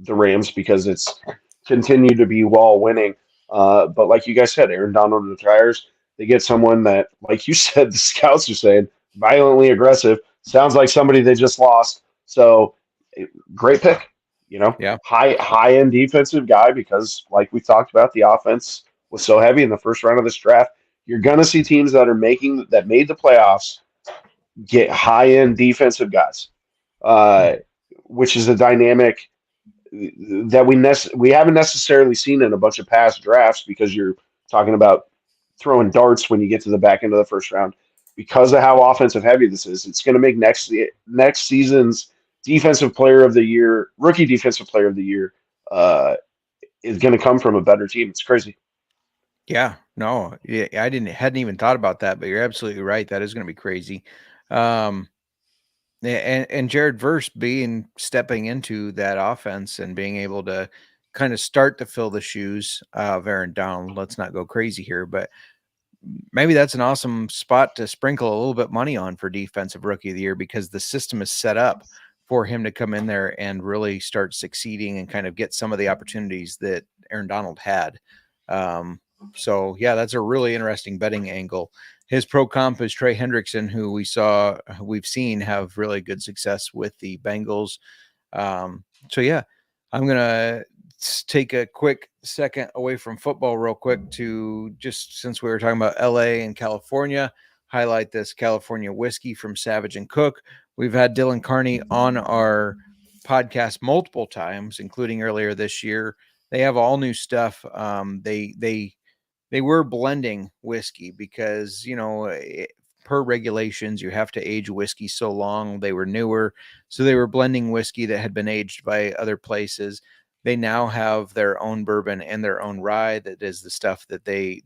the Rams because it's continued to be while winning. But like you guys said, Aaron Donald retires. They get someone that, like you said, the scouts are saying, violently aggressive. Sounds like somebody they just lost. So great pick. Yeah. High end defensive guy because, like we talked about, the offense was so heavy in the first round of this draft. You're gonna see teams that made the playoffs get high end defensive guys, which is a dynamic that we haven't necessarily seen in a bunch of past drafts because you're talking about throwing darts when you get to the back end of the first round. Because of how offensive heavy this is, it's going to make next season's defensive player of the year, rookie defensive player of the year, is going to come from a better team. It's crazy. Yeah, no, I hadn't even thought about that, but you're absolutely right. That is going to be crazy. And Jared Verse stepping into that offense and being able to kind of start to fill the shoes of Aaron Donald. Let's not go crazy here, but maybe that's an awesome spot to sprinkle a little bit money on for defensive rookie of the year because the system is set up for him to come in there and really start succeeding and kind of get some of the opportunities that Aaron Donald had. So yeah, that's a really interesting betting angle. His pro comp is Trey Hendrickson, who we've seen have really good success with the Bengals. So yeah, I'm going to take a quick second away from football real quick to just, since we were talking about LA and California, highlight this California whiskey from Savage and Cook. We've had Dylan Carney on our podcast multiple times, including earlier this year. They have all new stuff. They were blending whiskey because, per regulations, you have to age whiskey so long. They were newer, so they were blending whiskey that had been aged by other places. They now have their own bourbon and their own rye that is the stuff that they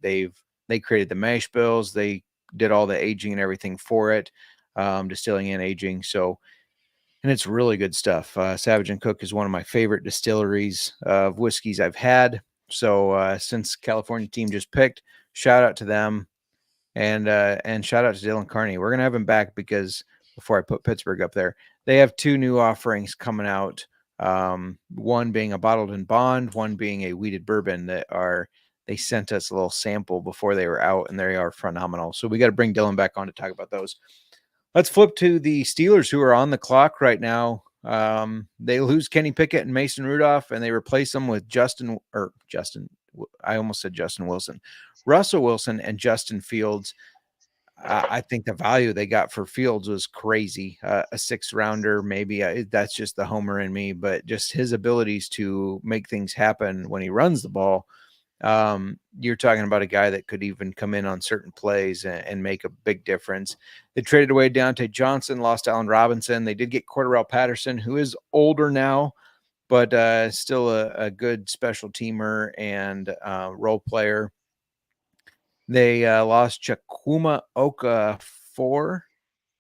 created the mash bills. They did all the aging and everything for it, distilling and aging. So, and it's really good stuff. Savage and Cook is one of my favorite distilleries of whiskeys I've had. So since California team just picked, shout out to them, and shout out to Dylan Carney. We're gonna have him back because before I put Pittsburgh up there, they have 2 new offerings coming out. One being a bottled and bond, one being a wheated bourbon they sent us a little sample before they were out, and they are phenomenal. So we got to bring Dylan back on to talk about those. Let's flip to the Steelers, who are on the clock right now. They lose Kenny Pickett and Mason Rudolph, and they replace them with I almost said Justin Wilson, Russell Wilson and Justin Fields. I think the value they got for Fields was crazy. A 6th rounder, maybe that's just the homer in me, but just his abilities to make things happen when he runs the ball. You're talking about a guy that could even come in on certain plays and make a big difference. They traded away Deontay Johnson, lost Allen Robinson. They did get Cordarrelle Patterson, who is older now, but still a good special teamer and role player. They lost Chukwuma Okafor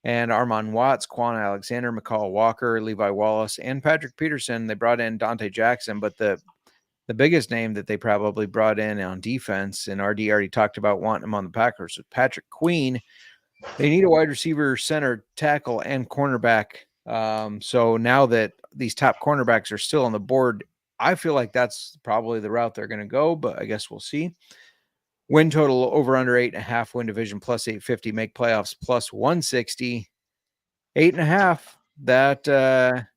and Armon Watts, Quan Alexander, McCall Walker, Levi Wallace, and Patrick Peterson. They brought in Dante Jackson, but the biggest name that they probably brought in on defense, and RD already talked about wanting him on the Packers, was Patrick Queen. They need a wide receiver, center, tackle, and cornerback. So now that these top cornerbacks are still on the board, I feel like that's probably the route they're going to go, but I guess we'll see. Win total over under 8.5, win division plus 850, make playoffs plus 160. 8.5, that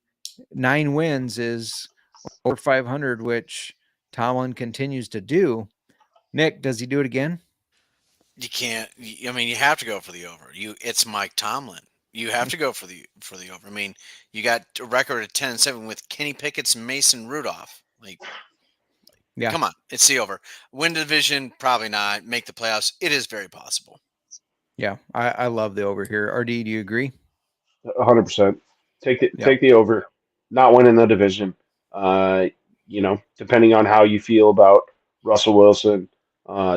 9 wins is over 500, which Tomlin continues to do. Nick, does he do it again? You can't. I mean, you have to go for the over. It's Mike Tomlin. You have to go for the over. I mean, you got a record of 10-7 with Kenny Pickett's Mason Rudolph. Yeah. Come on, it's the over. Win division, probably not. Make the playoffs, it is very possible. Yeah, I love the over here. RD, do you agree? 100%. Take the over. Not winning the division. Depending on how you feel about Russell Wilson,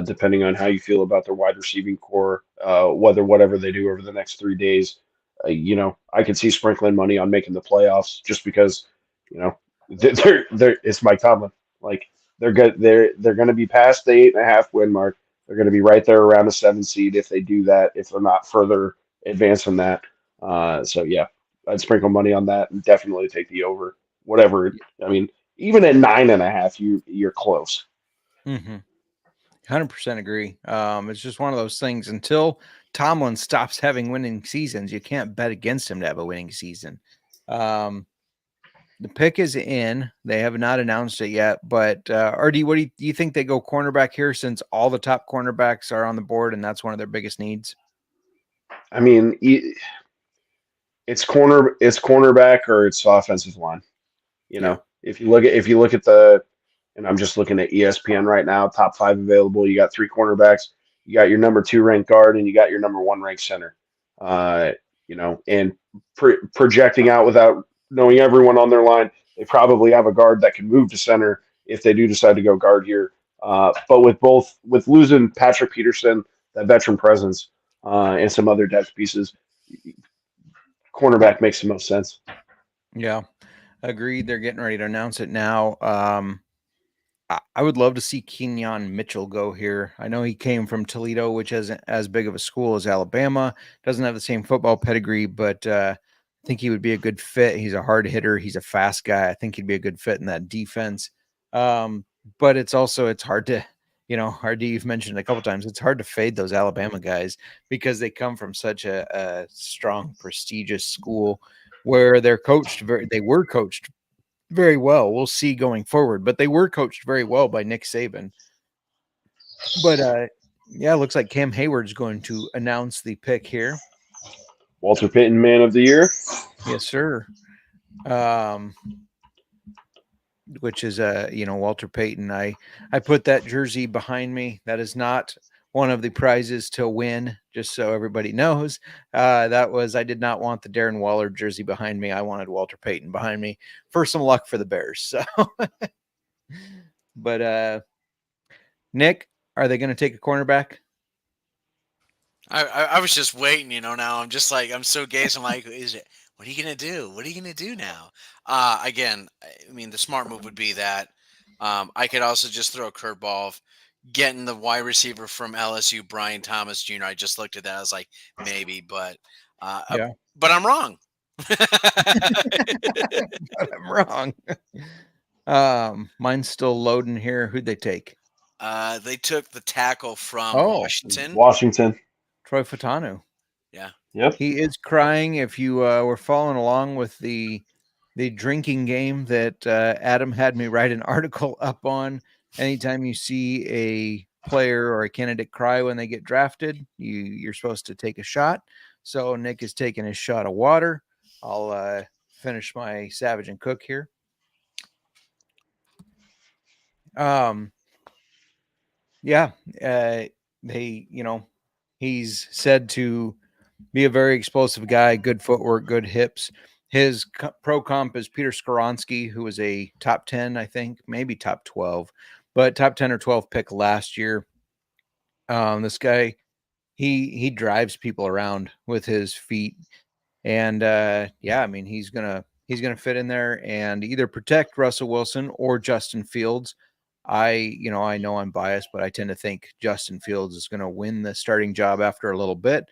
depending on how you feel about their wide receiving core, whatever they do over the next 3 days, I could see sprinkling money on making the playoffs just because, it's Mike Tomlin. They're good. They're going to be past the 8.5 win mark. They're going to be right there around the 7 seed if they do that. If they're not further advanced than that, so yeah, I'd sprinkle money on that and definitely take the over. Whatever. I mean, even at 9.5, you're close. 100% agree. It's just one of those things. Until Tomlin stops having winning seasons, you can't bet against him to have a winning season. The pick is in. They have not announced it yet, but RD, what do you think they go cornerback here since all the top cornerbacks are on the board and that's one of their biggest needs? I mean, it's cornerback or it's offensive line. If you look at the, and I'm just looking at ESPN right now, top 5 available. You got 3 cornerbacks. You got your number 2 ranked guard, and you got your number 1 ranked center. And projecting out without knowing everyone on their line, they probably have a guard that can move to center if they do decide to go guard here. But with losing Patrick Peterson, that veteran presence, and some other depth pieces, cornerback makes the most sense. Yeah, agreed. They're getting ready to announce it now. I would love to see Kenyon Mitchell go here. I know he came from Toledo, which isn't as big of a school as Alabama. Doesn't have the same football pedigree, but I think he would be a good fit. He's a hard hitter. He's a fast guy. I think he'd be a good fit in that defense. But it's hard to, RD, you've mentioned a couple times, it's hard to fade those Alabama guys because they come from such a strong, prestigious school where they were coached very well. We'll see going forward, but they were coached very well by Nick Saban. But it looks like Cam Hayward's going to announce the pick here. Walter Payton, Man of the Year. Yes, sir. Which is Walter Payton. I put that jersey behind me. That is not one of the prizes to win, just so everybody knows. I did not want the Darren Waller jersey behind me. I wanted Walter Payton behind me for some luck for the Bears. So But Nick, are they going to take a cornerback? I was just waiting, now I'm just like, I'm so gazed. I'm like, what are you going to do? What are you going to do now? Again, I mean, the smart move would be that I could also just throw a curveball of getting the wide receiver from LSU, Brian Thomas Jr. I just looked at that. I was like, maybe, but Yeah. but I'm wrong. But I'm wrong. Mine's still loading here. Who'd they take? They took the tackle from Washington. Washington. Troy Fatanu. Yeah. Yep. He is crying. If you were following along with the drinking game that Adam had me write an article up on, anytime you see a player or a candidate cry when they get drafted, you're supposed to take a shot. So Nick is taking his shot of water. I'll finish my Savage and Cook here. Yeah, he's said to be a very explosive guy, good footwork, good hips. His pro comp is Peter Skoronski, who was a top 10, I think, maybe top 12, but top 10 or 12 pick last year. This guy, he drives people around with his feet. And yeah, I mean, he's gonna fit in there and either protect Russell Wilson or Justin Fields. I know I'm biased, but I tend to think Justin Fields is going to win the starting job after a little bit.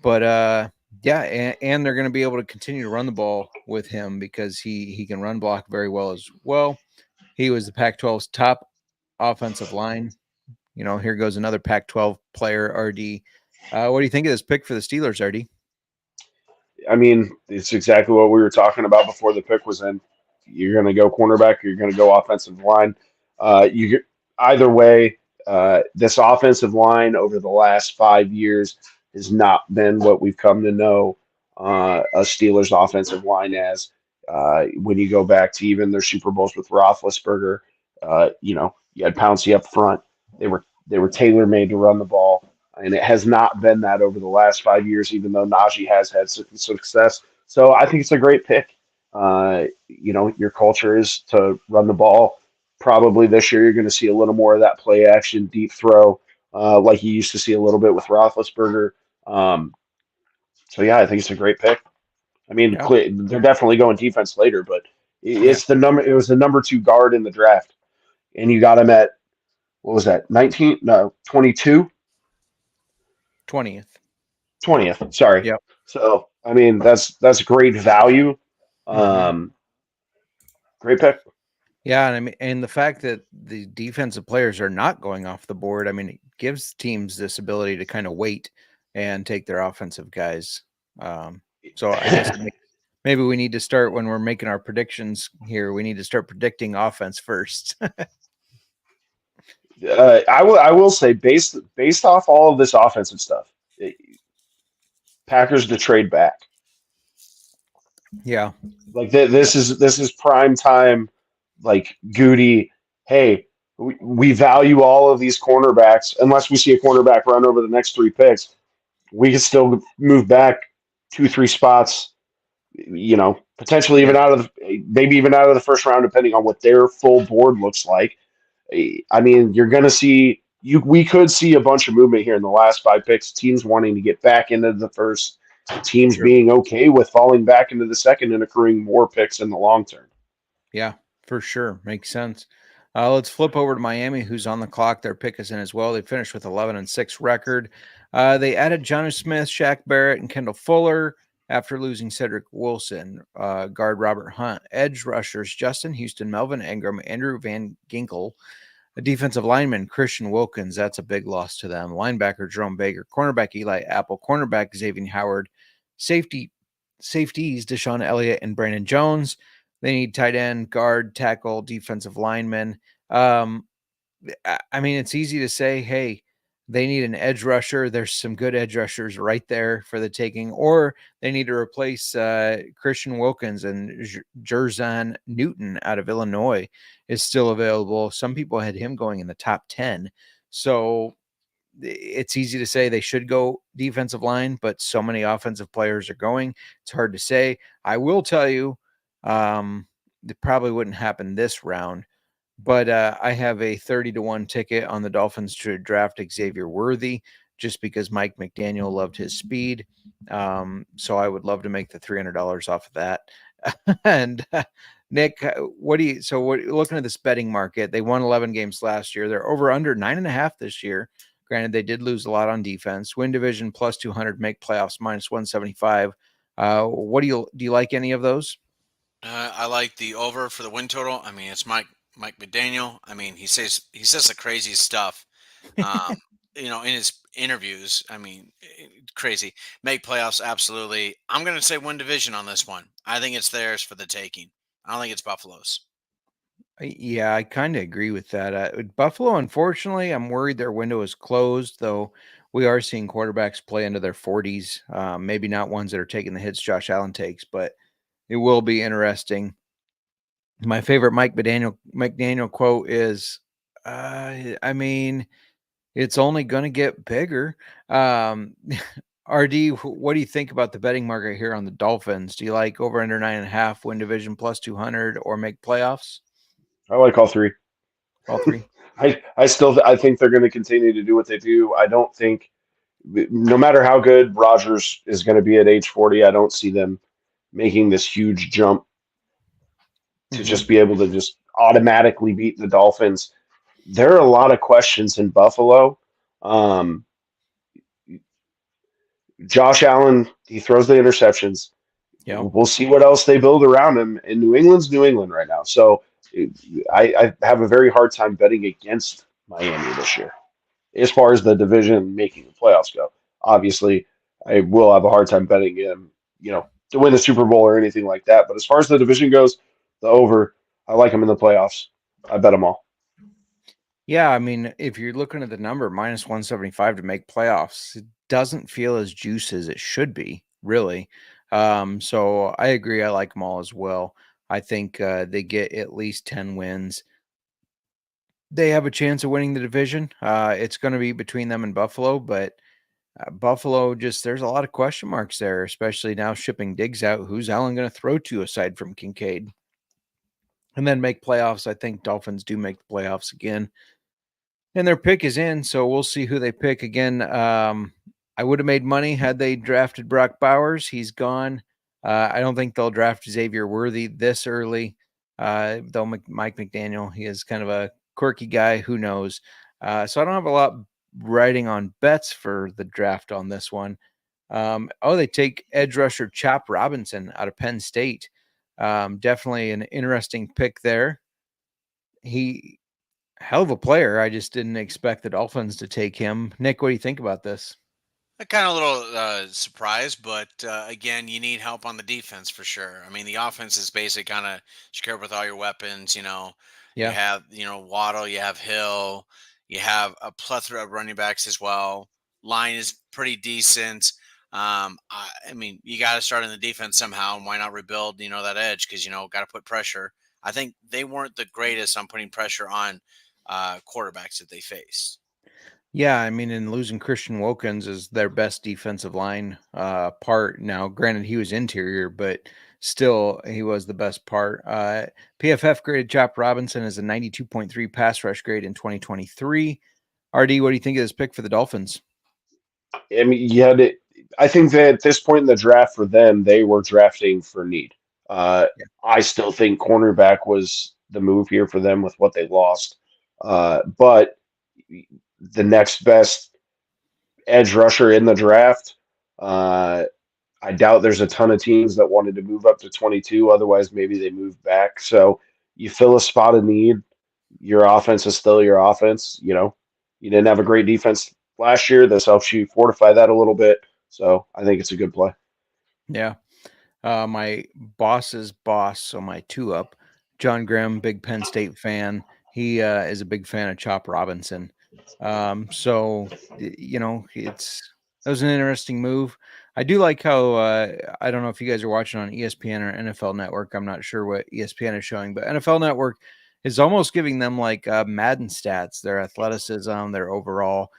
But yeah, and they're going to be able to continue to run the ball with him because he can run block very well as well. He was the Pac-12's top offensive line. Here goes another Pac-12 player, RD. What do you think of this pick for the Steelers, RD? I mean, it's exactly what we were talking about before the pick was in. You're going to go cornerback, or you're going to go offensive line. Either way, this offensive line over the last 5 years has not been what we've come to know a Steelers offensive line as. When you go back to even their Super Bowls with Roethlisberger, you had Pouncey up front. They were tailor made to run the ball. And it has not been that over the last 5 years, even though Najee has had success. So I think it's a great pick. Your culture is to run the ball. Probably this year you're going to see a little more of that play action, deep throw, like you used to see a little bit with Roethlisberger. So yeah, I think it's a great pick. I mean, they're definitely going defense later, but it's the number. It was the number 2 guard in the draft, and you got him at what was that? 19? No, 22. 20th. Sorry. Yep. So I mean that's great value. Great pick. Yeah, and I mean, and the fact that the defensive players are not going off the board, I mean, it gives teams this ability to kind of wait and take their offensive guys. So I guess maybe we need to start when we're making our predictions here. We need to start predicting offense first. I will say based off all of this offensive stuff, Packers to trade back. Yeah, like this is prime time. Like Goody, hey, we value all of these cornerbacks. Unless we see a cornerback run over the next 3 picks, we can still move back 2-3 spots. Potentially even out of the first round, depending on what their full board looks like. I mean, you're going to see we could see a bunch of movement here in the last 5 picks. Teams wanting to get back into the first, teams being okay with falling back into the second and accruing more picks in the long term. Yeah, for sure. Makes sense. Let's flip over to Miami, who's on the clock. Their pick is in as well. They finished with 11-6 record. They added Jonnu Smith, Shaq Barrett, and Kendall Fuller after losing Cedric Wilson. Guard Robert Hunt. Edge rushers Justin Houston, Melvin Ingram, Andrew Van Ginkel. A defensive lineman, Christian Wilkins. That's a big loss to them. Linebacker, Jerome Baker. Cornerback, Eli Apple. Cornerback, Xavier Howard. Safeties, Deshaun Elliott and Brandon Jones. They need tight end, guard, tackle, defensive lineman. I mean, it's easy to say, hey, they need an edge rusher. There's some good edge rushers right there for the taking. Or they need to replace Christian Wilkins, and Jerzon Newton out of Illinois is still available. Some people had him going in the top 10. So it's easy to say they should go defensive line, but so many offensive players are going. It's hard to say. I will tell you, it probably wouldn't happen this round. But I have a 30-1 ticket on the Dolphins to draft Xavier Worthy just because Mike McDaniel loved his speed. So I would love to make the $300 off of that. And Nick, looking at this betting market, they won 11 games last year. They're over under 9.5 this year. Granted, they did lose a lot on defense. Win division plus 200, make playoffs minus 175. What do you like any of those? I like the over for the win total. I mean, it's Mike McDaniel. I mean, he says the craziest stuff. Um, in his interviews. I mean, crazy. Make playoffs, absolutely. I'm going to say win division on this one. I think it's theirs for the taking. I don't think it's Buffalo's. Yeah, I kind of agree with that. Buffalo, unfortunately, I'm worried their window is closed, though we are seeing quarterbacks play into their 40s. Maybe not ones that are taking the hits Josh Allen takes, but it will be interesting. My favorite Mike McDaniel quote is, I mean, it's only going to get bigger. RD, what do you think about the betting market here on the Dolphins? Do you like over under 9.5, win division plus 200, or make playoffs? I like all three. All three. I think they're going to continue to do what they do. I don't think, no matter how good Rodgers is going to be at age 40, I don't see them making this huge jump to just be able to just automatically beat the Dolphins. There are a lot of questions in Buffalo. Josh Allen, he throws the interceptions. Yeah. We'll see what else they build around him. And New England's New England right now. So I have a very hard time betting against Miami this year. As far as the division making the playoffs go, obviously, I will have a hard time betting him, to win the Super Bowl or anything like that. But as far as the division goes, the over, I like them in the playoffs. I bet them all. Yeah, I mean, if you're looking at the number minus 175 to make playoffs, it doesn't feel as juicy as it should be, really. So I agree. I like them all as well. I think they get at least 10 wins. They have a chance of winning the division. It's going to be between them and Buffalo, but Buffalo there's a lot of question marks there, especially now shipping Diggs out. Who's Allen going to throw to aside from Kincaid? And then make playoffs. I think Dolphins do make the playoffs again. And their pick is in, so we'll see who they pick again. I would have made money had they drafted Brock Bowers. He's gone. I don't think they'll draft Xavier Worthy this early. Though Mike McDaniel, he is kind of a quirky guy. Who knows? So I don't have a lot writing on bets for the draft on this one. They take edge rusher Chop Robinson out of Penn State. Definitely an interesting pick there. Hell of a player. I just didn't expect the Dolphins to take him. Nick, what do you think about this? A kind of little surprised, but again, you need help on the defense for sure. I mean, the offense is basic, kind of secure with all your weapons. You have Waddle, you have Hill, you have a plethora of running backs as well. Line is pretty decent. I mean, you got to start in the defense somehow, and why not rebuild? That edge because got to put pressure. I think they weren't the greatest on putting pressure on quarterbacks that they faced. Yeah, I mean, in losing Christian Wilkins is their best defensive line part. Now, granted, he was interior, but still, he was the best part. PFF graded Chop Robinson as a 92.3 pass rush grade in 2023. RD, what do you think of this pick for the Dolphins? I mean, I think that at this point in the draft for them, they were drafting for need. I still think cornerback was the move here for them with what they lost. But the next best edge rusher in the draft, I doubt there's a ton of teams that wanted to move up to 22. Otherwise, maybe they move back. So you fill a spot of need. Your offense is still your offense. You didn't have a great defense last year. This helps you fortify that a little bit. So I think it's a good play. Yeah. My boss's boss, so my two-up, John Grimm, big Penn State fan. He is a big fan of Chop Robinson. So that was an interesting move. I do like how I don't know if you guys are watching on ESPN or NFL Network. I'm not sure what ESPN is showing, but NFL Network is almost giving them like Madden stats, their athleticism, their overall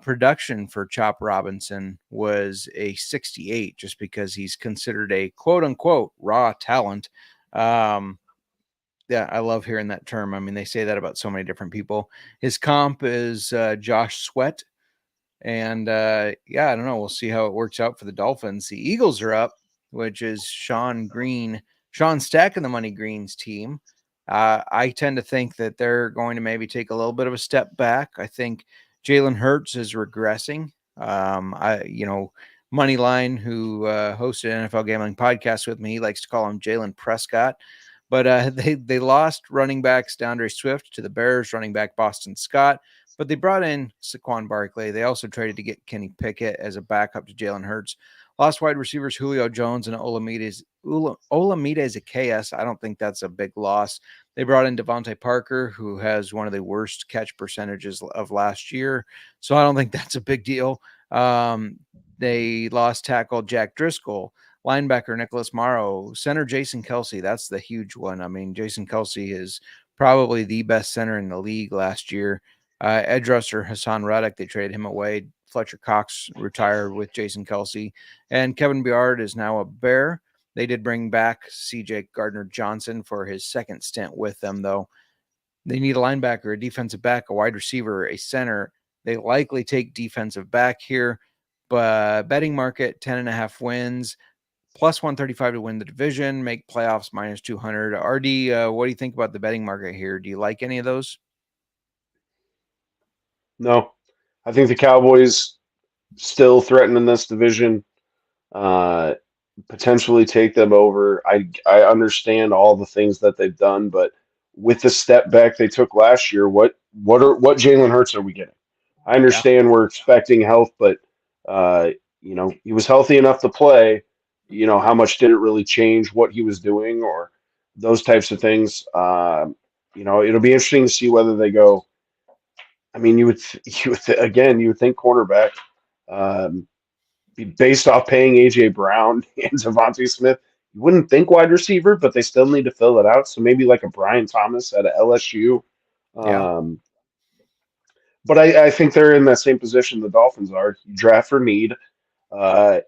production for Chop Robinson was a 68 just because he's considered a quote unquote raw talent. Yeah, I love hearing that term. I mean, they say that about so many different people. His comp is Josh Sweat. And yeah, I don't know. We'll see how it works out for the Dolphins. The Eagles are up, which is Sean Stack and the Money Green's team. I tend to think that they're going to maybe take a little bit of a step back. I think Jalen Hurts is regressing. Moneyline, who hosted an NFL gambling podcast with me, he likes to call him Jalen Prescott. But they lost running backs DeAndre Swift to the Bears, running back Boston Scott. But they brought in Saquon Barkley. They also traded to get Kenny Pickett as a backup to Jalen Hurts. Lost wide receivers Julio Jones and Olamide Zaccheaus. I don't think that's a big loss. They brought in Devontae Parker, who has one of the worst catch percentages of last year. So I don't think that's a big deal. They lost tackle Jack Driscoll, linebacker Nicholas Morrow, center Jason Kelce. That's the huge one. I mean, Jason Kelce is probably the best center in the league last year. Edge rusher Hassan Reddick, they traded him away. Fletcher Cox retired with Jason Kelce. And Kevin Byard is now a Bear. They did bring back C.J. Gardner-Johnson for his second stint with them, though. They need a linebacker, a defensive back, a wide receiver, a center. They likely take defensive back here. But betting market, 10.5 wins, plus 135 to win the division, make playoffs minus 200. RD, what do you think about the betting market here? Do you like any of those? No, I think the Cowboys still threatening this division, potentially take them over. I understand all the things that they've done, but with the step back they took last year, what Jalen Hurts are we getting? I understand we're expecting health, but he was healthy enough to play. How much did it really change what he was doing or those types of things? It'll be interesting to see whether they go. I mean, you would think cornerback, based off paying AJ Brown and Devontae Smith. You wouldn't think wide receiver, but they still need to fill it out. So maybe like a Brian Thomas at a LSU. But I think they're in that same position the Dolphins are. You draft for need.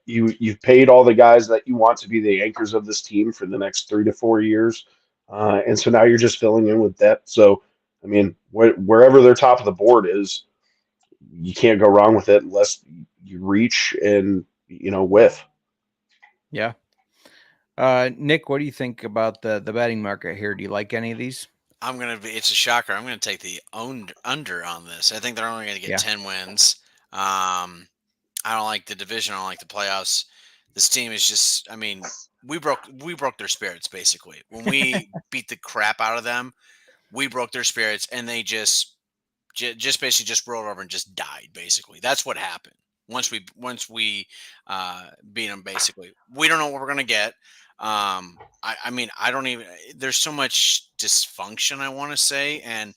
You've paid all the guys that you want to be the anchors of this team for the next 3 to 4 years, and so now you're just filling in with depth. So, I mean, wherever their top of the board is, you can't go wrong with it unless you reach and whiff. Yeah. Nick, what do you think about the betting market here? Do you like any of these? It's a shocker. I'm going to take the under on this. I think they're only going to get 10 wins. I don't like the division. I don't like the playoffs. This team is just, I mean, we broke their spirits basically. When we beat the crap out of them, we broke their spirits and they just basically just rolled over and just died basically. That's what happened. Once we beat them basically. We don't know what we're going to get. I mean, I don't even, there's so much dysfunction, I want to say. And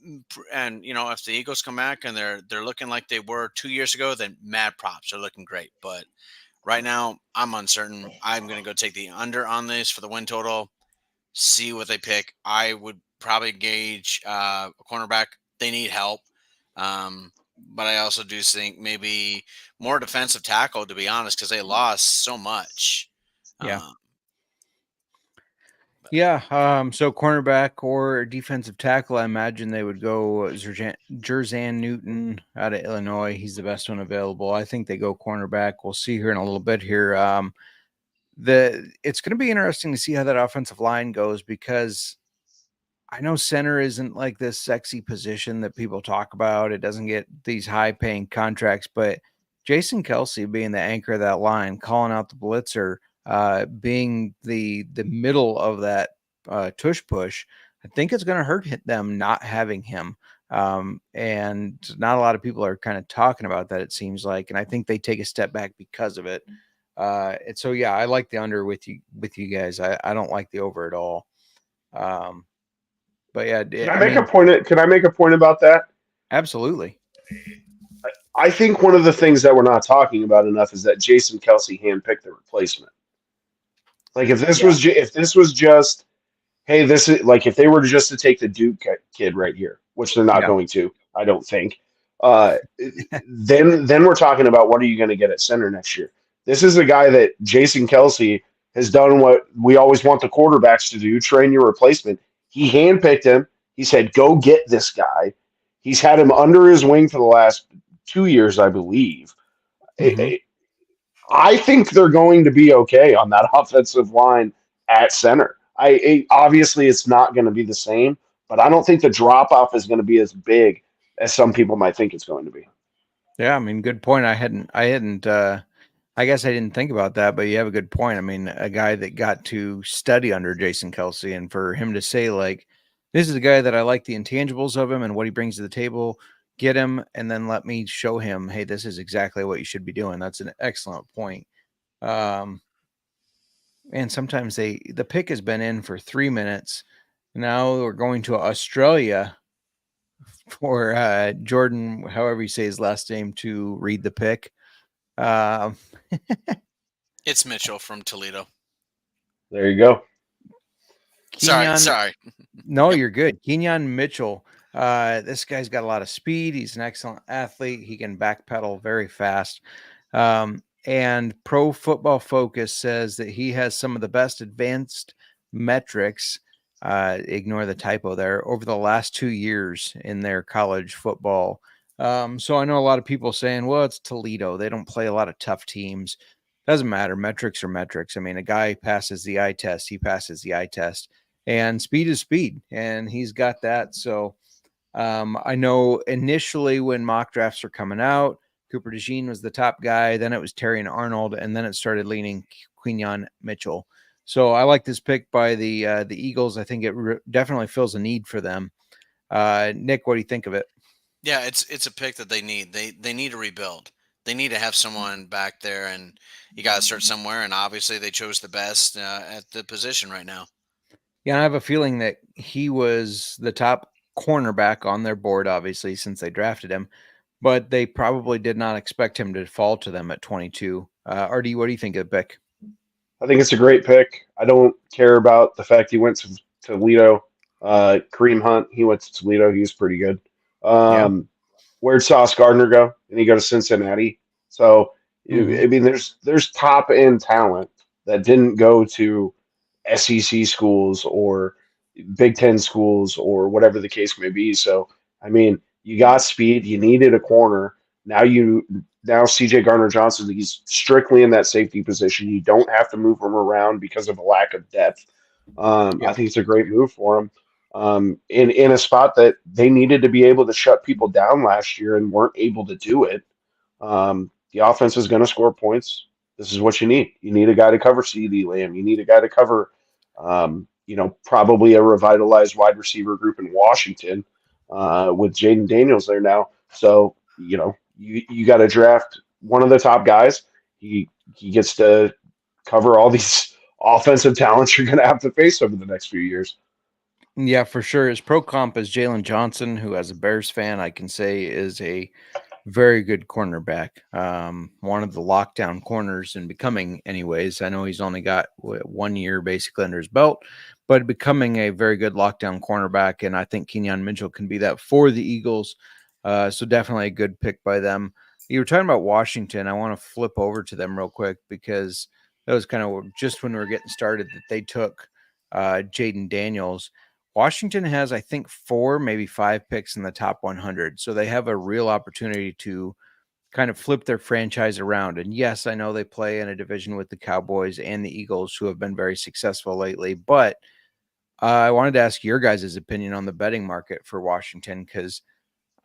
if the Eagles come back and they're looking like they were 2 years ago, then mad props. They're looking great. But right now I'm uncertain. I'm going to go take the under on this for the win total, see what they pick. I would probably gauge a cornerback. They need help. But I also do think maybe more defensive tackle, to be honest, because they lost so much. So cornerback or defensive tackle, I imagine they would go Jerzan Newton out of Illinois. He's the best one available. I think they go cornerback. We'll see here in a little bit here. It's going to be interesting to see how that offensive line goes because I know center isn't like this sexy position that people talk about. It doesn't get these high paying contracts, but Jason Kelce being the anchor of that line, calling out the blitzer, being the middle of that tush push, I think it's going to hurt them not having him. And not a lot of people are kind of talking about that, it seems like, and I think they take a step back because of it. And so, yeah, I like the under with you guys. I don't like the over at all. But yeah, can I make a point about that? Absolutely. I think one of the things that we're not talking about enough is that Jason Kelce handpicked the replacement. Like if this was just, hey, this is like if they were just to take the Duke kid right here, which they're not going to, I don't think. Then we're talking about what are you going to get at center next year? This is a guy that Jason Kelce has done what we always want the quarterbacks to do: train your replacement. He handpicked him. He said, "Go get this guy." He's had him under his wing for the last 2 years, I believe. Mhm. I think they're going to be okay on that offensive line at center. Obviously it's not going to be the same, but I don't think the drop off is going to be as big as some people might think it's going to be. Yeah, I mean, good point. I guess I didn't think about that, but you have a good point. I mean, a guy that got to study under Jason Kelsey, and for him to say, like, this is a guy that I like the intangibles of him and what he brings to the table, get him, and then let me show him, hey, this is exactly what you should be doing. That's an excellent point. And sometimes the pick has been in for 3 minutes. Now we're going to Australia for Jordan, however you say his last name, to read the pick. It's Mitchell from Toledo. There you go. Sorry. No, you're good. Kenyon Mitchell. This guy's got a lot of speed. He's an excellent athlete. He can backpedal very fast. And Pro Football Focus says that he has some of the best advanced metrics, ignore the typo there, over the last 2 years in their college football. So I know a lot of people saying, well, it's Toledo. They don't play a lot of tough teams. Doesn't matter. Metrics are metrics. I mean, a guy passes the eye test. He passes the eye test. And speed is speed. And he's got that. So I know initially when mock drafts are coming out, Cooper DeJean was the top guy. Then it was Terry and Arnold. And then it started leaning Quinyon Mitchell. So I like this pick by the Eagles. I think it definitely fills a need for them. Nick, what do you think of it? Yeah, it's a pick that they need. They need to rebuild. They need to have someone back there, and you got to start somewhere. And obviously, they chose the best at the position right now. Yeah, I have a feeling that he was the top cornerback on their board, obviously, since they drafted him. But they probably did not expect him to fall to them at 22. RD, what do you think of the pick? I think it's a great pick. I don't care about the fact he went to Toledo. Kareem Hunt, he went to Toledo. He was pretty good. Where'd Sauce Gardner go? And he go to Cincinnati. So I mean, there's top end talent that didn't go to SEC schools or Big Ten schools or whatever the case may be. So I mean, you got speed. You needed a corner. Now CJ Gardner Johnson, he's strictly in that safety position. You don't have to move him around because of a lack of depth. I think it's a great move for him. In a spot that they needed to be able to shut people down last year and weren't able to do it. The offense is going to score points. This is what you need. You need a guy to cover CD Lamb. You need a guy to cover, probably a revitalized wide receiver group in Washington with Jaden Daniels there now. So, you got to draft one of the top guys. He gets to cover all these offensive talents you're going to have to face over the next few years. Yeah, for sure. His pro comp is Jalen Johnson, who, as a Bears fan, I can say is a very good cornerback. One of the lockdown corners and becoming, anyways. I know he's only got 1 year basically under his belt, but becoming a very good lockdown cornerback. And I think Kenyon Mitchell can be that for the Eagles. So definitely a good pick by them. You were talking about Washington. I want to flip over to them real quick because that was kind of just when we were getting started that they took Jaden Daniels. Washington has, I think, 4, maybe 5 picks in the top 100. So they have a real opportunity to kind of flip their franchise around. And yes, I know they play in a division with the Cowboys and the Eagles, who have been very successful lately. But I wanted to ask your guys' opinion on the betting market for Washington, because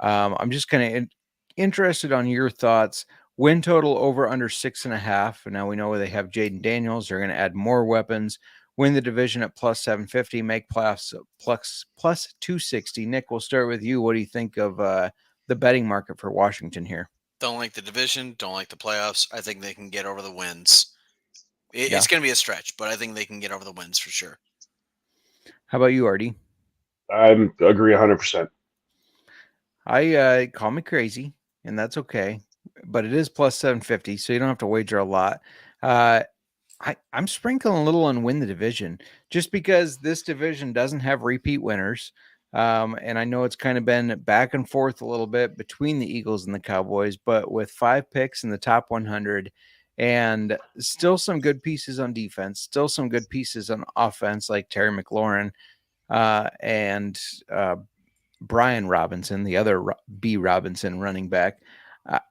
I'm just kind of interested on your thoughts. Win total over under 6.5. And now we know they have Jaden Daniels. They're going to add more weapons. Win the division at plus 750. Make playoffs plus 260. Nick, we'll start with you. What do you think of the betting market for Washington here? Don't like the division. Don't like the playoffs. I think they can get over the wins. It's going to be a stretch, but I think they can get over the wins for sure. How about you, RD? I agree 100%. I call me crazy, and that's okay, but it is plus 750, so you don't have to wager a lot. I'm sprinkling a little on win the division just because this division doesn't have repeat winners. And I know it's kind of been back and forth a little bit between the Eagles and the Cowboys, but with 5 picks in the top 100 and still some good pieces on defense, still some good pieces on offense like Terry McLaurin, and Brian Robinson, the other B. Robinson running back.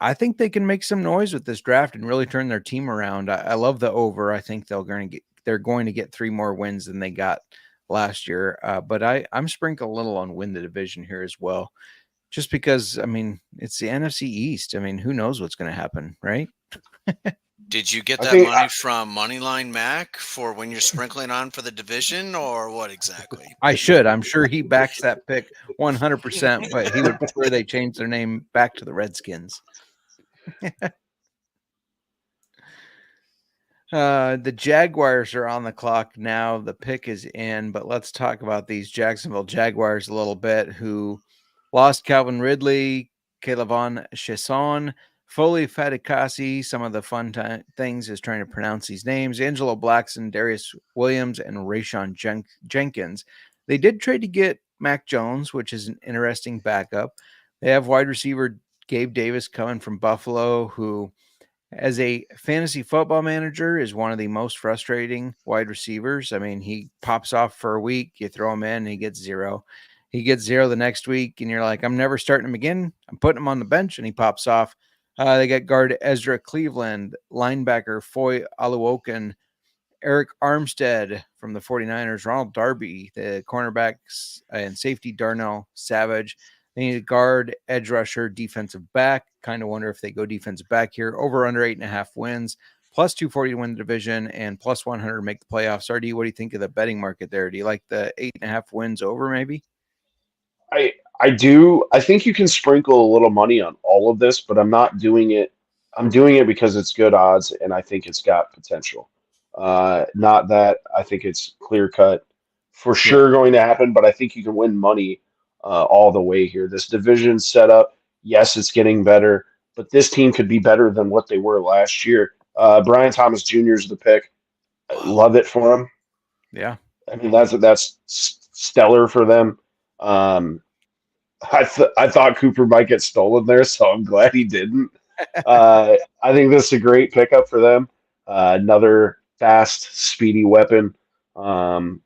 I think they can make some noise with this draft and really turn their team around. I love the over. I think they're going to get 3 more wins than they got last year. But I'm sprinkling a little on win the division here as well, just because, I mean, it's the NFC East. I mean, who knows what's going to happen, right? Did you get I that think money from Moneyline Mac for when you're sprinkling on for the division, or what exactly? I should. I'm sure he backs that pick 100%, but he would prefer they change their name back to the Redskins. The Jaguars are on the clock now. The pick is in, but let's talk about these Jacksonville Jaguars a little bit, who lost Calvin Ridley, Kayvon Chesson, Foley Fatukasi. Some of the fun things is trying to pronounce these names: Angelo Blackson, Darius Williams, and Rayshon Jenkins. They did trade to get Mac Jones, which is an interesting backup. They have wide receiver Gabe Davis coming from Buffalo, who, as a fantasy football manager, is one of the most frustrating wide receivers. I mean, he pops off for a week, you throw him in, and he gets 0. He gets 0 the next week, and you're like, I'm never starting him again. I'm putting him on the bench, and he pops off. They got guard Ezra Cleveland, linebacker Foy Aluokan, Eric Armstead from the 49ers, Ronald Darby, the cornerbacks, and safety Darnell Savage. They need a guard, edge rusher, defensive back. Kind of wonder if they go defensive back here. Over under 8.5 wins, plus 240 to win the division, and plus 100 to make the playoffs. RD, what do you think of the betting market there? Do you like the 8.5 wins over maybe? I do. I think you can sprinkle a little money on all of this, but I'm not doing it. I'm doing it because it's good odds and I think it's got potential. Not that I think it's clear cut for sure going to happen, but I think you can win money all the way here. This division setup, yes, it's getting better, but this team could be better than what they were last year. Brian Thomas Jr. is the pick. Love it for him. Yeah. I mean, that's stellar for them. I thought Cooper might get stolen there, so I'm glad he didn't. I think this is a great pickup for them. Another fast, speedy weapon for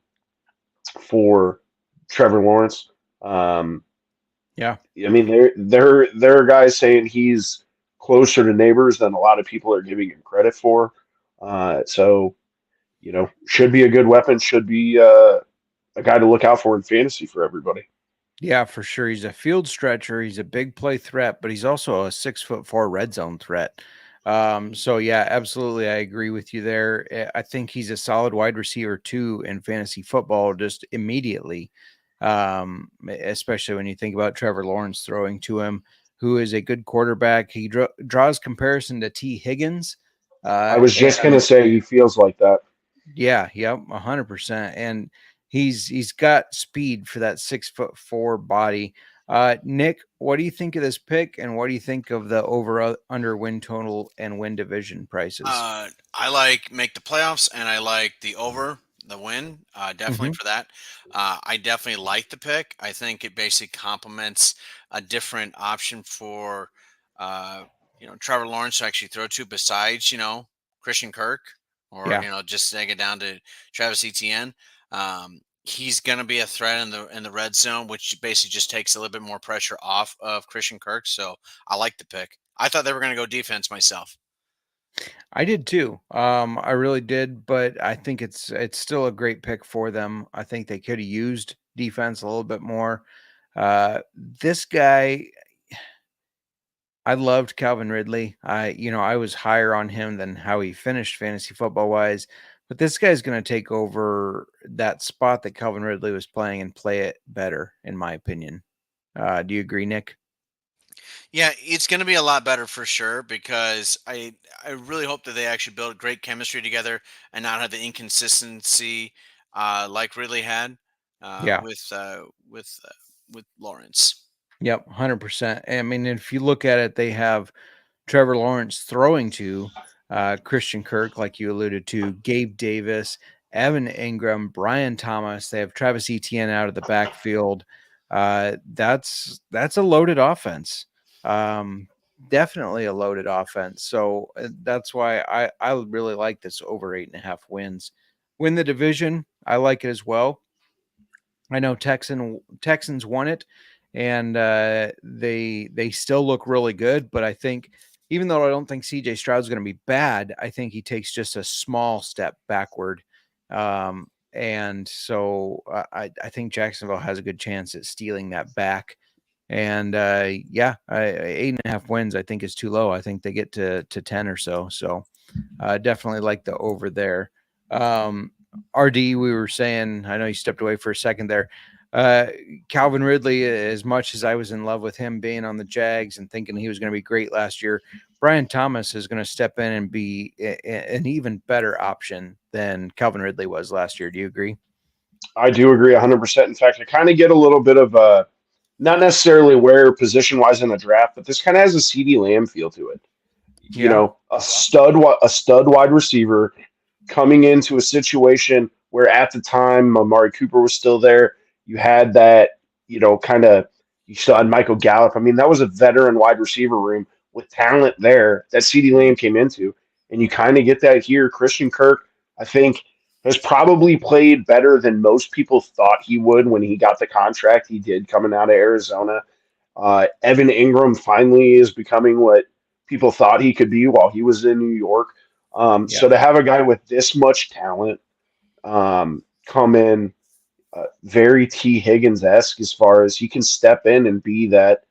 Trevor Lawrence. Yeah. I mean, there are guys saying he's closer to Neighbors than a lot of people are giving him credit for. So, should be a good weapon. Should be a guy to look out for in fantasy for everybody. Yeah, for sure. He's a field stretcher. He's a big play threat, but he's also a 6'4" red zone threat. So yeah, absolutely. I agree with you there. I think he's a solid wide receiver too in fantasy football, just immediately. Especially when you think about Trevor Lawrence throwing to him, who is a good quarterback. He draws comparison to T. Higgins. I was just going to say he feels like that. Yeah. Yep. 100%. And he's got speed for that 6'4" body. Nick, what do you think of this pick, and what do you think of the over under win total and win division prices? I like make the playoffs, and I like the over the win. Definitely for that. I definitely like the pick. I think it basically complements a different option for Trevor Lawrence to actually throw to, besides Christian Kirk, or just take it down to Travis Etienne. He's going to be a threat in the red zone, which basically just takes a little bit more pressure off of Christian Kirk. So I like the pick. I thought they were going to go defense myself. I did too. I really did, but I think it's still a great pick for them. I think they could have used defense a little bit more. This guy, I loved Calvin Ridley. I was higher on him than how he finished fantasy football wise, but this guy's going to take over that spot that Calvin Ridley was playing and play it better, in my opinion. Do you agree, Nick? Yeah, it's going to be a lot better for sure, because I really hope that they actually build great chemistry together and not have the inconsistency like Ridley had with Lawrence. Yep, 100%. I mean, if you look at it, they have Trevor Lawrence throwing to Christian Kirk, like you alluded to, Gabe Davis, Evan Ingram, Brian Thomas. They have Travis Etienne out of the backfield. That's a loaded offense. Definitely a loaded offense. So that's why I really like this over 8.5 wins. Win the division, I like it as well. I know Texans won it, and they still look really good. But I think, even though I don't think C.J. Stroud's going to be bad, I think he takes just a small step backward. And so I think Jacksonville has a good chance at stealing that back. And 8.5 wins I think is too low. I think they get to 10 or so. So definitely like the over there. RD, we were saying, I know you stepped away for a second there. Calvin Ridley, as much as I was in love with him being on the Jags and thinking he was going to be great last year, Brian Thomas is going to step in and be an even better option than Calvin Ridley was last year. Do you agree? I do agree 100%. In fact, I kind of get a little bit of not necessarily where position wise in the draft, but this kind of has a CeeDee Lamb feel to it. You know, a stud wide receiver coming into a situation where at the time Amari Cooper was still there. You had that, you still had Michael Gallup. I mean, that was a veteran wide receiver room with talent there that CeeDee Lamb came into. And you kind of get that here. Christian Kirk, I think, has probably played better than most people thought he would when he got the contract he did coming out of Arizona. Evan Ingram finally is becoming what people thought he could be while he was in New York. So to have a guy with this much talent come in, very T. Higgins-esque as far as he can step in and be that,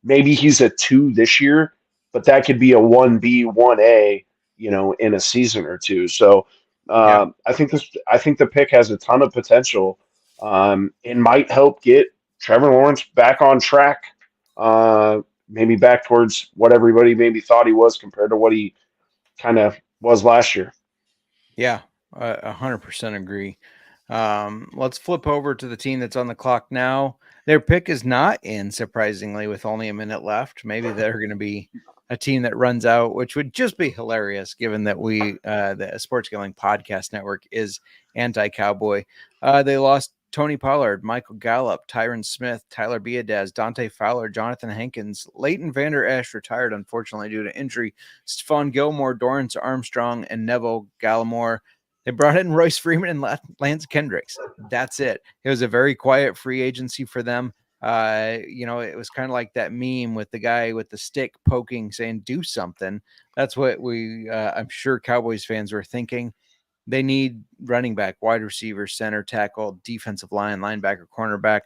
maybe he's a 2 this year, but that could be a 1B, 1A, in a season or two. So I think the pick has a ton of potential and might help get Trevor Lawrence back on track, maybe back towards what everybody maybe thought he was compared to what he kind of was last year. Yeah, 100% agree. Let's flip over to the team that's on the clock now. Their pick is not in, surprisingly, with only a minute left. Maybe they're going to be a team that runs out, which would just be hilarious given that the Sports Gambling Podcast Network is anti-Cowboy. They lost Tony Pollard, Michael Gallup, Tyron Smith, Tyler Biadasz, Dante Fowler, Jonathan Hankins, Leighton Vander Esch retired, unfortunately, due to injury, Stephon Gilmore, Dorrance Armstrong, and Neville Gallimore. They brought in Royce Freeman and Lance Kendricks. That's it. It was a very quiet free agency for them. It was kind of like that meme with the guy with the stick poking saying, do something. That's what I'm sure Cowboys fans were thinking. They need running back, wide receiver, center, tackle, defensive line, linebacker, cornerback.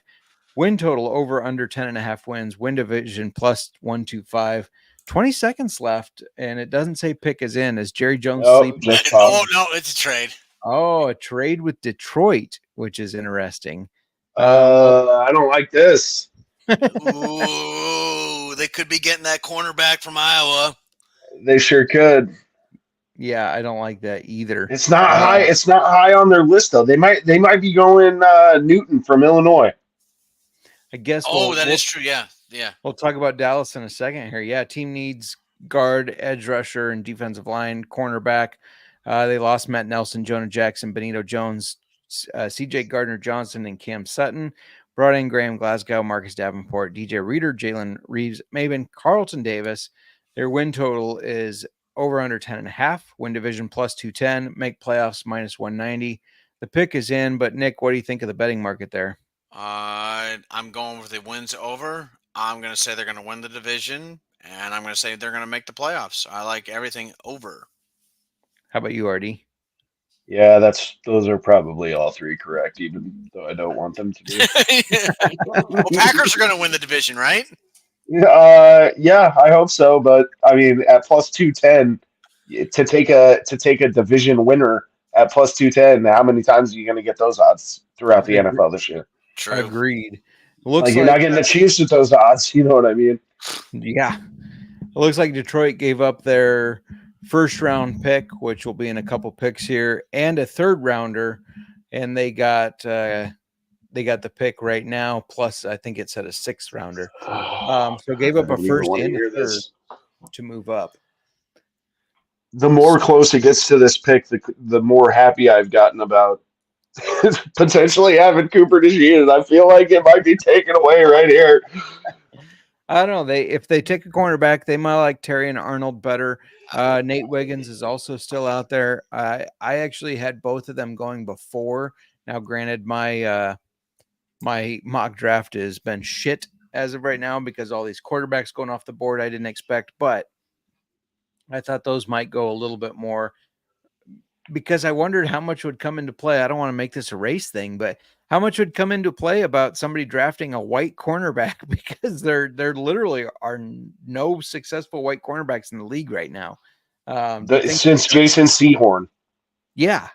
Win total over under 10.5 wins. Win division plus 125. 20 seconds left, and it doesn't say pick is in. As Jerry Jones sleep? Oh, no, it's a trade. Oh, a trade with Detroit, which is interesting. I don't like this. Ooh, they could be getting that cornerback from Iowa. They sure could. Yeah, I don't like that either. It's not high. It's not high on their list though. They might be going Newton from Illinois. I guess. That is true. Yeah. We'll talk about Dallas in a second here. Yeah, team needs guard, edge rusher, and defensive line, cornerback. They lost Matt Nelson, Jonah Jackson, Benito Jones, C.J. Gardner-Johnson, and Cam Sutton. Brought in Graham Glasgow, Marcus Davenport, DJ Reader, Jalen Reeves, Maven, Carlton Davis. Their win total is over under 10.5. Win division plus 210. Make playoffs minus 190. The pick is in, but Nick, what do you think of the betting market there? I'm going with the wins over. I'm going to say they're going to win the division, and I'm going to say they're going to make the playoffs. I like everything over. How about you, RD? Yeah, those are probably all three correct, even though I don't want them to be. Well, Packers are going to win the division, right? Yeah, I hope so. But I mean, at plus 210, to take a division winner at plus 210, how many times are you going to get those odds throughout the NFL this year? True. Agreed. Looks like you're not getting the Chiefs with those odds. You know what I mean? Yeah. It looks like Detroit gave up their first round pick, which will be in a couple picks here, and a third rounder, and they got the pick right now. Plus, I think it said a sixth rounder. So gave up a first and a third to move up. The more close it gets to this pick, the more happy I've gotten about potentially having Cooper DeJean. I feel like it might be taken away right here. I don't know. If they take a cornerback, they might like Terry and Arnold better. Nate Wiggins is also still out there. I actually had both of them going before. Now, granted, my my mock draft has been shit as of right now because all these quarterbacks going off the board I didn't expect, but I thought those might go a little bit more because I wondered how much would come into play. I don't want to make this a race thing, but how much would come into play about somebody drafting a white cornerback because there literally are no successful white cornerbacks in the league right now. Since Jason Sehorn. Yeah.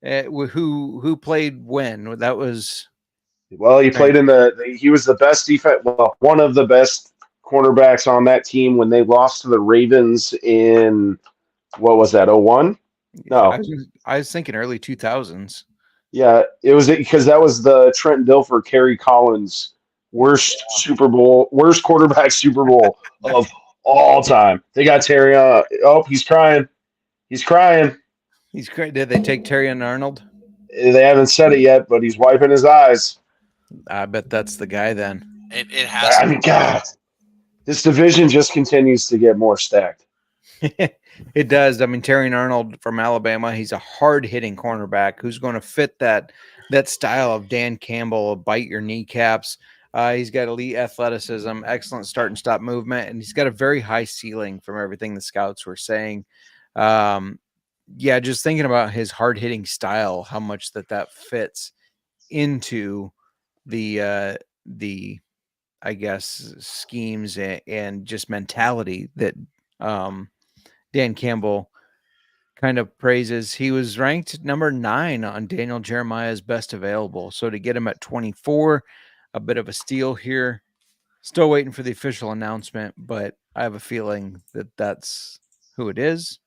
Who played when? That was Well, he played he was the best defense, well, one of the best cornerbacks on that team when they lost to the Ravens in, what was that, 01? No. I was thinking early 2000s. Yeah, it was because that was the Trent Dilfer, Kerry Collins worst quarterback Super Bowl of all time. They got Terry on. Oh, he's crying. He's crying. He's crying. Did they take Terry and Arnold? They haven't said it yet, but he's wiping his eyes. I bet that's the guy then. It has. I mean, God, this division just continues to get more stacked. It does. I mean, Terry and Arnold from Alabama, he's a hard-hitting cornerback who's going to fit that style of Dan Campbell, bite your kneecaps. He's got elite athleticism, excellent start and stop movement, and he's got a very high ceiling from everything the scouts were saying. Yeah, just thinking about his hard-hitting style, how much that fits into the I guess schemes and just mentality that Dan Campbell kind of praises. He was ranked number 9 on Daniel Jeremiah's best available. So to get him at 24, a bit of a steal here. Still waiting for the official announcement, but I have a feeling that that's who it is.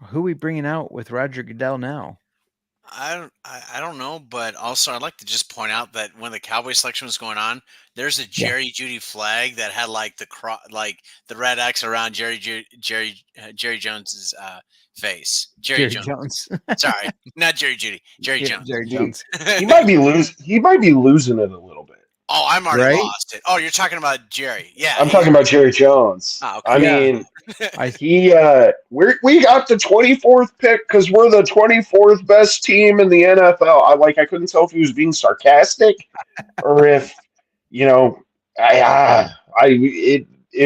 Who are we bringing out with Roger Goodell now? I don't know, but also I'd like to just point out that when the Cowboy selection was going on, there's a Jerry Jeudy flag that had like the red X around Jerry Jones's face. Jerry Jones. Sorry, not Jerry Jeudy. Jerry Jones. Jerry Jones. He might be losing it a little bit. Oh, I'm already lost it. Oh, you're talking about Jerry. Yeah. I'm talking about Jerry Jones. Oh, okay. I mean, we got the 24th pick because we're the 24th best team in the NFL. I couldn't tell if he was being sarcastic or if, it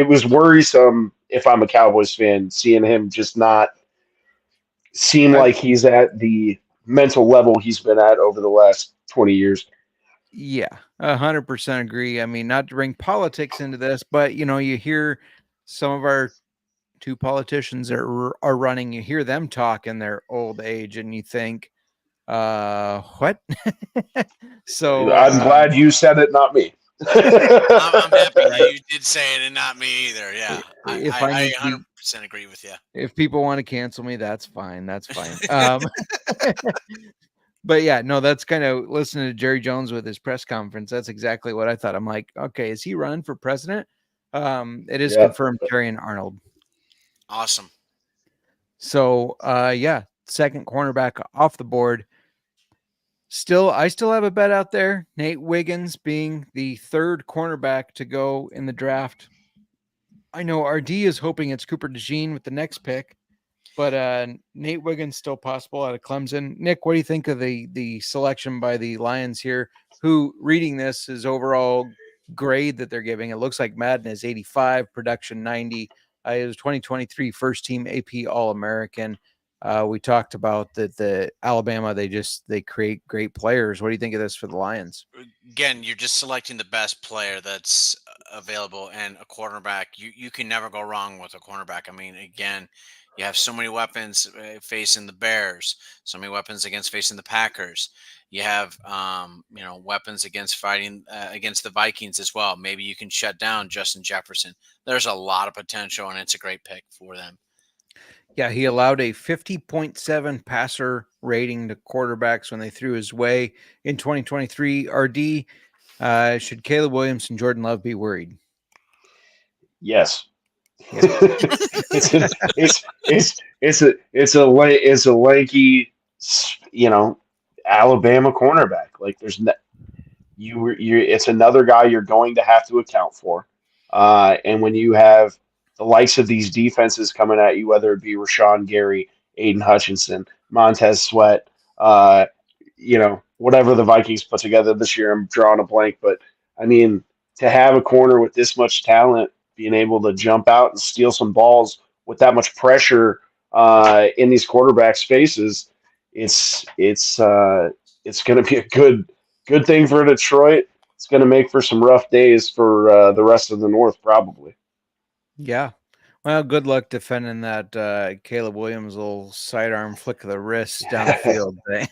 was worrisome if I'm a Cowboys fan seeing him just not seem like he's at the mental level he's been at over the last 20 years. Yeah, 100% agree. I mean, not to bring politics into this, but you hear some of our 2 politicians that are running. You hear them talk in their old age, and you think, "What?" So I'm glad you said it, not me. I'm happy that you did say it and not me either. Yeah, I 100% agree with you. If people want to cancel me, that's fine. That's fine. But yeah, no, that's kind of listening to Jerry Jones with his press conference. That's exactly what I thought. I'm like, okay, is he running for president? It is confirmed, Terry and Arnold. Awesome. So, second cornerback off the board. I still have a bet out there. Nate Wiggins being the 3rd cornerback to go in the draft. I know RD is hoping it's Cooper DeJean with the next pick. But Nate Wiggins still possible out of Clemson. Nick, what do you think of the selection by the Lions here? Who, reading this, is overall grade that they're giving? It looks like Madden is 85, production 90. It was 2023 first team AP All-American. We talked about that the Alabama, they create great players. What do you think of this for the Lions? Again, you're just selecting the best player that's available, and a quarterback. You can never go wrong with a cornerback. I mean, again, you have so many weapons facing the Bears, so many weapons facing the Packers. You have, weapons fighting against the Vikings as well. Maybe you can shut down Justin Jefferson. There's a lot of potential, and it's a great pick for them. Yeah, he allowed a 50.7 passer rating to quarterbacks when they threw his way in 2023. RD, should Caleb Williams and Jordan Love be worried? Yes. It's a lanky, Alabama cornerback. Like it's another guy you're going to have to account for. And when you have the likes of these defenses coming at you, whether it be Rashawn Gary, Aiden Hutchinson, Montez Sweat, whatever the Vikings put together this year. I'm drawing a blank, but I mean, to have a corner with this much talent, being able to jump out and steal some balls with that much pressure in these quarterbacks' faces, it's going to be a good thing for Detroit. It's going to make for some rough days for the rest of the North, probably. Yeah. Well, good luck defending that Caleb Williams little sidearm flick of the wrist down the field thing.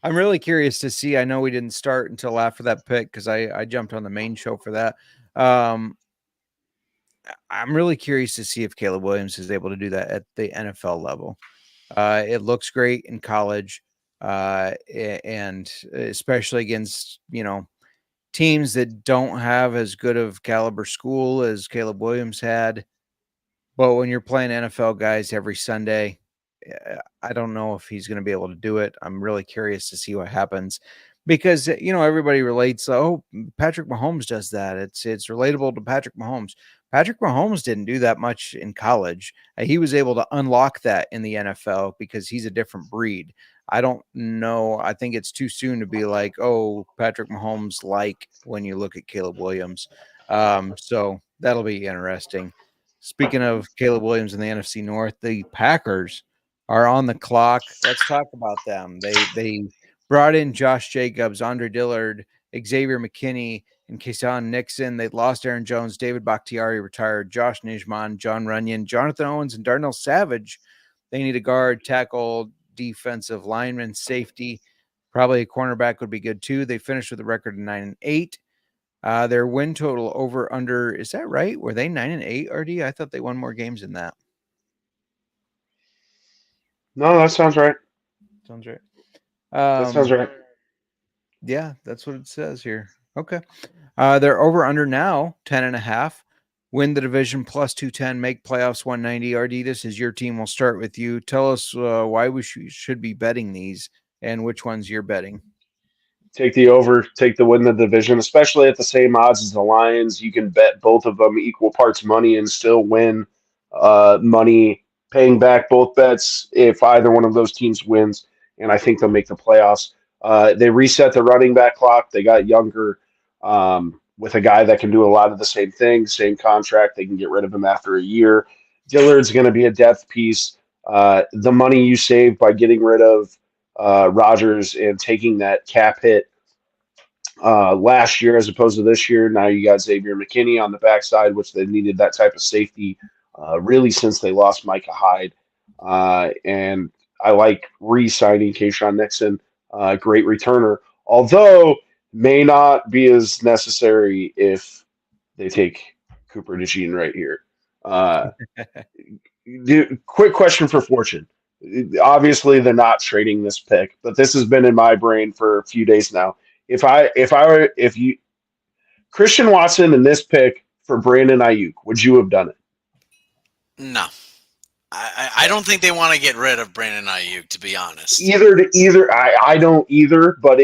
I'm really curious to see. I know we didn't start until after that pick because I jumped on the main show for that. I'm really curious to see if Caleb Williams is able to do that at the NFL level. It looks great in college, and especially against, teams that don't have as good of caliber school as Caleb Williams had. But when you're playing NFL guys every Sunday, I don't know if he's going to be able to do it. I'm really curious to see what happens because, everybody relates. Oh, Patrick Mahomes does that. It's relatable to Patrick Mahomes. Patrick Mahomes didn't do that much in college. He was able to unlock that in the NFL because he's a different breed. I don't know. I think it's too soon to be like, oh, Patrick Mahomes, like when you look at Caleb Williams. So that'll be interesting. Speaking of Caleb Williams in the NFC North, the Packers are on the clock. Let's talk about them. They brought in Josh Jacobs, Andre Dillard, Xavier McKinney, and Kayshawn Nixon. They lost Aaron Jones, David Bakhtiari retired, Josh Nijman, John Runyon, Jonathan Owens, and Darnell Savage. They need a guard, tackle, defensive lineman, safety. Probably a cornerback would be good too. They finished with a record of 9-8. Their win total over under, is that right? Were they 9-8, RD? I thought they won more games than that. No, that sounds right. Sounds right. That sounds right. Yeah, that's what it says here. Okay. They're over under now, 10.5. Win the division plus 210, make playoffs 190. RD, this is your team. We'll start with you. Tell us why we should be betting these and which ones you're betting. Take the over, take the win the division, especially at the same odds as the Lions. You can bet both of them equal parts money and still win money, paying back both bets if either one of those teams wins. And I think they'll make the playoffs. They reset the running back clock. They got younger with a guy that can do a lot of the same things, same contract. They can get rid of him after a year. Dillard's going to be a depth piece. The money you save by getting rid of Rodgers and taking that cap hit last year as opposed to this year. Now you got Xavier McKinney on the backside, which they needed that type of safety really since they lost Micah Hyde. And I like re-signing Kayshawn Nixon, great returner, although may not be as necessary if they take Cooper DeJean right here. Quick question for Fortune. Obviously, they're not trading this pick, but this has been in my brain for a few days now. If you Christian Watson in this pick for Brandon Ayuk, would you have done it? No, I don't think they want to get rid of Brandon Ayuk, to be honest. I don't either. But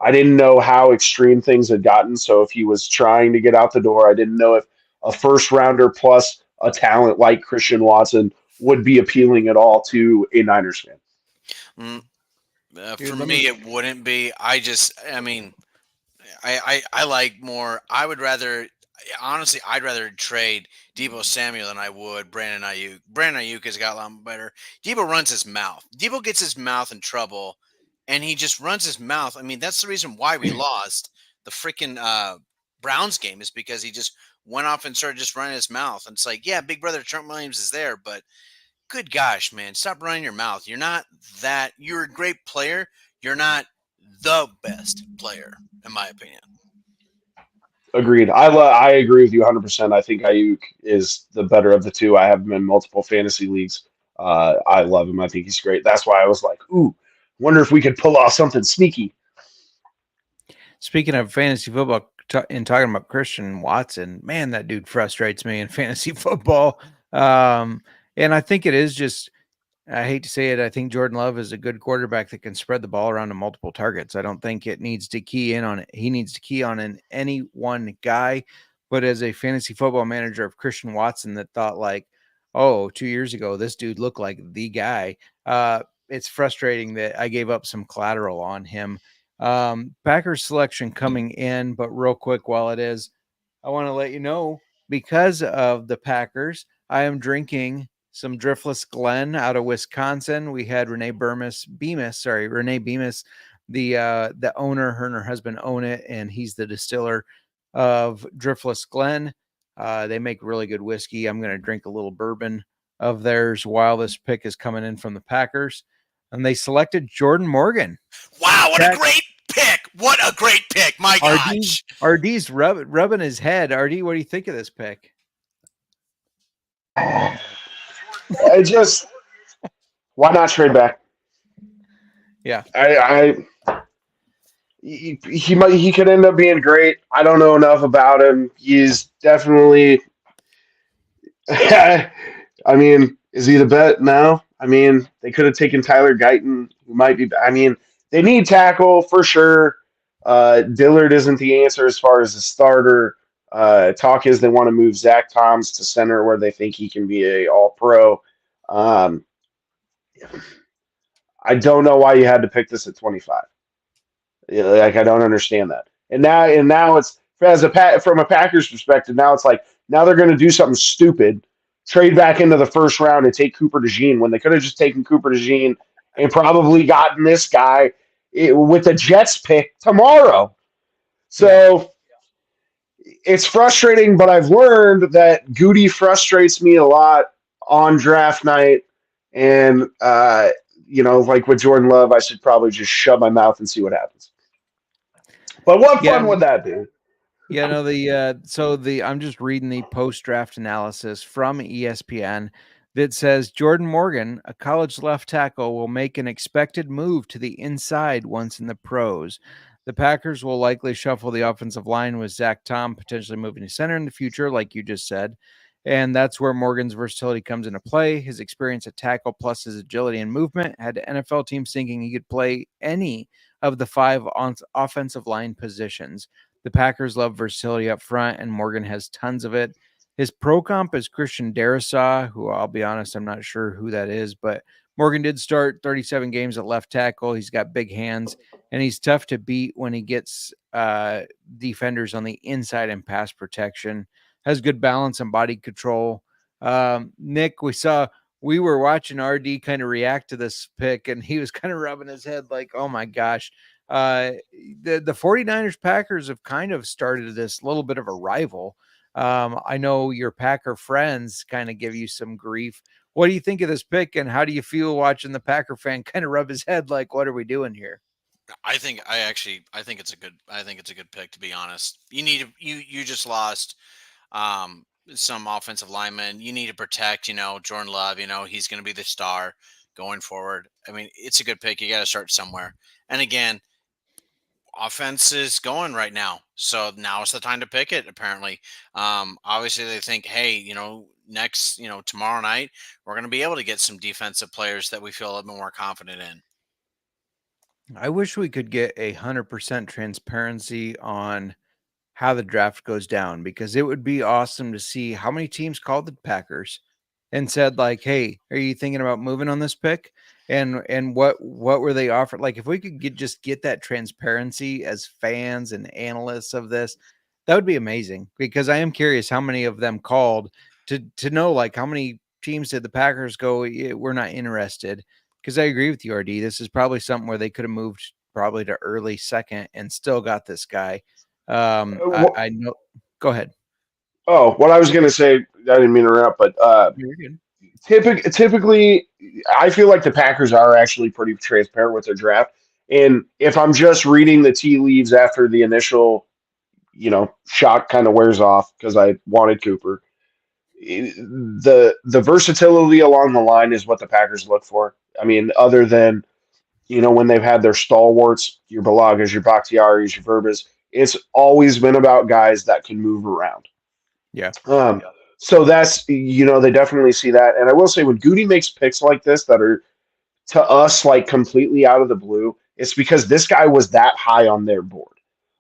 I didn't know how extreme things had gotten. So if he was trying to get out the door, I didn't know if a first rounder plus a talent like Christian Watson would be appealing at all to a Niners fan. For me, it wouldn't be. I like more. I'd rather trade Deebo Samuel than I would Brandon Ayuk. Brandon Ayuk has got a lot better. Deebo runs his mouth. Deebo gets his mouth in trouble, and he just runs his mouth. I mean, that's the reason why we lost the freaking Browns game, is because he just went off and started just running his mouth. And it's like, yeah, big brother Trent Williams is there, but good gosh, man, stop running your mouth. You're a great player. You're not the best player, in my opinion. Agreed. I agree with you 100%. I think Ayuk is the better of the two. I have him in multiple fantasy leagues. I love him. I think he's great. That's why I was like, ooh, wonder if we could pull off something sneaky. Speaking of fantasy football, in talking about Christian Watson, man, that dude frustrates me in fantasy football. And I think it is just, I hate to say it, I think Jordan Love is a good quarterback that can spread the ball around to multiple targets. I don't think it needs to key in on it. He needs to key on any one guy. But as a fantasy football manager of Christian Watson that thought like, oh, 2 years ago, this dude looked like the guy. it's frustrating that I gave up some collateral on him. Packers selection coming in, but real quick while it is, I want to let you know, because of the Packers, I am drinking some Driftless Glen out of Wisconsin. We had Renee Bemis, the owner, her and her husband own it, and he's the distiller of Driftless Glen. They make really good whiskey. I'm going to drink a little bourbon of theirs while this pick is coming in from the Packers. And they selected Jordan Morgan. Wow, what a great pick. What a great pick. My gosh. RD's rubbing his head. RD, what do you think of this pick? I just, why not trade back? Yeah. He could end up being great. I don't know enough about him. He's definitely, I mean, is he the bet? No. I mean, they could have taken Tyler Guyton, who might be, I mean, they need tackle for sure. Dillard isn't the answer as far as a starter. Talk is they want to move Zach Toms to center where they think he can be a all-pro. I don't know why you had to pick this at 25. Like, I don't understand that. And now it's from a Packers perspective. Now it's like now they're going to do something stupid, trade back into the first round and take Cooper DeJean when they could have just taken Cooper DeJean and probably gotten this guy with the Jets pick tomorrow. So it's frustrating, but I've learned that Goody frustrates me a lot on draft night, and like with Jordan Love, I should probably just shut my mouth and see what happens. But what fun would that be? Yeah, no, I'm just reading the post-draft analysis from ESPN that says Jordan Morgan, a college left tackle, will make an expected move to the inside once in the pros. The Packers will likely shuffle the offensive line with Zach Tom potentially moving to center in the future, like you just said. And that's where Morgan's versatility comes into play. His experience at tackle plus his agility and movement had NFL teams thinking he could play any of the 5 offensive line positions. The Packers love versatility up front, and Morgan has tons of it. His pro comp is Christian Darrisaw, who I'll be honest, I'm not sure who that is, but Morgan did start 37 games at left tackle. He's got big hands, and he's tough to beat when he gets defenders on the inside and pass protection. Has good balance and body control. Nick, we were watching RD kind of react to this pick, and he was kind of rubbing his head like, oh my gosh. The 49ers Packers have kind of started this little bit of a rival. I know your Packer friends kind of give you some grief. What do you think of this pick, and how do you feel watching the Packer fan kind of rub his head like, what are we doing here? I think it's a good pick, to be honest. You just lost some offensive linemen. You need to protect, Jordan Love, he's going to be the star going forward. I mean, it's a good pick. You got to start somewhere. And again, offense is going right now. So now is the time to pick it, apparently. Obviously they think, hey, next, tomorrow night, we're going to be able to get some defensive players that we feel a little bit more confident in. I wish we could get 100% transparency on how the draft goes down, because it would be awesome to see how many teams called the Packers and said like, hey, are you thinking about moving on this pick? And what were they offered? Like, if we could get that transparency as fans and analysts of this, that would be amazing, because I am curious how many of them called to know, like, how many teams did the Packers go, we're not interested. Because I agree with you, RD. This is probably something where they could have moved probably to early second and still got this guy. I know. Go ahead. Oh, what I was going to say, I didn't mean to interrupt, but typically, I feel like the Packers are actually pretty transparent with their draft. And if I'm just reading the tea leaves after the initial, shock kind of wears off because I wanted Cooper, the versatility along the line is what the Packers look for. I mean, other than, when they've had their stalwarts, your Balagas, your Bakhtiaris, your Verbas, it's always been about guys that can move around. Yeah. So that's, they definitely see that. And I will say, when Goody makes picks like this that are, to us, like, completely out of the blue, it's because this guy was that high on their board.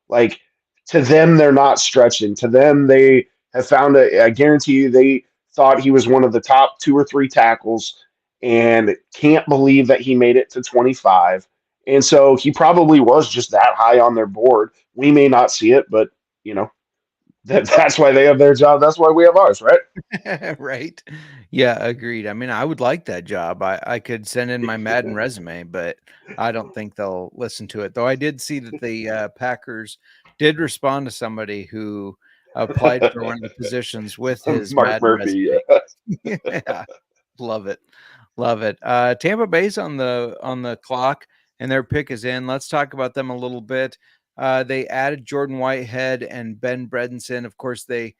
Like, to them, they're not stretching. To them, they have found I guarantee you, they thought he was one of the top 2 or 3 tackles. and can't believe that he made it to 25. And so he probably was just that high on their board. We may not see it, but that's why they have their job. That's why we have ours, right? Right. Yeah, agreed. I mean, I would like that job. I could send in my Madden resume, but I don't think they'll listen to it. Though I did see that the Packers did respond to somebody who applied for one of the positions with his Mark Madden Murphy. resume. Yeah, love it. Love it. Tampa Bay's on the clock and their pick is in. Let's talk about them a little bit. They added Jordan Whitehead and Ben Bredenson. Of course, they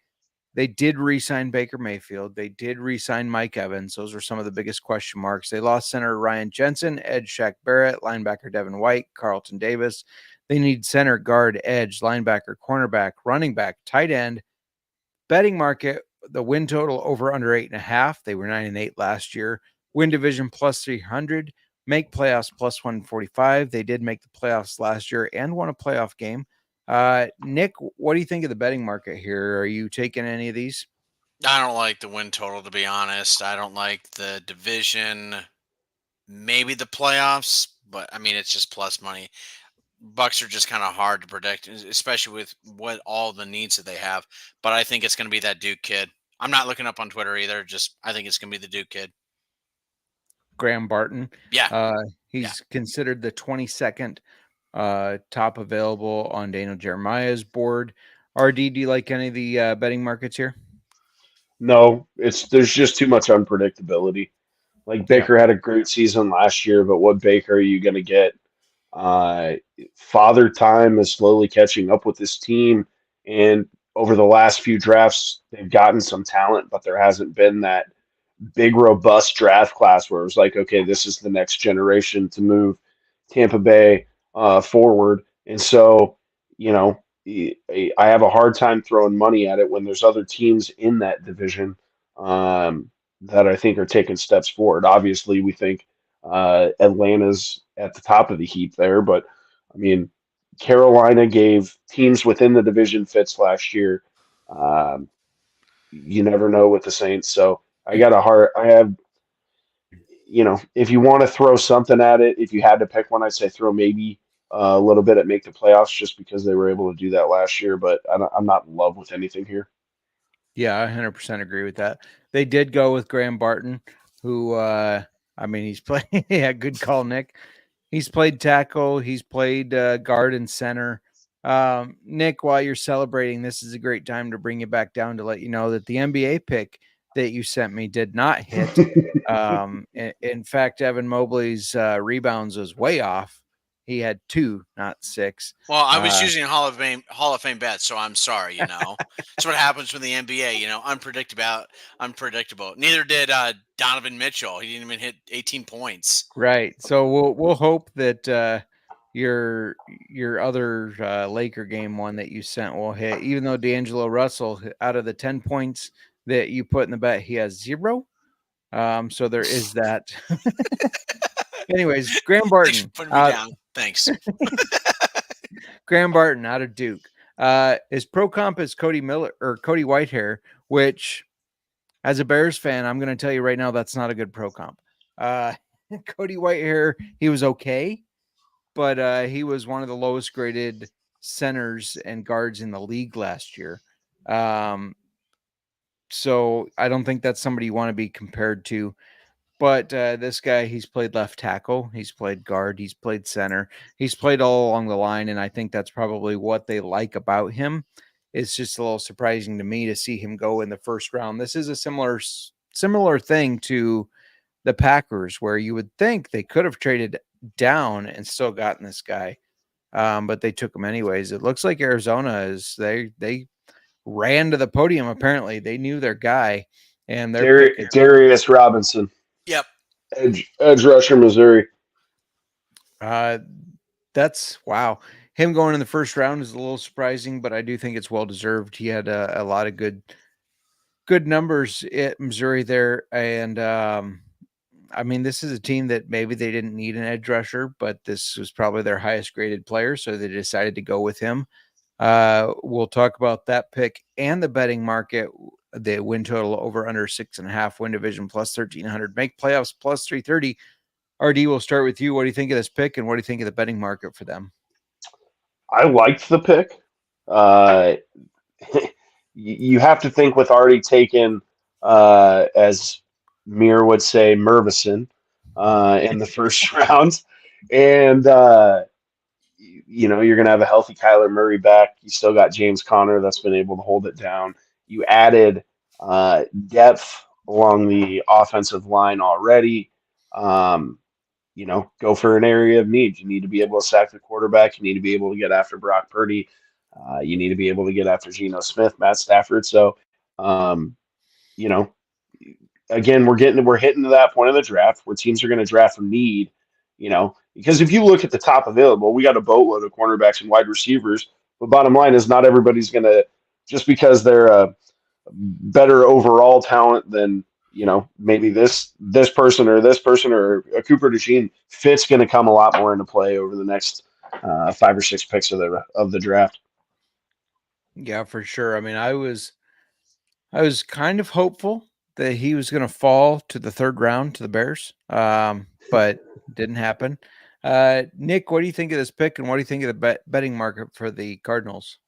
did re-sign Baker Mayfield. They did re-sign Mike Evans. Those were some of the biggest question marks. They lost center Ryan Jensen, edge Shaq Barrett, linebacker Devin White, Carlton Davis. They need center, guard, edge, linebacker, cornerback, running back, tight end. Betting market, the win total over under 8.5. They were 9-8 last year. Win division plus 300. Make playoffs plus 145. They did make the playoffs last year and won a playoff game. Nick, what do you think of the betting market here? Are you taking any of these? I don't like the win total, to be honest. I don't like the division, maybe the playoffs, but I mean, it's just plus money. Bucks are just kind of hard to predict, especially with what all the needs that they have. But I think it's going to be that Duke kid. I'm not looking up on Twitter either. Just I think it's going to be the Duke kid. Graham Barton. Yeah. He's considered the 22nd top available on Daniel Jeremiah's board. RD, do you like any of the betting markets here? No, there's just too much unpredictability. Like Baker had a great season last year, but what Baker are you going to get? Father Time is slowly catching up with this team, and over the last few drafts, they've gotten some talent, but there hasn't been that big, robust draft class where it was like, okay, this is the next generation to move Tampa Bay forward. And so, I have a hard time throwing money at it when there's other teams in that division that I think are taking steps forward. Obviously, we think Atlanta's at the top of the heap there, but I mean, Carolina gave teams within the division fits last year. You never know with the Saints, so I have, if you want to throw something at it, if you had to pick one, I'd say throw maybe a little bit at make the playoffs just because they were able to do that last year, but I'm not in love with anything here. Yeah, I 100% agree with that. They did go with Graham Barton, who, he's playing. Yeah, good call, Nick. He's played tackle. He's played guard and center. Nick, while you're celebrating, this is a great time to bring you back down to let you know that the NBA pick that you sent me did not hit. In fact, Evan Mobley's rebounds was way off. He had 2, not 6. Well, I was using Hall of Fame bets, so I'm sorry. That's what happens with the NBA. Unpredictable. Neither did Donovan Mitchell. He didn't even hit 18 points. Right. So we'll hope that your other Laker game one that you sent will hit. Even though D'Angelo Russell, out of the 10 points that you put in the bet, he has 0. So there is that. Anyways, Graham Barton. Thanks for putting me down. Thanks. Graham Barton out of Duke. His pro comp is Cody Whitehair, which, as a Bears fan, I'm going to tell you right now that's not a good pro comp. Cody Whitehair, he was okay, but he was one of the lowest graded centers and guards in the league last year. So I don't think that's somebody you want to be compared to. But this guy, he's played left tackle, he's played guard, he's played center, he's played all along the line, and I think that's probably what they like about him. It's just a little surprising to me to see him go in the first round. This is a similar thing to the Packers, where you would think they could have traded down and still gotten this guy, but they took him anyways. It looks like Arizona they ran to the podium. Apparently, they knew their guy, and Darius Robinson. Yep. Edge rusher, Missouri. That's wow. Him going in the first round is a little surprising, but I do think it's well deserved. He had a lot of good numbers at Missouri there, and this is a team that maybe they didn't need an edge rusher, but this was probably their highest graded player, so they decided to go with him. We'll talk about that pick and the betting market the win total over under 6.5, win division plus 1,300, make playoffs plus 330. RD, we'll start with you. What do you think of this pick, and what do you think of the betting market for them? I liked the pick. Uh, you have to think with already taken, as Mir would say, Mervison in the first round. And, you're going to have a healthy Kyler Murray back. You still got James Conner that's been able to hold it down. You added depth along the offensive line already. Go for an area of need. You need to be able to sack the quarterback. You need to be able to get after Brock Purdy. You need to be able to get after Geno Smith, Matt Stafford. So, um, you know, again, we're hitting to that point of the draft where teams are going to draft from need. Because if you look at the top available, we got a boatload of cornerbacks and wide receivers. But bottom line is, not everybody's going to, just because they're a better overall talent than maybe this person or a Cooper DeJean, fit's going to come a lot more into play over the next 5 or 6 picks of the draft. Yeah, for sure. I mean, I was kind of hopeful that he was going to fall to the 3rd round to the Bears, but didn't happen. Nick, what do you think of this pick, and what do you think of the betting market for the Cardinals?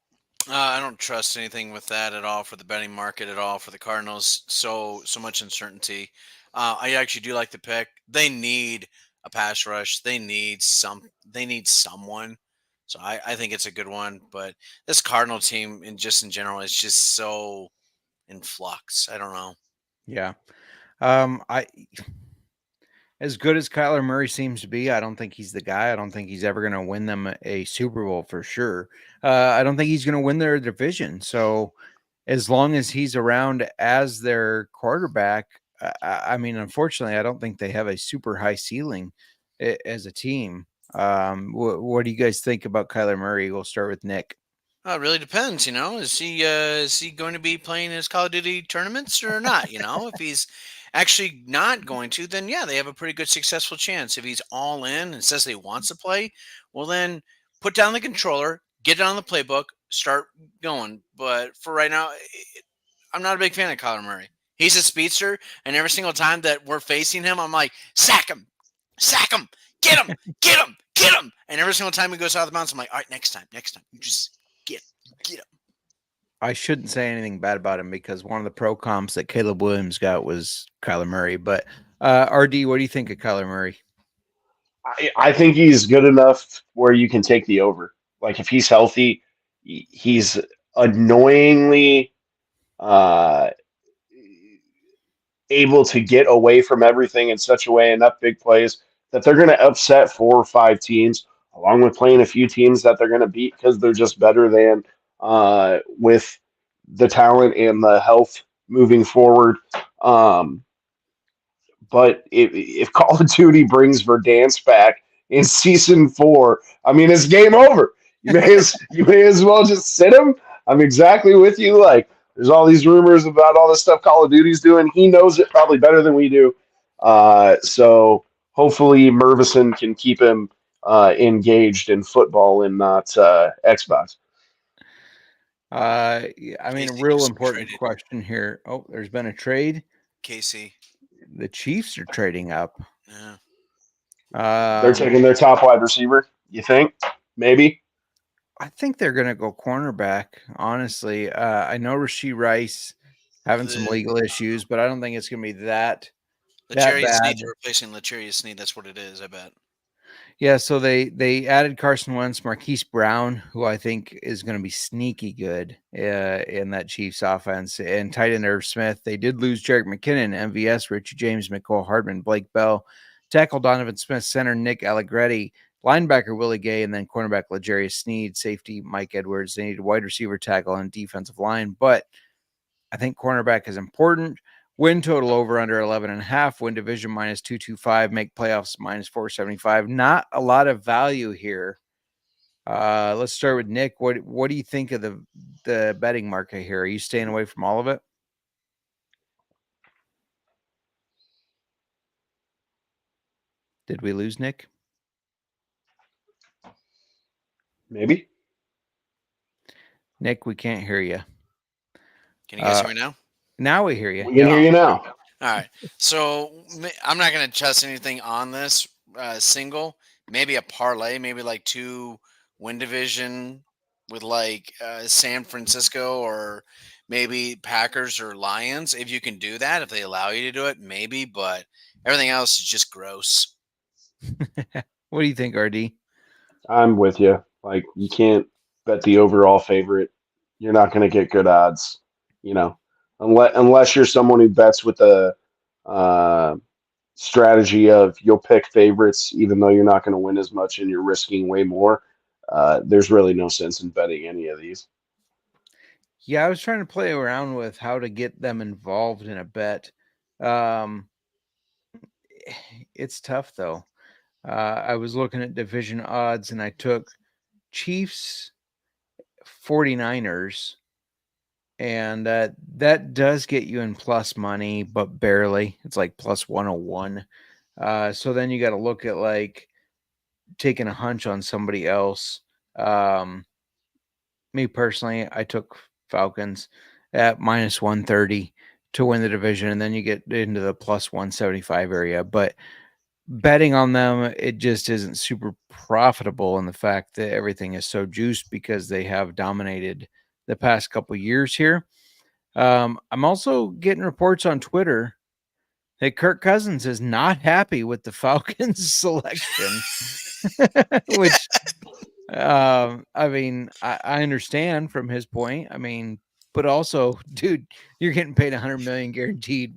I don't trust anything with that at all for the betting market at all for the Cardinals. So much uncertainty. I actually do like the pick. They need a pass rush. They need someone. So I think it's a good one. But this Cardinal team, in general, is just so in flux. I don't know. Yeah. As good as Kyler Murray seems to be, I don't think he's the guy. I don't think he's ever going to win them a Super Bowl for sure. I don't think he's going to win their division. So as long as he's around as their quarterback, I mean, unfortunately, I don't think they have a super high ceiling as a team. What do you guys think about Kyler Murray? We'll start with Nick. It really depends, Is he going to be playing his Call of Duty tournaments or not? If he's actually not going to, then yeah, they have a pretty good successful chance. If he's all in and says that he wants to play, well then put down the controller, get it on the playbook, start going. But for right now, I'm not a big fan of Kyler Murray. He's a speedster, and every single time that we're facing him, I'm like, sack him, get him, get him, get him. And every single time he goes out of the bounds, I'm like, all right, next time, you just get him. I shouldn't say anything bad about him because one of the pro comps that Caleb Williams got was Kyler Murray. But RD, what do you think of Kyler Murray? I think he's good enough where you can take the over. Like, if he's healthy, he's annoyingly able to get away from everything in such a way, enough big plays, that they're going to upset 4 or 5 teams, along with playing a few teams that they're going to beat because they're just better than, with the talent and the health moving forward. But if Call of Duty brings Verdansk back in season 4, I mean, it's game over. You may as well just sit him. I'm exactly with you. Like, there's all these rumors about all the stuff Call of Duty's doing. He knows it probably better than we do. So hopefully Mervison can keep him engaged in football and not Xbox. I mean, a real important question here. Oh, there's been a trade. Casey. The Chiefs are trading up. Yeah. They're taking their top wide receiver, you think? Maybe? I think they're going to go cornerback, honestly. I know Rashee Rice having some legal issues, but I don't think it's going to be that bad. Sneed replacing L'Jarius Sneed. That's what it is, I bet. Yeah, so they added Carson Wentz, Marquise Brown, who I think is going to be sneaky good in that Chiefs offense, and tight end Irv Smith. They did lose Jerick McKinnon, MVS, Richie James, McCole Hardman, Blake Bell, tackle Donovan Smith, center Nick Allegretti, linebacker Willie Gay, and then cornerback L'Jarius Sneed, safety Mike Edwards. They need a wide receiver, tackle, and defensive line, but I think cornerback is important. Win total over under 11.5. Win division minus 225. Make playoffs minus 475. Not a lot of value here. Let's start with Nick. What do you think of the betting market here? Are you staying away from all of it? Did we lose Nick? Maybe. Nick, we can't hear you. Can you guys hear me now? Now we hear you. We can hear you now. All right. So I'm not going to test anything on this single. Maybe a parlay, maybe like 2 win division with like San Francisco or maybe Packers or Lions. If you can do that, if they allow you to do it, maybe. But everything else is just gross. What do you think, RD? I'm with you. Like, you can't bet the overall favorite. You're not going to get good odds, unless you're someone who bets with a strategy of you'll pick favorites even though you're not going to win as much and you're risking way more. There's really no sense in betting any of these. Yeah, I was trying to play around with how to get them involved in a bet. It's tough though. I was looking at division odds and I took Chiefs 49ers, and that does get you in plus money, but barely. It's like plus 101. So then you got to look at like taking a hunch on somebody else. Me personally, I took Falcons at minus 130 to win the division, and then you get into the plus 175 area. But betting on them, it just isn't super profitable in the fact that everything is so juiced because they have dominated the past couple years here. I'm also getting reports on Twitter that Kirk Cousins is not happy with the Falcons selection, which I mean, I understand from his point. I mean, but also, dude, you're getting paid $100 million guaranteed.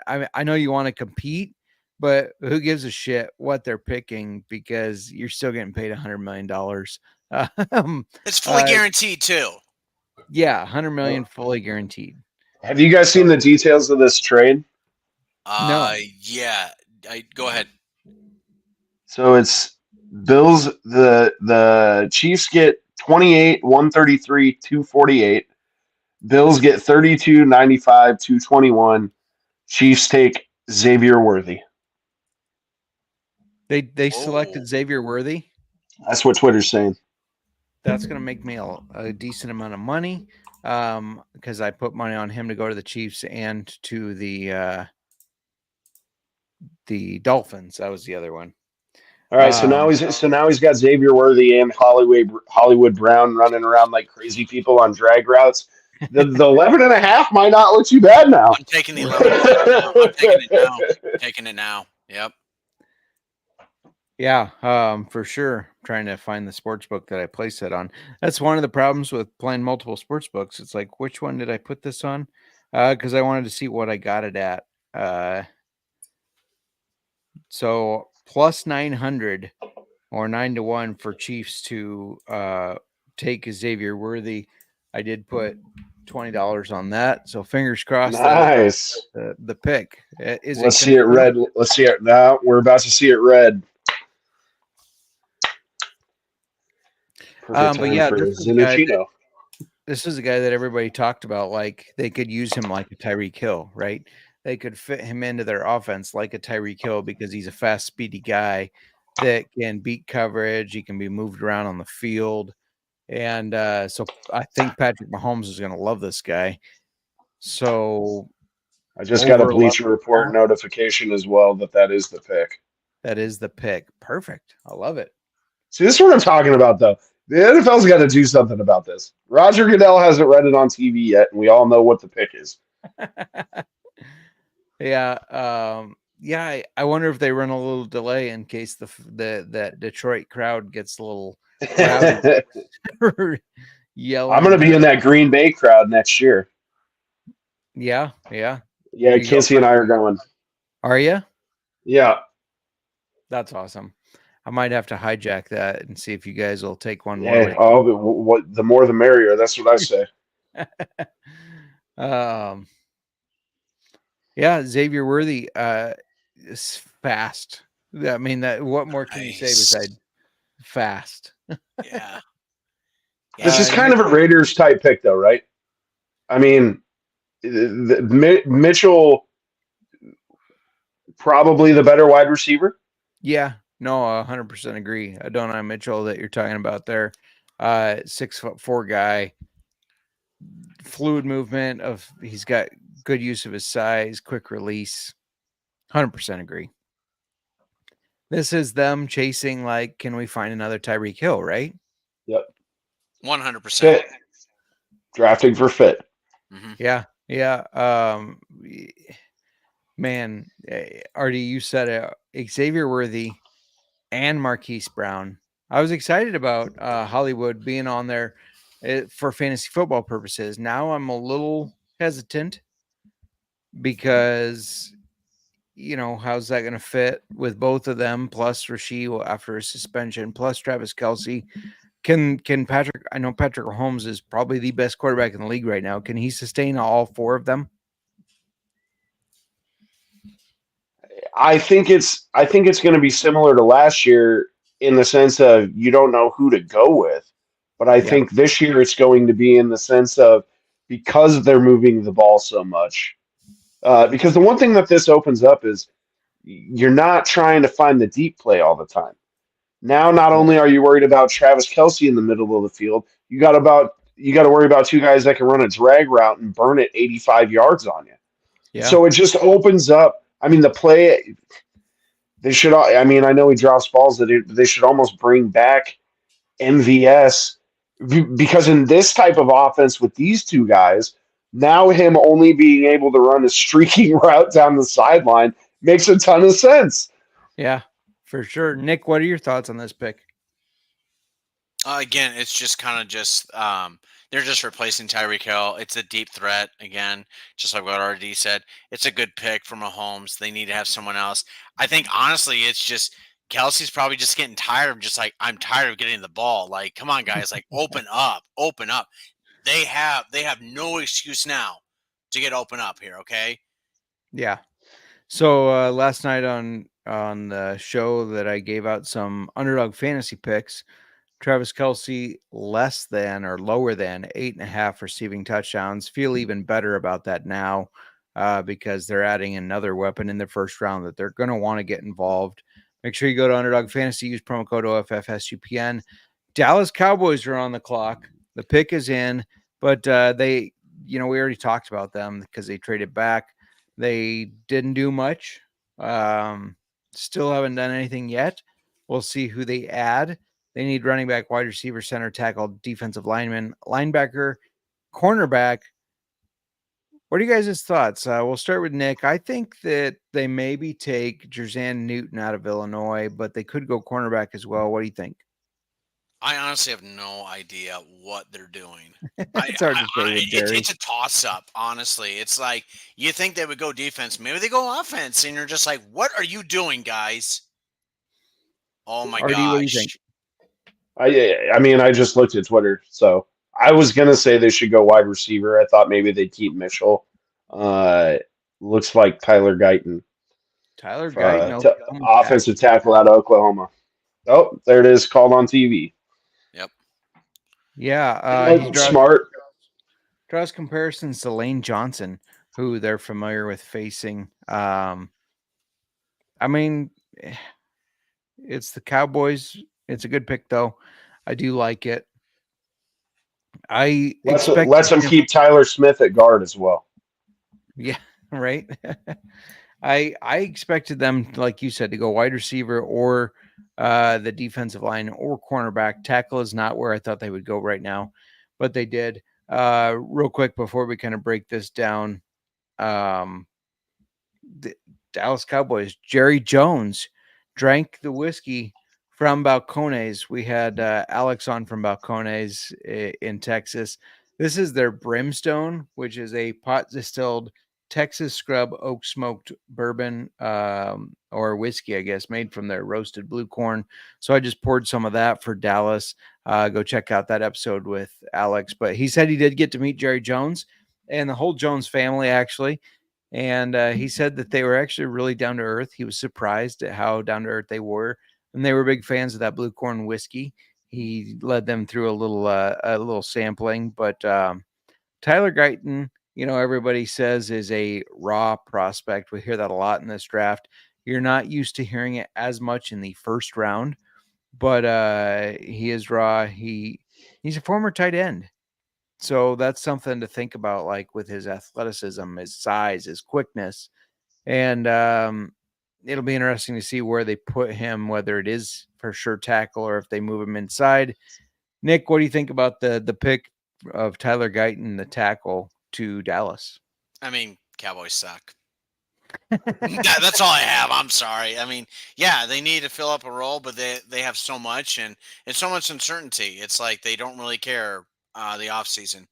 I know you want to compete, but who gives a shit what they're picking because you're still getting paid $100 million. It's fully guaranteed too. Yeah, $100 million fully guaranteed. Have you guys seen the details of this trade? No. Yeah. Go ahead. So it's Bills. The Chiefs get 28, 133, 248. Bills get 32, 95, 221. Chiefs take Xavier Worthy. They selected Xavier Worthy. That's what Twitter's saying. That's going to make me a decent amount of money because I put money on him to go to the Chiefs and to the Dolphins. That was the other one. All right, so now he's got Xavier Worthy and Hollywood Brown running around like crazy people on drag routes. The 11.5 might not look too bad now. I'm taking the 11.5. I'm taking it now. Taking it now. Yep. Yeah, for sure. I'm trying to find the sports book that I placed it on. That's one of the problems with playing multiple sports books. It's like, which one did I put this on? Because I wanted to see what I got it at. So plus 900 or 9-1 for Chiefs to take Xavier Worthy. I did put $20 on that. So fingers crossed. Nice. The pick. Let's see it red. Let's see it now. We're about to see it red. But yeah, this is a guy that everybody talked about. Like they could use him like a Tyreek Hill, right? They could fit him into their offense like a Tyreek Hill because he's a fast, speedy guy that can beat coverage. He can be moved around on the field. And so I think Patrick Mahomes is going to love this guy. So I just got a Bleacher Report notification as well that is the pick. That is the pick. Perfect. I love it. See, this is what I'm talking about, though. The NFL's got to do something about this. Roger Goodell hasn't read it on TV yet, and we all know what the pick is. Yeah. I wonder if they run a little delay in case that Detroit crowd gets a little yelling. I'm going to be in that Green Bay crowd next year. Yeah. Yeah, Kinsey and I are going. Are you? Yeah. That's awesome. I might have to hijack that and see if you guys will take one more. Yeah, the more the merrier. That's what I say. Yeah, Xavier Worthy is fast. I mean, what more can you say besides fast? Yeah. This is kind of a Raiders type pick, though, right? I mean, Mitchell probably the better wide receiver. Yeah. No, 100% agree. Adonai Mitchell that you're talking about there, 6'4" guy, fluid movement he's got good use of his size, quick release. 100% agree. This is them chasing, like, can we find another Tyreek Hill, right? Yep. 100%. Fit. Drafting for fit. Mm-hmm. Yeah. Man, RD, you said it. Xavier Worthy and Marquise Brown. I was excited about Hollywood being on there for fantasy football purposes. Now I'm a little hesitant because, how's that going to fit with both of them, plus Rasheed after a suspension, plus Travis Kelce? Can Patrick? I know Patrick Mahomes is probably the best quarterback in the league right now. Can he sustain all four of them? I think it's going to be similar to last year in the sense of you don't know who to go with. But I think this year it's going to be in the sense of because they're moving the ball so much. Because the one thing that this opens up is you're not trying to find the deep play all the time. Now, not only are you worried about Travis Kelce in the middle of the field, you got to worry about two guys that can run a drag route and burn it 85 yards on you. Yeah. So it just opens up. I mean, the play. They should. I mean, I know he drops balls. They should almost bring back MVS because in this type of offense with these two guys, now him only being able to run a streaking route down the sideline makes a ton of sense. Yeah, for sure. Nick, what are your thoughts on this pick? Again, it's just kind of just they're just replacing Tyreek Hill. It's a deep threat again, just like what RD said. It's a good pick for Mahomes. They need to have someone else. I think honestly, it's just Kelsey's probably just getting tired of I'm tired of getting the ball. Like, come on, guys, like open up. They have no excuse now to get open up here. Okay. Yeah. So last night on the show that I gave out some underdog fantasy picks, Travis Kelce less than or lower than 8.5 receiving touchdowns. Feel even better about that now because they're adding another weapon in the first round that they're going to want to get involved. Make sure you go to Underdog Fantasy, use promo code OFFSUPN. Dallas Cowboys are on the clock. The pick is in, but we already talked about them because they traded back. They didn't do much. Still haven't done anything yet. We'll see who they add. They need running back, wide receiver, center, tackle, defensive lineman, linebacker, cornerback. What are you guys' thoughts? We'll start with Nick. I think that they maybe take Jerzan Newton out of Illinois, but they could go cornerback as well. What do you think? I honestly have no idea what they're doing. It's hard to say with Jerry. It's a toss-up, honestly. It's like you think they would go defense. Maybe they go offense, and you're just like, what are you doing, guys? Oh, my gosh. What do you think? I mean, I just looked at Twitter, so I was gonna say they should go wide receiver. I thought maybe they'd keep Mitchell. Looks like Tyler Guyton. Offensive tackle out of Oklahoma. Oh, there it is, called on TV. Yep. Yeah, he's smart. Draws comparisons to Lane Johnson, who they're familiar with facing. I mean, it's the Cowboys. It's a good pick, though. I do like it. Let's them keep Tyler Smith at guard as well. Yeah, right. I expected them, like you said, to go wide receiver or the defensive line or cornerback. Tackle is not where I thought they would go right now, but they did. Real quick before we kind of break this down, the Dallas Cowboys, Jerry Jones drank the whiskey from Balcones. We had Alex on from Balcones in Texas. This is their Brimstone, which is a pot distilled Texas scrub oak smoked bourbon or whiskey, I guess, made from their roasted blue corn. So I just poured some of that for Dallas. Go check out that episode with Alex. But he said he did get to meet Jerry Jones and the whole Jones family, actually. And he said that they were actually really down to earth. He was surprised at how down to earth they were. And they were big fans of that blue corn whiskey. He led them through a little sampling. But Tyler Guyton, everybody says is a raw prospect. We hear that a lot in this draft. You're not used to hearing it as much in the first round, but he is raw. He's a former tight end. So that's something to think about, like with his athleticism, his size, his quickness. And it'll be interesting to see where they put him, whether it is for sure tackle or if they move him inside. Nick, what do you think about the pick of Tyler Guyton, the tackle, to Dallas? I mean, Cowboys suck. That's all I have. I'm sorry. I mean, yeah, they need to fill up a role, but they have so much and so much uncertainty. It's like they don't really care the offseason.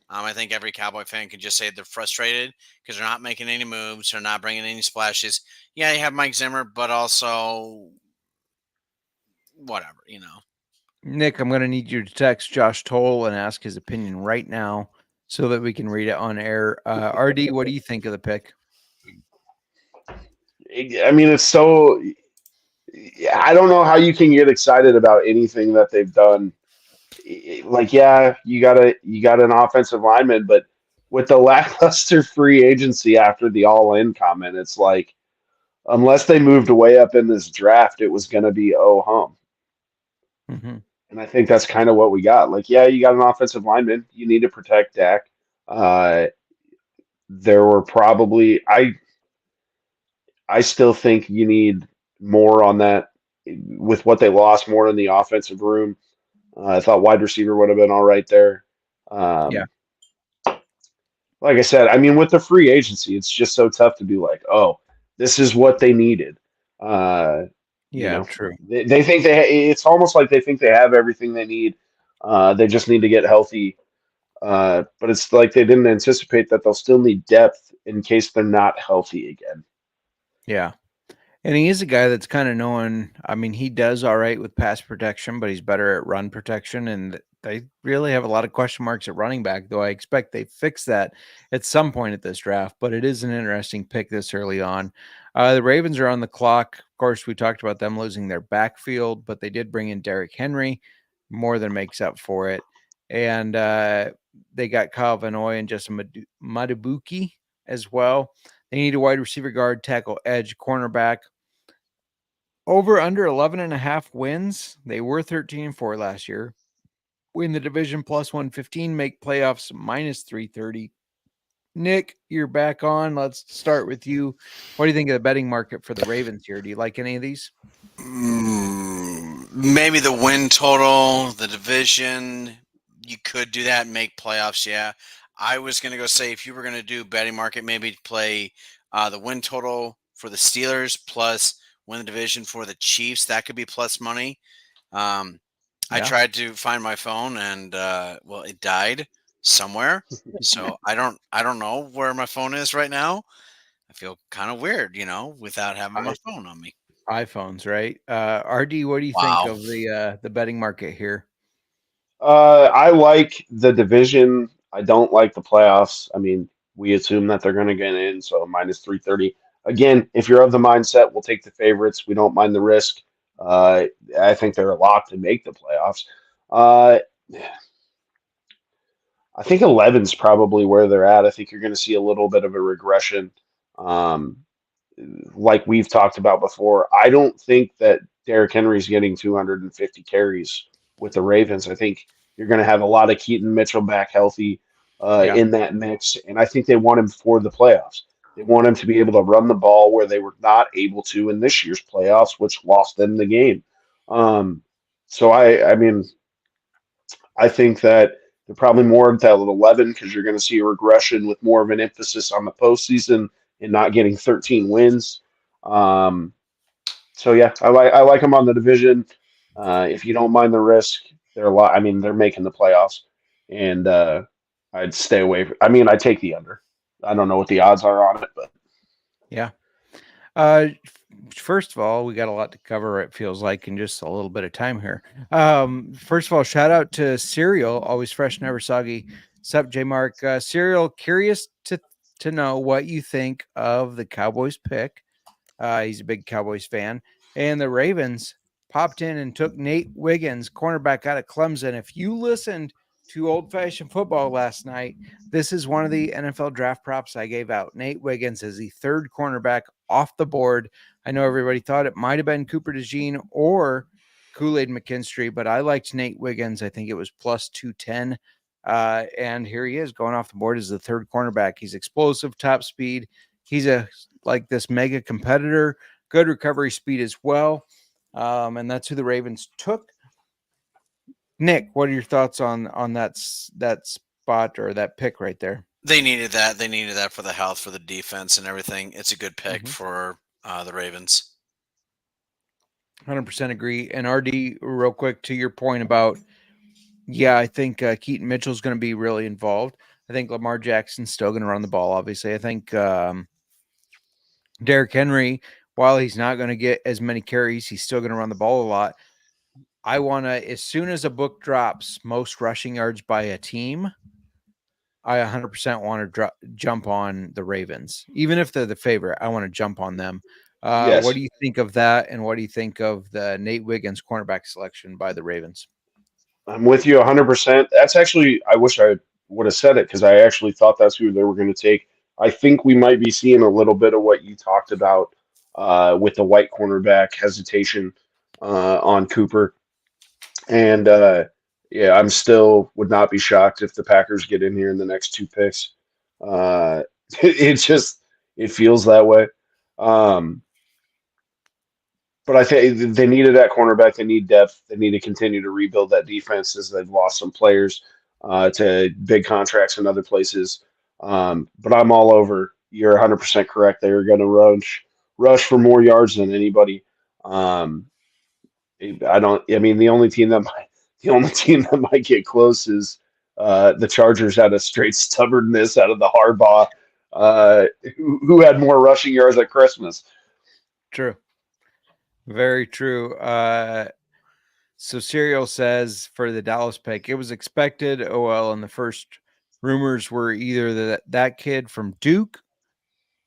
I think every Cowboy fan can just say they're frustrated because they're not making any moves. They're not bringing any splashes. Yeah, you have Mike Zimmer, but also whatever, Nick, I'm going to need you to text Josh Toll and ask his opinion right now so that we can read it on air. RD, what do you think of the pick? I mean, it's so. I don't know how you can get excited about anything that they've done. Like, yeah, you got an offensive lineman, but with the lackluster free agency after the all-in comment, it's like unless they moved way up in this draft, it was going to be oh hum. Mm-hmm. And I think that's kind of what we got. Like, yeah, you got an offensive lineman. You need to protect Dak. There were probably I still think you need more on that with what they lost more in the offensive room. I thought wide receiver would have been all right there. Yeah. Like I said, I mean, with the free agency, it's just so tough to be like, oh, this is what they needed. True. They think it's almost like they think they have everything they need. They just need to get healthy. But it's like they didn't anticipate that they'll still need depth in case they're not healthy again. Yeah. And he is a guy that's kind of known. I mean, he does all right with pass protection, but he's better at run protection. And they really have a lot of question marks at running back, though I expect they fix that at some point at this draft. But it is an interesting pick this early on. The Ravens are on the clock. Of course, we talked about them losing their backfield, but they did bring in Derrick Henry, more than makes up for it. And they got Kyle Van Noy and Justin Madabuki as well. They need a wide receiver, guard, tackle, edge, cornerback. Over under 11.5 wins. They were 13-4 last year. Win the division plus 115, make playoffs minus 330. Nick, you're back on. Let's start with you. What do you think of the betting market for the Ravens here? Do you like any of these? Maybe the win total, the division. You could do that and make playoffs, yeah. I was going to go say if you were going to do betting market, maybe play the win total for the Steelers plus win the division for the Chiefs. That could be plus money. I tried to find my phone and it died somewhere. So I don't know where my phone is right now. I feel kind of weird, without having my phone on me. iPhones, right? RD, what do you think of the betting market here? I like the division. I don't like the playoffs. I mean, we assume that they're going to get in, so minus 330. Again, if you're of the mindset, we'll take the favorites. We don't mind the risk. I think they're a lock to make the playoffs. I think 11's probably where they're at. I think you're going to see a little bit of a regression. Like we've talked about before, I don't think that Derrick Henry's getting 250 carries with the Ravens. I think you're going to have a lot of Keaton Mitchell back healthy in that mix, and I think they want him for the playoffs. They want him to be able to run the ball where they were not able to in this year's playoffs, which lost them the game. So I mean, I think that they're probably more at 11 because you're going to see a regression with more of an emphasis on the postseason and not getting 13 wins. So yeah, I like them on the division. If you don't mind the risk, they're a lot. I mean, they're making the playoffs, and I'd stay away. I'd take the under. I don't know what the odds are on it, but yeah. First of all, we got a lot to cover, it feels like, in just a little bit of time here. First of all, shout out to Cereal, always fresh, never soggy. Sup, JMark? Cereal, curious to know what you think of the Cowboys pick. He's a big Cowboys fan. And the Ravens popped in and took Nate Wiggins, cornerback out of Clemson. If you listened to Old-Fashioned Football last night, this is one of the NFL draft props I gave out. Nate Wiggins is the third cornerback off the board. I know everybody thought it might have been Cooper DeJean or Kool-Aid McKinstry, but I liked Nate Wiggins. I think it was plus 210 And here he is going off the board as the third cornerback. He's explosive, top speed. He's like this mega competitor, good recovery speed as well. And that's who the Ravens took. Nick, what are your thoughts on that spot or that pick right there? They needed that. They needed that for the health, for the defense, and everything. It's a good pick for the Ravens. 100% agree. And RD, real quick to your point about, I think Keaton Mitchell's going to be really involved. I think Lamar Jackson's still going to run the ball, obviously. I think Derrick Henry, while he's not going to get as many carries, he's still going to run the ball a lot. I want to, as soon as a book drops most rushing yards by a team, I 100% want to jump on the Ravens. Even if they're the favorite, I want to jump on them. Yes. What do you think of that? And what do you think of the Nate Wiggins cornerback selection by the Ravens? I'm with you 100%. That's actually, I wish I would have said it because I actually thought that's who they were going to take. I think we might be seeing a little bit of what you talked about with the white cornerback hesitation on Cooper. And I'm still would not be shocked if the Packers get in here in the next two picks. It feels that way. But I think they needed that cornerback. They need depth. They need to continue to rebuild that defense as they've lost some players to big contracts in other places. But I'm all over. You're 100% correct. They are going to rush for more yards than anybody. The only team that might get close is the Chargers out of straight stubbornness out of the Harbaugh, who had more rushing yards at Christmas. True. Very true. So Serial says for the Dallas pick, it was expected. OL, and the first rumors were either that kid from Duke,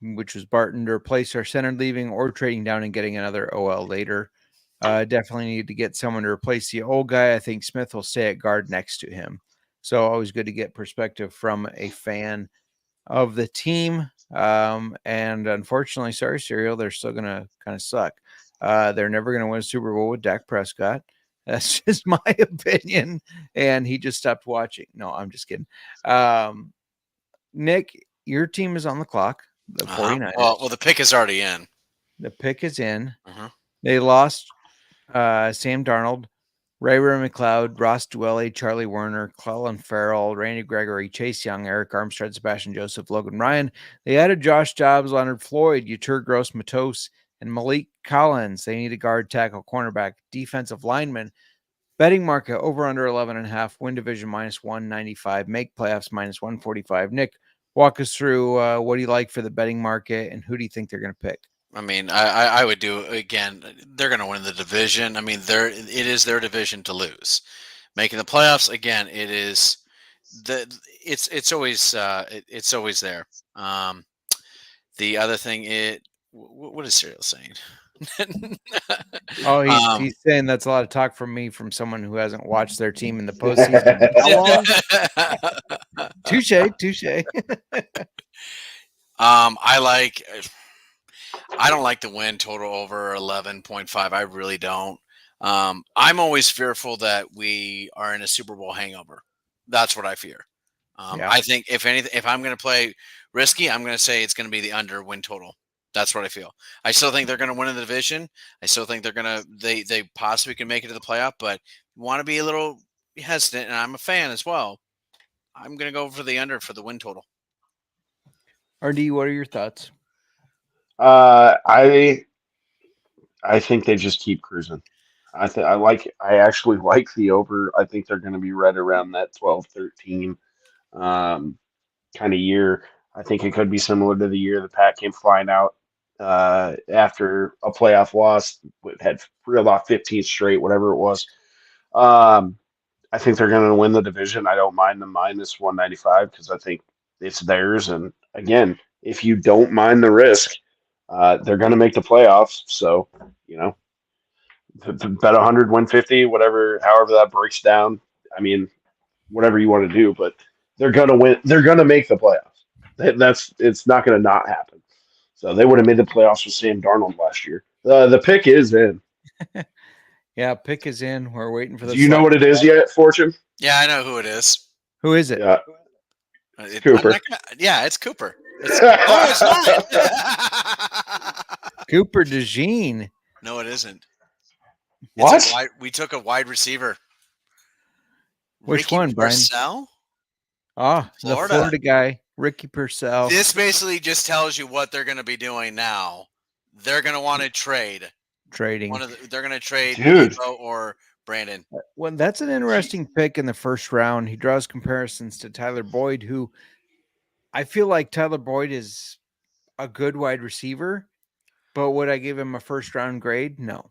which was Barton, to replace our center leaving, or trading down and getting another OL later. Definitely need to get someone to replace the old guy. I think Smith will stay at guard next to him. So always good to get perspective from a fan of the team. And unfortunately, sorry, Serial, they're still going to kind of suck. They're never going to win a Super Bowl with Dak Prescott. That's just my opinion. And he just stopped watching. No, I'm just kidding. Nick, your team is on the clock. The 49ers. Well, the pick is already in. The pick is in. They lost Sam Darnold, Ray McLeod, Ross Dwelly, Charlie Werner, Clellan Farrell, Randy Gregory, Chase Young, Eric Armstead, Sebastian Joseph, Logan Ryan. They added Josh Dobbs, Leonard Floyd, Yetur Gross-Matos, and Malik Collins. They need a guard, tackle, cornerback, defensive lineman. Betting market over under 11.5, win division -195, make playoffs -145. Nick, walk us through what do you like for the betting market and who do you think they're going to pick? I mean, I would do, again, they're going to win the division. I mean, it is their division to lose. Making the playoffs, again, it's always there. The other thing, what is Serial saying? He's saying that's a lot of talk from me, from someone who hasn't watched their team in the postseason. How long? Touche. I don't like the win total over 11.5. I really don't. I'm always fearful that we are in a Super Bowl hangover. That's what I fear. I think if I'm going to play risky, I'm going to say it's going to be the under win total. That's what I feel. I still think they're going to win in the division. I still think they possibly can make it to the playoff, but you want to be a little hesitant, and I'm a fan as well. I'm going to go for the under for the win total. RD, what are your thoughts? I think they just keep cruising. I actually like the over. I think they're going to be right around that 12-13 kind of year. I think it could be similar to the year the Pat came flying out after a playoff loss. Had reeled off 15 straight, whatever it was. I think they're going to win the division. I don't mind the -195 because I think it's theirs. And again, if you don't mind the risk, they're going to make the playoffs. So, bet 100, win 50, however that breaks down. I mean, whatever you want to do, but they're going to win. They're going to make the playoffs. It's not going to not happen. So they would have made the playoffs with Sam Darnold last year. The pick is in. Yeah, pick is in. We're waiting for the. Do you know what it is yet, Fortune? Yeah, I know who it is. Who is it? Yeah, I'm Cooper. not gonna, it's Cooper. It's not. Cooper DeJean. No, it isn't. What? We took a wide receiver. Which Ricky one, Brian? Purcell? Ah, the Florida. Florida guy, Ricky Purcell. This basically just tells you what they're going to be doing now. They're going to want to trade. Trading. They're going to trade Dude. Debo or Brandon. Well, that's an interesting pick in the first round. He draws comparisons to Tyler Boyd, who I feel like Tyler Boyd is a good wide receiver, but would I give him a first round grade? No,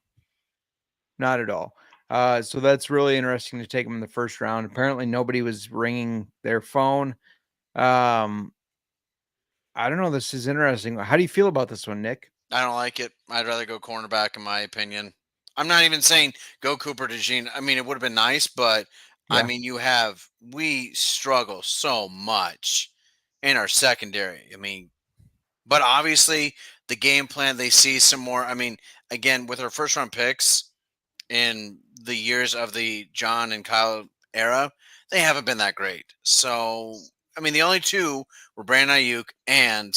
not at all. So that's really interesting to take him in the first round. Apparently nobody was ringing their phone. I don't know. This is interesting. How do you feel about this one, Nick? I don't like it. I'd rather go cornerback, in my opinion. I'm not even saying go Cooper DeJean. I mean, it would have been nice, but I mean, we struggle so much in our secondary. I mean, but obviously the game plan, they see some more. I mean, again, with our first round picks in the years of the John and Kyle era, they haven't been that great. So, I mean, the only two were Brandon Ayuk and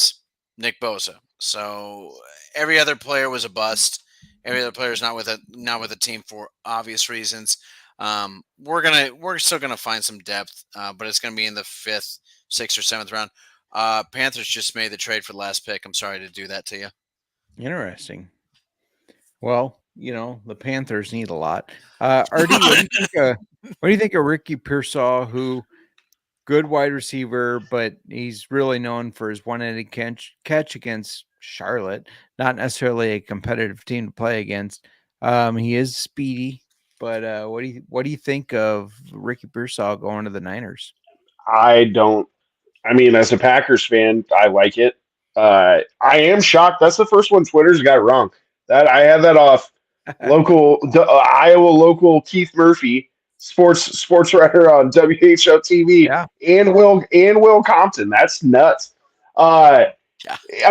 Nick Bosa. So every other player was a bust. Every other player is not with a team for obvious reasons. We're still gonna find some depth, but it's gonna be in the 5th, 6th, or 7th round. Panthers just made the trade for the last pick. I'm sorry to do that to you. Interesting. Well, the Panthers need a lot. RD, what do you think of Ricky Pearsall, who good wide receiver, but he's really known for his one-handed catch against Charlotte, not necessarily a competitive team to play against. He is speedy, but what do you think of Ricky Pearsall going to the Niners? I mean, as a Packers fan, I like it. I am shocked. That's the first one Twitter's got wrong. That I had that off Iowa local Keith Murphy, sports writer on WHO TV, and Will Compton. That's nuts. I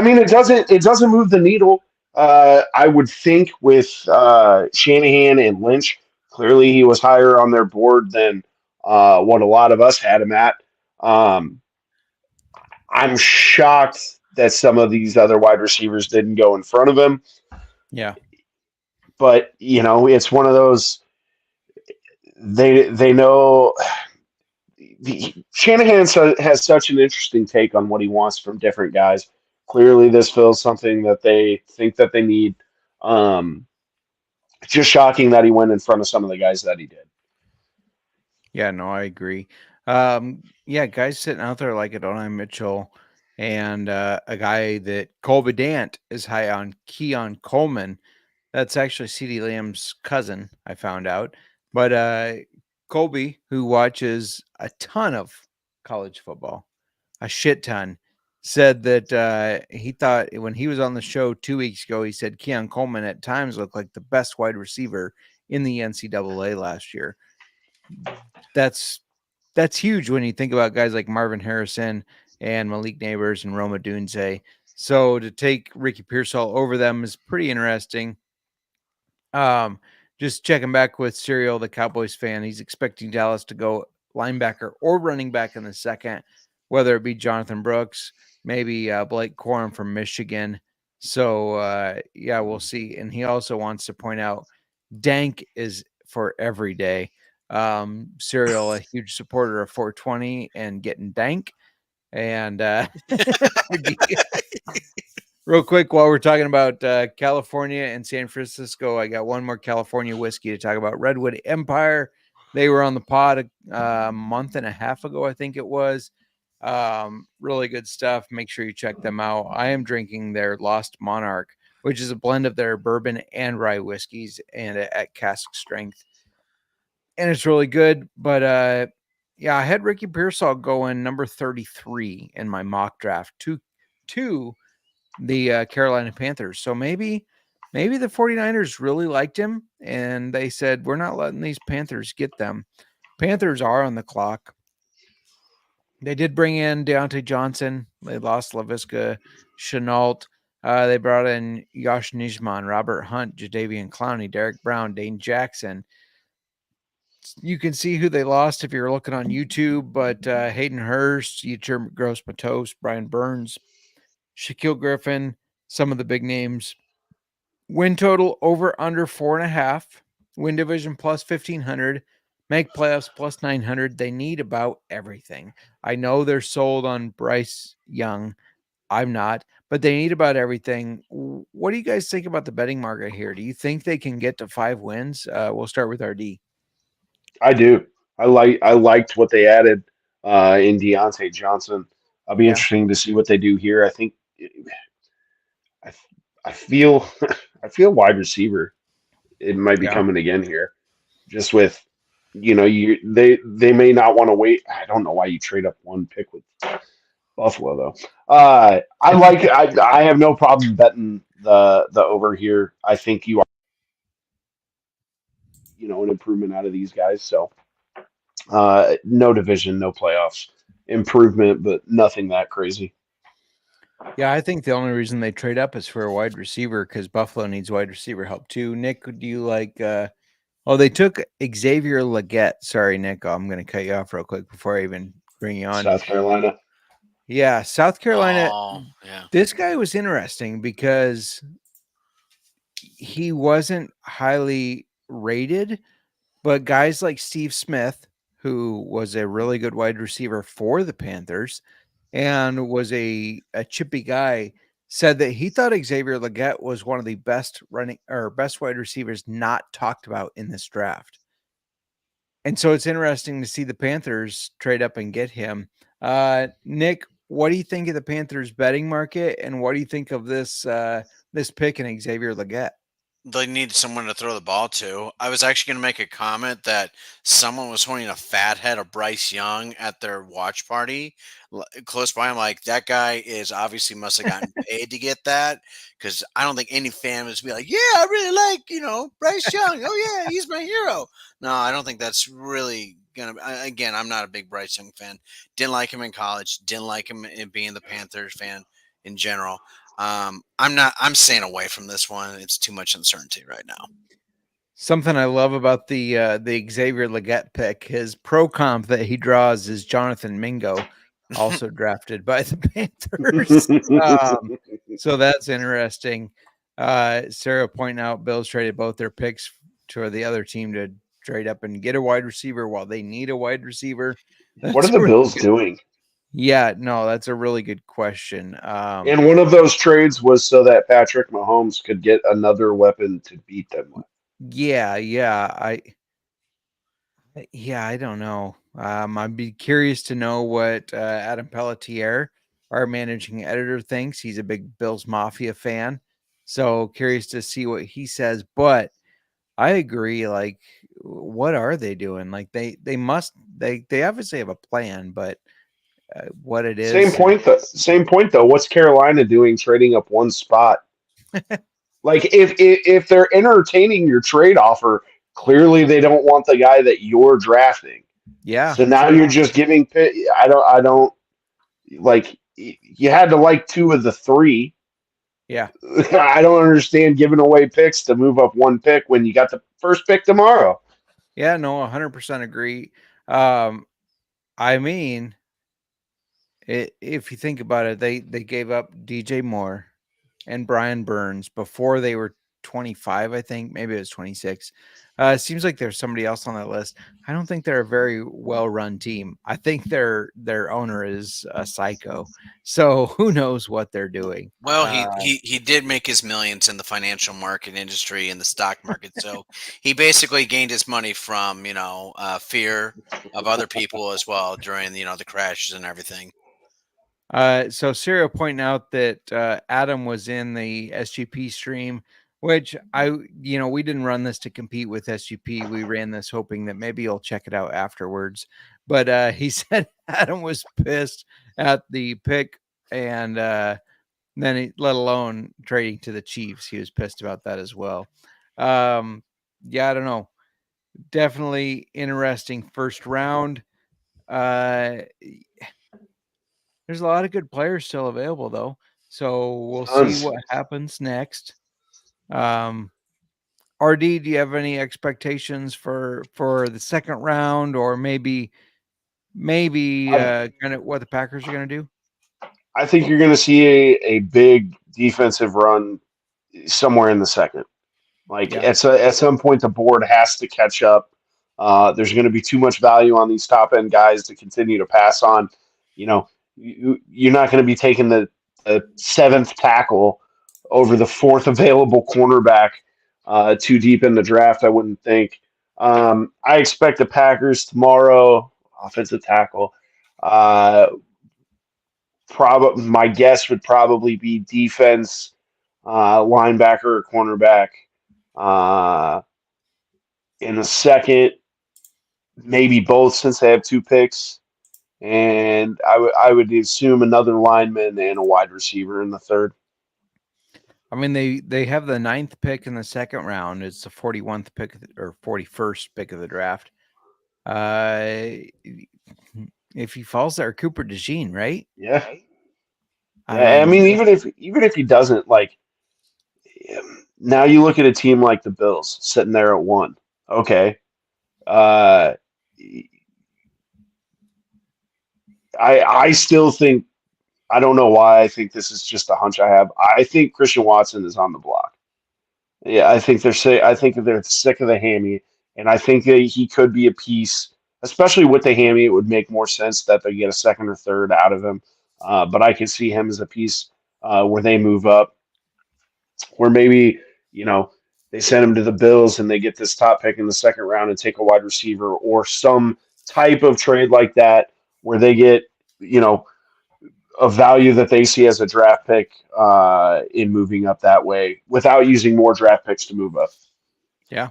mean, it doesn't move the needle. I would think with Shanahan and Lynch, clearly he was higher on their board than what a lot of us had him at. I'm shocked that some of these other wide receivers didn't go in front of him. Yeah. But, it's one of those, they know Shanahan has such an interesting take on what he wants from different guys. Clearly this fills something that they think that they need. It's just shocking that he went in front of some of the guys that he did. Yeah, no, I agree. Guys sitting out there like Adonai Mitchell and a guy that Colby Dant is high on, Keon Coleman. That's actually CeeDee Lamb's cousin, I found out. But Colby, who watches a ton of college football, a shit ton, said that he thought when he was on the show 2 weeks ago, he said Keon Coleman at times looked like the best wide receiver in the NCAA last year. That's huge when you think about guys like Marvin Harrison and Malik Neighbors and Roma Dunze. So to take Ricky Pearsall over them is pretty interesting. Just checking back with Serial, the Cowboys fan. He's expecting Dallas to go linebacker or running back in the second, whether it be Jonathan Brooks, maybe Blake Corum from Michigan. So, we'll see. And he also wants to point out Dank is for every day. Serial, a huge supporter of 420 and getting dank. And real quick, while we're talking about California and San Francisco, I got one more California whiskey to talk about. Redwood Empire. They were on the pod a month and a half ago, I think it was. Really good stuff. Make sure you check them out. I am drinking their Lost Monarch, which is a blend of their bourbon and rye whiskeys and at cask strength. And it's really good. But I had Ricky Pearsall going number 33 in my mock draft to the Carolina Panthers. So maybe the 49ers really liked him and they said, we're not letting these Panthers get them. Panthers are on the clock. They did bring in Deontay Johnson. They lost LaVisca Chenault. They brought in Josh Nijman, Robert Hunt, Jadeveon Clowney, Derek Brown, Dane Jackson. You can see who they lost if you're looking on YouTube, but Hayden Hurst, Yetur Gross-Matos, Brian Burns, Shaquille Griffin, some of the big names. Win total over under 4.5. Win division plus 1,500. Make playoffs plus 900. They need about everything. I know they're sold on Bryce Young. I'm not, but they need about everything. What do you guys think about the betting market here? Do you think they can get to 5 wins? We'll start with RD. I do. I liked what they added in Deontay Johnson. I'll be interesting to see what they do here. I think I, I feel I feel wide receiver. It might be coming again here, just with they may not want to wait. I don't know why you trade up one pick with Buffalo though. I have no problem betting the over here. I think you are an improvement out of these guys. So no division, no playoffs, improvement, but nothing that crazy. Yeah, I think the only reason they trade up is for a wide receiver because Buffalo needs wide receiver help too. Nick, do you like? They took Xavier Legette. Sorry, Nick, I'm going to cut you off real quick before I even bring you on. South Carolina. Yeah, South Carolina. Oh, yeah. This guy was interesting because he wasn't highly rated, but guys like Steve Smith, who was a really good wide receiver for the Panthers and was a chippy guy, said that he thought Xavier Legette was one of the best wide receivers not talked about in this draft. And so it's interesting to see the Panthers trade up and get him. Nick, what do you think of the Panthers betting market, and what do you think of this pick in Xavier Legette? They need someone to throw the ball to. I was actually going to make a comment that someone was holding a fat head of Bryce Young at their watch party close by. I'm like, that guy is obviously must have gotten paid to get that, because I don't think any fan would be like, yeah, I really like, Bryce Young. Oh, yeah, he's my hero. No, I don't think that's really going to. Again, I'm not a big Bryce Young fan. Didn't like him in college. Didn't like him in being the Panthers fan in general. I'm staying away from this one. It's too much uncertainty right now. Something I love about the Xavier Legette pick, his pro comp that he draws is Jonathan Mingo, also drafted by the Panthers. So that's interesting. Sarah pointing out Bills traded both their picks to the other team to trade up and get a wide receiver while they need a wide receiver. What are the Bills doing? Yeah, no, that's a really good question. And one of those trades was so that Patrick Mahomes could get another weapon to beat them with. Yeah, I don't know. I'd be curious to know what Adam Pelletier, our managing editor, thinks. He's a big Bills Mafia fan, so curious to see what he says. But I agree. Like, what are they doing? Like, they obviously have a plan, but what it is. Same point though. What's Carolina doing trading up one spot? Like if they're entertaining your trade offer, clearly they don't want the guy that you're drafting. Yeah. So now you're just giving I don't like, you had to like 2 of the 3. Yeah. I don't understand giving away picks to move up one pick when you got the first pick tomorrow. Yeah, no, 100% agree. I mean, if you think about it, they gave up DJ Moore and Brian Burns before they were 25, I think. Maybe it was 26. It seems like there's somebody else on that list. I don't think they're a very well-run team. I think their owner is a psycho. So who knows what they're doing? Well, he did make his millions in the financial market industry and the stock market. So he basically gained his money from, fear of other people as well during, the crashes and everything. So Serial pointing out that Adam was in the SGP stream, which we didn't run this to compete with SGP. We ran this hoping that maybe you'll check it out afterwards. But he said Adam was pissed at the pick, and then let alone trading to the Chiefs. He was pissed about that as well. Yeah, I don't know. Definitely interesting first round. There's a lot of good players still available, though. So we'll see what happens next. RD, do you have any expectations for the second round, or maybe kind of what the Packers are going to do? I think you're going to see a big defensive run somewhere in the second. Like Yeah. at some point, the board has to catch up. There's going to be too much value on these top end guys to continue to pass on. You know, you're not going to be taking the seventh tackle over the fourth available cornerback too deep in the draft. I wouldn't think. I expect the Packers tomorrow offensive tackle. My guess would probably be defense, linebacker, or cornerback. In the second, maybe both since they have 2 picks, and I would assume another lineman and a wide receiver in the third. I mean, they have the 9th pick in the second round. It's the 41st pick or 41st pick of the draft. If he falls there, Cooper DeJean, right? Yeah. I mean, even if he doesn't, like, now you look at a team like the Bills sitting there at 1. Okay. I still think, I don't know why I think this is just a hunch I have. I think Christian Watson is on the block. Yeah, I think they're sick of the hammy, and I think that he could be a piece, especially with the hammy. It would make more sense that they get a second or third out of him. But I can see him as a piece where they move up, where maybe, they send him to the Bills and they get this top pick in the second round and take a wide receiver, or some type of trade like that where they get, a value that they see as a draft pick in moving up that way without using more draft picks to move up. Yeah.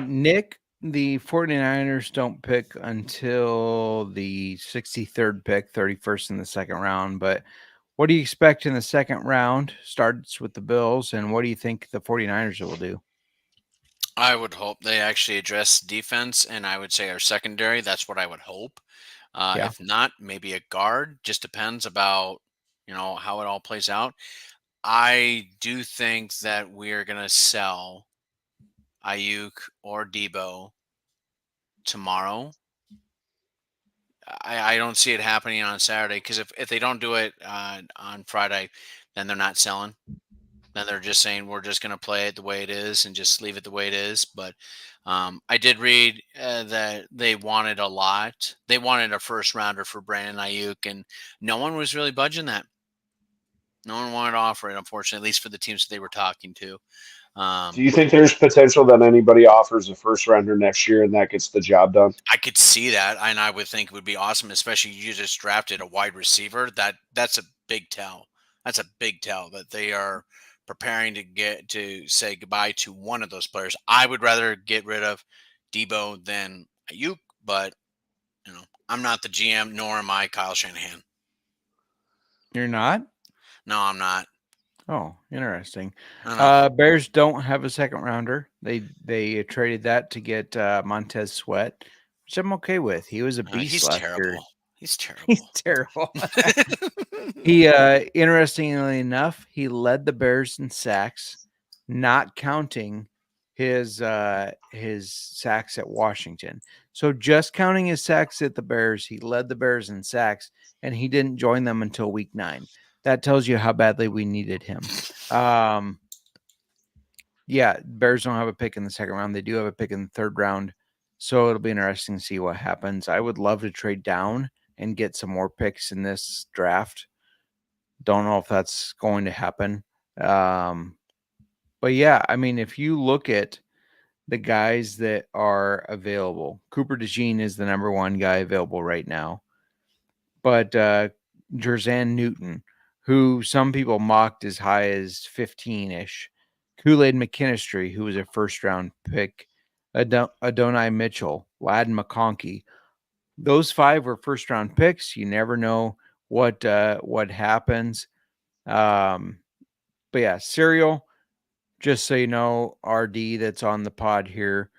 Nick, the 49ers don't pick until the 63rd pick, 31st in the second round. But what do you expect in the second round? Starts with the Bills. And what do you think the 49ers will do? I would hope they actually address defense, and I would say our secondary. That's what I would hope. Yeah. If not, maybe a guard. Just depends about, how it all plays out. I do think that we're going to sell Ayuk or Debo tomorrow. I don't see it happening on Saturday, because if they don't do it on Friday, then they're not selling. Then they're just saying we're just going to play it the way it is and just leave it the way it is. But I did read that they wanted a lot. They wanted a first rounder for Brandon Ayuk, and no one was really budging that. No one wanted to offer it, unfortunately, at least for the teams that they were talking to. Do you think there's potential that anybody offers a first rounder next year and that gets the job done? I could see that, and I would think it would be awesome, especially you just drafted a wide receiver. That's a big tell. That's a big tell that they are preparing to say goodbye to one of those players. I would rather get rid of Debo than Ayuk, but I'm not the GM, nor am I Kyle Shanahan. You're not? No, I'm not. Oh, interesting. Bears don't have a second rounder. They traded that to get Montez Sweat, which I'm okay with. He was a beast last year. He's terrible. He's terrible. He interestingly enough, he led the Bears in sacks, not counting his sacks at Washington. So just counting his sacks at the Bears, he led the Bears in sacks, and he didn't join them until week 9. That tells you how badly we needed him. Yeah, Bears don't have a pick in the second round. They do have a pick in the third round. So it'll be interesting to see what happens. I would love to trade down and get some more picks in this draft. Don't know if that's going to happen. But yeah, I mean, if you look at the guys that are available, Cooper DeJean is the number 1 guy available right now. But Jerzan Newton, who some people mocked as high as 15-ish. Kool-Aid McKinstry, who was a first-round pick. Adonai Mitchell, Ladd McConkey. Those 5 were first-round picks. You never know what happens. But yeah, Serial, just so you know, RD that's on the pod here,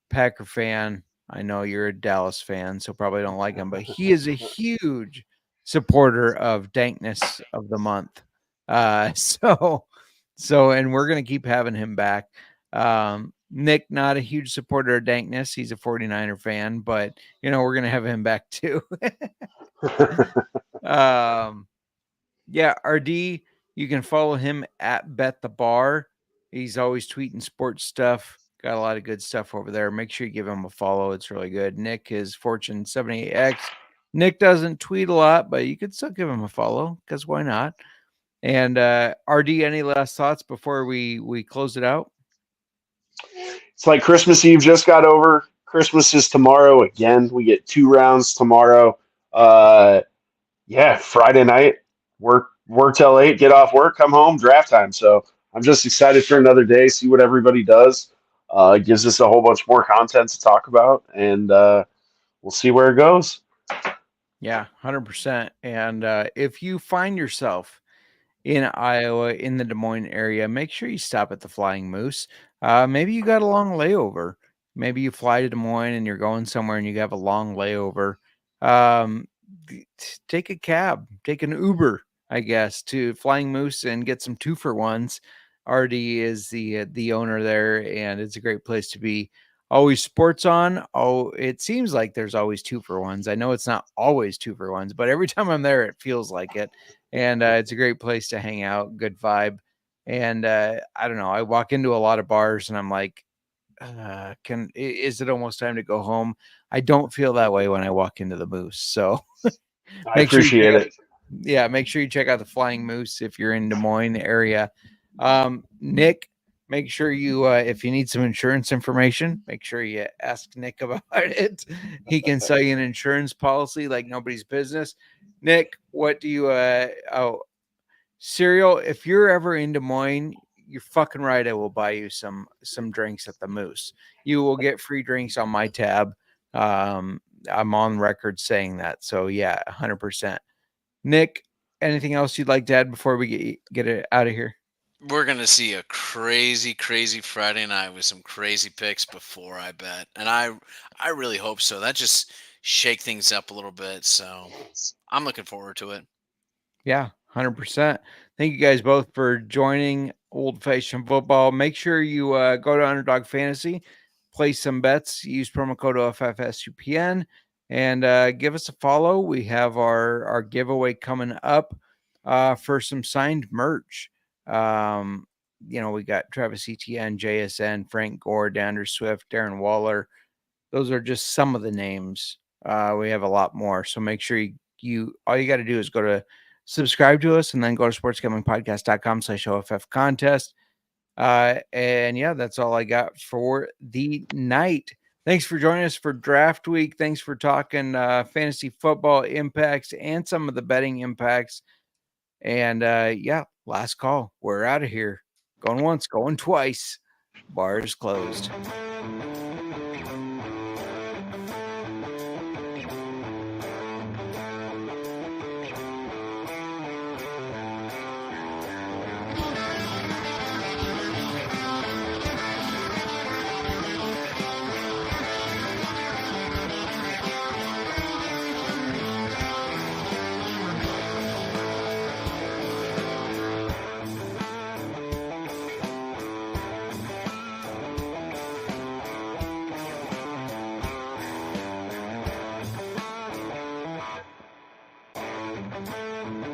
Packer fan. I know you're a Dallas fan, so probably don't like him, but he is a huge supporter of Dankness of the Month. And we're going to keep having him back. Nick, not a huge supporter of Dankness. He's a 49er fan, but we're going to have him back too. Yeah, RD, you can follow him at Bet the Bar. He's always tweeting sports stuff. Got a lot of good stuff over there. Make sure you give him a follow. It's really good. Nick is Fortune 78X. Nick doesn't tweet a lot, but you could still give him a follow because why not? And RD, any last thoughts before we close it out? It's like Christmas Eve just got over. Christmas is tomorrow again. We get 2 rounds tomorrow. Friday night, work till 8, get off work, come home, draft time. So I'm just excited for another day, see what everybody does. It gives us a whole bunch more content to talk about, and we'll see where it goes. Yeah, 100%. And if you find yourself in Iowa, in the Des Moines area, make sure you stop at the Flying Moose. Maybe you got a long layover. Maybe you fly to Des Moines and you're going somewhere and you have a long layover. Take a cab, take an Uber, I guess, to Flying Moose and get some 2-for-1s. RD is the owner there, and it's a great place to be. Always sports on. Oh, it seems like there's always 2-for-1s. I know it's not always 2-for-1s, but every time I'm there, it feels like it. And it's a great place to hang out, good vibe. And I don't know, I walk into a lot of bars and I'm like, is it almost time to go home? I don't feel that way when I walk into the Moose. So I appreciate it. Yeah, make sure you check out the Flying Moose if you're in Des Moines area. Nick, make sure you, if you need some insurance information, make sure you ask Nick about it. He can sell you an insurance policy like nobody's business. Nick, what do you, Cereal, if you're ever in Des Moines, you're fucking right. I will buy you some drinks at the Moose. You will get free drinks on my tab. I'm on record saying that. So yeah, 100%. Nick, anything else you'd like to add before we get it out of here? We're going to see a crazy, crazy Friday night with some crazy picks before, I bet. And I really hope so. That just shake things up a little bit. So I'm looking forward to it. Yeah, 100%. Thank you guys both for joining Old-Fashioned Football. Make sure you go to Underdog Fantasy, place some bets, use promo code OFFSUPN, and give us a follow. We have our giveaway coming up for some signed merch. We got Travis Etienne, JSN, Frank Gore, Dander Swift, Darren Waller. Those are just some of the names. We have a lot more. So make sure you all you got to do is go to subscribe to us and then go to sportsgamblingpodcast.com/OFF contest. And yeah, that's all I got for the night. Thanks for joining us for draft week. Thanks for talking fantasy football impacts and some of the betting impacts. And last call. We're out of here. Going once, going twice. Bar is closed.